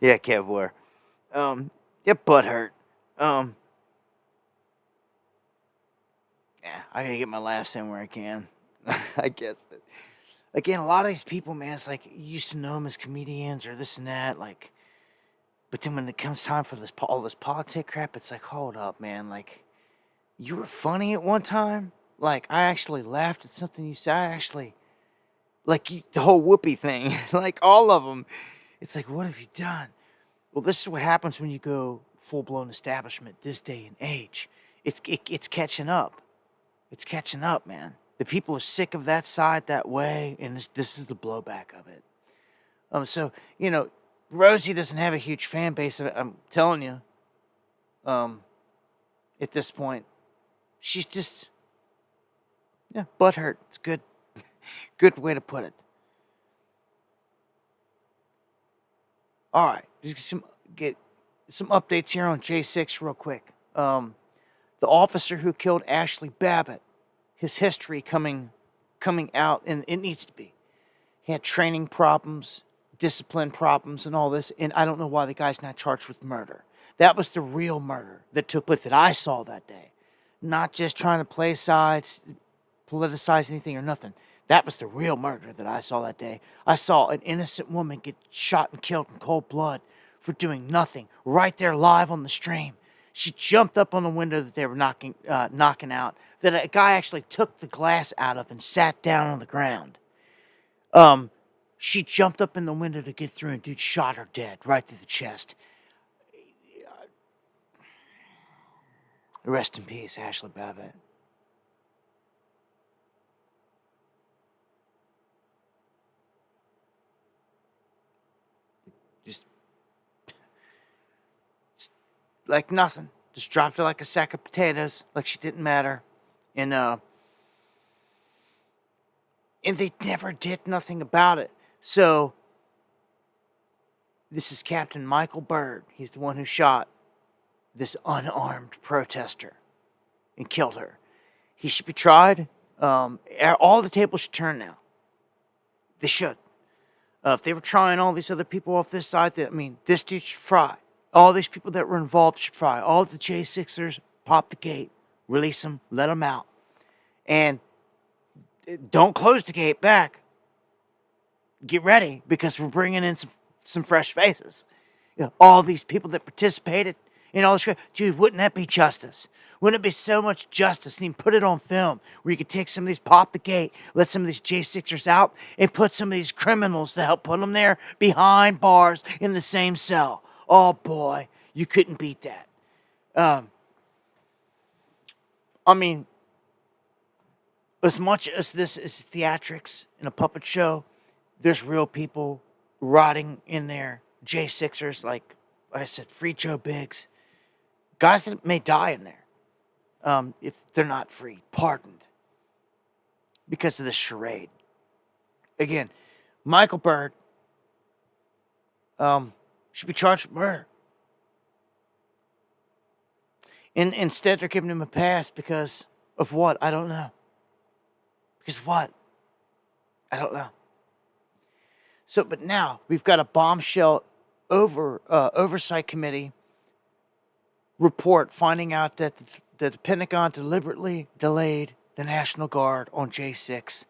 A: Yeah, Kevlar. Yeah, butthurt. Yeah, I gotta get my laughs in where I can. I guess, but again, a lot of these people, man, it's like you used to know them as comedians or this and that, like. But then when it comes time for all this politic crap, it's like, hold up, man. Like, you were funny at one time. Like, I actually laughed at something you said. The whole Whoopi thing, like all of them. It's like, what have you done? Well, this is what happens when you go full-blown establishment this day and age. It's catching up. It's catching up, man. The people are sick of that side that way, and this is the blowback of it. So, Rosie doesn't have a huge fan base. I'm telling you. At this point, she's just, butthurt. It's good. Good way to put it. All right, just get some updates here on J6 real quick. The officer who killed Ashley Babbitt, his history coming out, and it needs to be. He had training problems, discipline problems, and all this, and I don't know why the guy's not charged with murder. That was the real murder that took place that I saw that day. Not just trying to play sides, politicize anything or nothing. That was the real murder that I saw that day. I saw an innocent woman get shot and killed in cold blood for doing nothing, right there live on the stream. She jumped up on the window that they were knocking out, that a guy actually took the glass out of and sat down on the ground. She jumped up in the window to get through, and dude shot her dead right through the chest. Rest in peace, Ashley Babbitt. Just like nothing. Just dropped her like a sack of potatoes, like she didn't matter. And they never did nothing about it. So, this is Captain Michael Byrd. He's the one who shot this unarmed protester and killed her. He should be tried. All the tables should turn now. They should. If they were trying all these other people off this side, this dude should fry. All these people that were involved should fry. All the J6ers, pop the gate, release them, let them out. And don't close the gate back. Get ready, because we're bringing in some fresh faces. All these people that participated in all this crap. Dude, wouldn't that be justice? Wouldn't it be so much justice? And even put it on film where you could take some of these, pop the gate, let some of these J6ers out, and put some of these criminals to help put them there behind bars in the same cell. Oh boy, you couldn't beat that. As much as this is theatrics and a puppet show, there's real people rotting in there. J6ers, like I said, Free Joe Biggs. Guys that may die in there if they're not free, pardoned, because of this charade. Again, Michael Byrd should be charged with murder. And instead, they're giving him a pass because of what? I don't know. Because what? I don't know. So, but now we've got a bombshell oversight committee report finding out that the Pentagon deliberately delayed the National Guard on J6.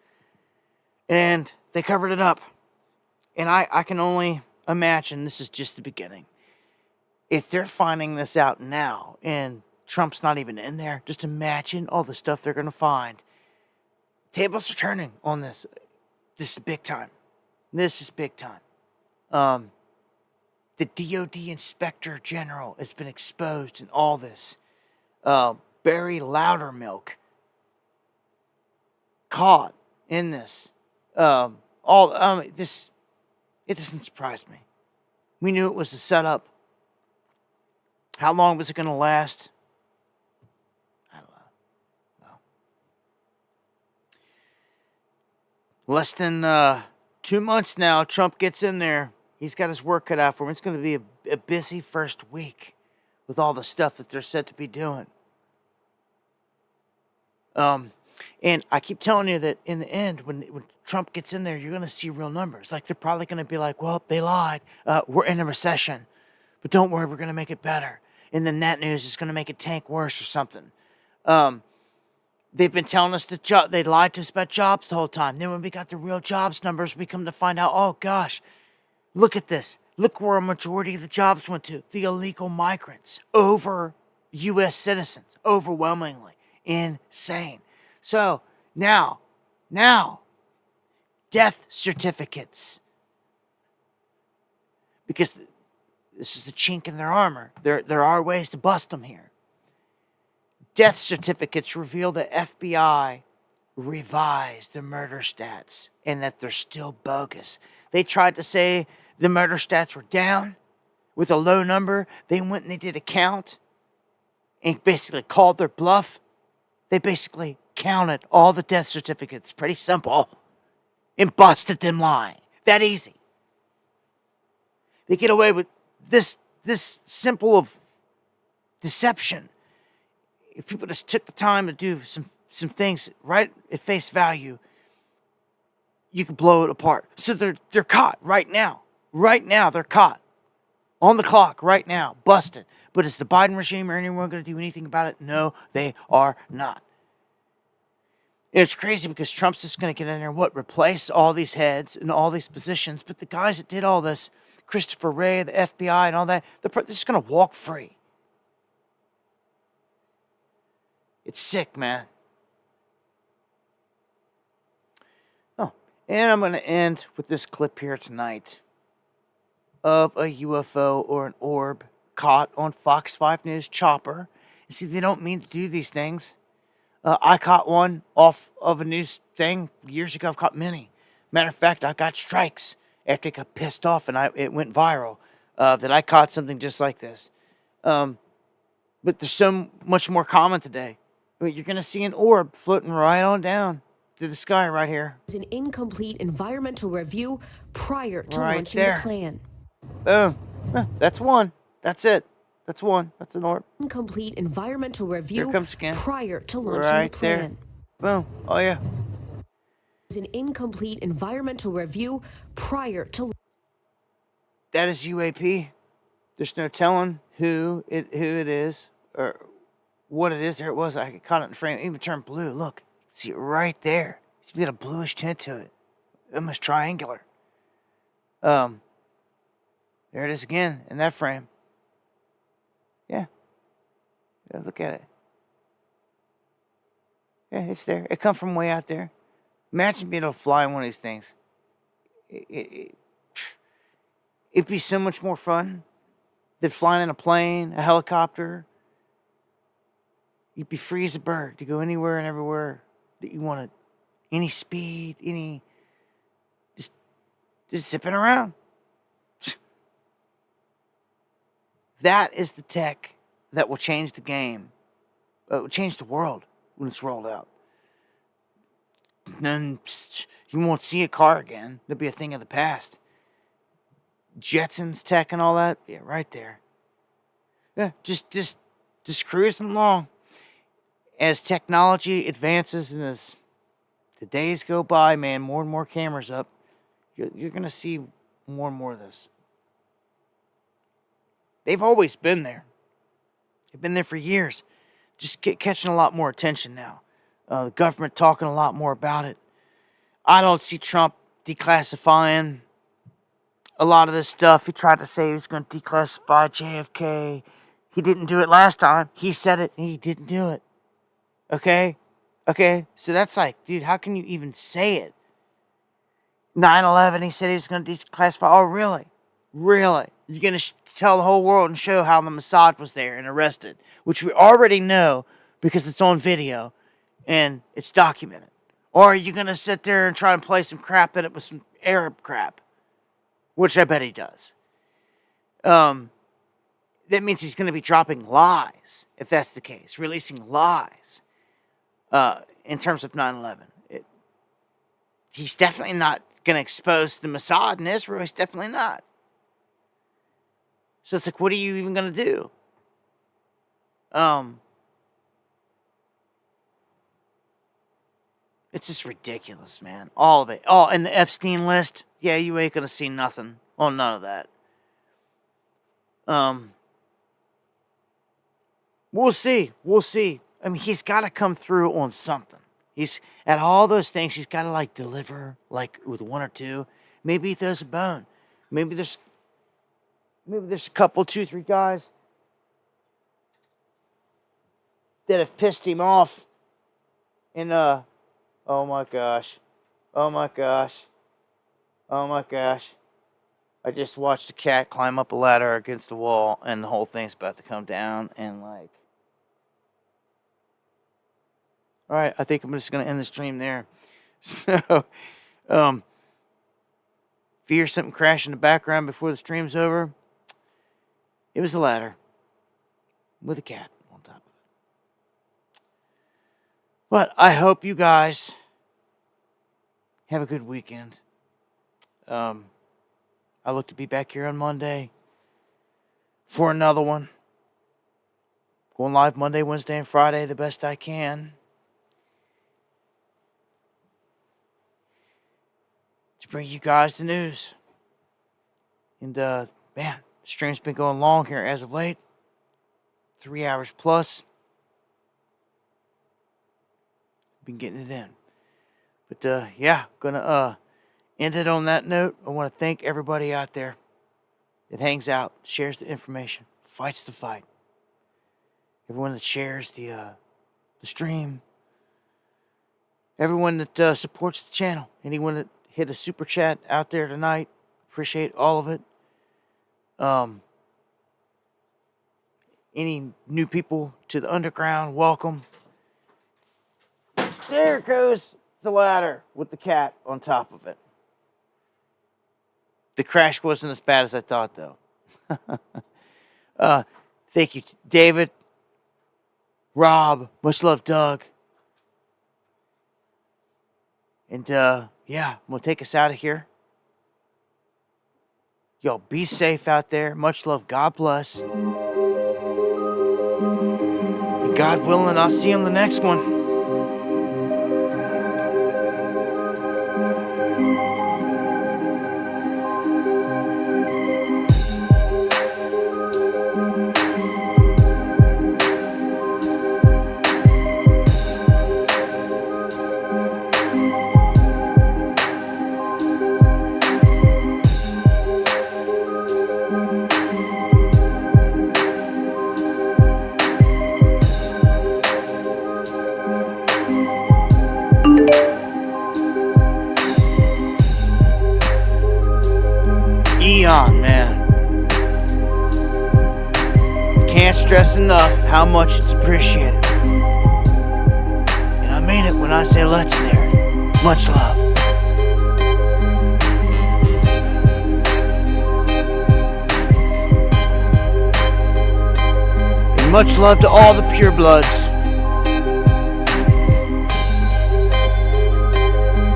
A: And they covered it up. And I can only imagine this is just the beginning. If they're finding this out now and Trump's not even in there, just imagine all the stuff they're going to find. Tables are turning on this. This is big time. This is big time. The DOD Inspector General has been exposed in all this. Barry Loudermilk caught in this. This, it doesn't surprise me. We knew it was a setup. How long was it going to last? I don't know. No. Less than 2 months now, Trump gets in there. He's got his work cut out for him. It's going to be a busy first week with all the stuff that they're said to be doing. And I keep telling you that in the end, when Trump gets in there, you're going to see real numbers. Like, they're probably going to be like, well, they lied. We're in a recession. But don't worry, we're going to make it better. And then that news is going to make it tank worse or something. They've been telling us that they lied to us about jobs the whole time. Then when we got the real jobs numbers, we come to find out, oh, gosh, look at this. Look where a majority of the jobs went to. The illegal migrants over U.S. citizens. Overwhelmingly. Insane. So, now, death certificates. Because This is the chink in their armor. There are ways to bust them here. Death certificates reveal the FBI revised the murder stats and that they're still bogus. They tried to say the murder stats were down with a low number. They went and they did a count and basically called their bluff. They basically counted all the death certificates, pretty simple, and busted them lying. That easy. They get away with this simple of deception. If people just took the time to do some things right at face value, you could blow it apart. So they're caught right now. Right now, they're caught. On the clock, right now, busted. But is the Biden regime or anyone going to do anything about it? No, they are not. And it's crazy because Trump's just going to get in there and replace all these heads and all these positions. But the guys that did all this, Christopher Wray, the FBI and all that, they're just going to walk free. It's sick, man. Oh, and I'm going to end with this clip here tonight of a UFO or an orb caught on Fox 5 News chopper. You see, they don't mean to do these things. I caught one off of a news thing years ago. I've caught many. Matter of fact, I got strikes after I got pissed off and it went viral that I caught something just like this. But there's so much more common today. You're going to see an orb floating right on down to the sky right here.
Q: An incomplete environmental review prior to
A: right
Q: launching
A: there.
Q: the plan.
A: Boom. That's one. That's it. That's one. That's an orb.
Q: Incomplete environmental review
A: Here comes again.
Q: prior to launching
A: Right
Q: the plan.
A: there. Boom. Oh, yeah.
Q: An incomplete environmental review prior to.
A: That is UAP. There's no telling who it is or what it is. There it was. I caught it in the frame. It even turned blue. Look. See it right there. It's got a bluish tint to it. Almost triangular. There it is again in that frame. Yeah. Look at it. Yeah, it's there. It come from way out there. Imagine being able to fly in one of these things. It'd be so much more fun than flying in a plane, a helicopter. You'd be free as a bird to go anywhere and everywhere that you wanted. Any speed, just zipping around. That is the tech that will change the game. It will change the world when it's rolled out. And then you won't see a car again. It'll be a thing of the past. Jetsons tech and all that. Yeah, right there. Yeah, just cruising along. As technology advances and as the days go by, man, more and more cameras up, you're going to see more and more of this. They've always been there. They've been there for years. Just catching a lot more attention now. The government talking a lot more about it. I don't see Trump declassifying a lot of this stuff. He tried to say he was going to declassify JFK. He didn't do it last time. He said it and he didn't do it. Okay? So that's like, dude, how can you even say it? 9/11, he said he was going to declassify. Oh, really? Really? You're going to tell the whole world and show how the Mossad was there and arrested, which we already know because it's on video and it's documented. Or are you going to sit there and try and play some crap that it was some Arab crap, which I bet he does. That means he's going to be dropping lies, if that's the case, releasing lies in terms of 9/11. He's definitely not going to expose the Mossad in Israel. He's definitely not. So it's like, what are you even going to do? It's just ridiculous, man. All of it. Oh, and the Epstein list. Yeah, you ain't going to see nothing on none of that. We'll see. I mean, he's got to come through on something. He's at all those things. He's got to deliver with one or two. Maybe he throws a bone. Maybe there's a couple, 2, 3 guys that have pissed him off. And oh my gosh. I just watched a cat climb up a ladder against the wall, and the whole thing's about to come down, and like... Alright, I think I'm just going to end the stream there. So, if you hear something crash in the background before the stream's over, it was a ladder with a cat on top of it. But I hope you guys have a good weekend. I look to be back here on Monday for another one. Going live Monday, Wednesday, and Friday the best I can. To bring you guys the news. And, man, the stream's been going long here as of late. 3 hours plus. Been getting it in. But, yeah, gonna, end it on that note. I want to thank everybody out there that hangs out, shares the information, fights the fight. Everyone that shares the stream. Everyone that supports the channel. Anyone that hit a super chat out there tonight. Appreciate all of it. Any new people to the underground, welcome. There goes the ladder with the cat on top of it. The crash wasn't as bad as I thought, though. Thank you, David, Rob, much love, Doug. And, yeah, I'm going to take us out of here. Y'all be safe out there. Much love. God bless. And God willing, I'll see you on the next one. Man, can't stress enough how much it's appreciated, and I mean it when I say legendary. Much love. And much love to all the purebloods.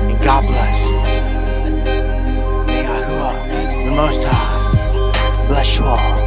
A: And God bless. Most High bless you all.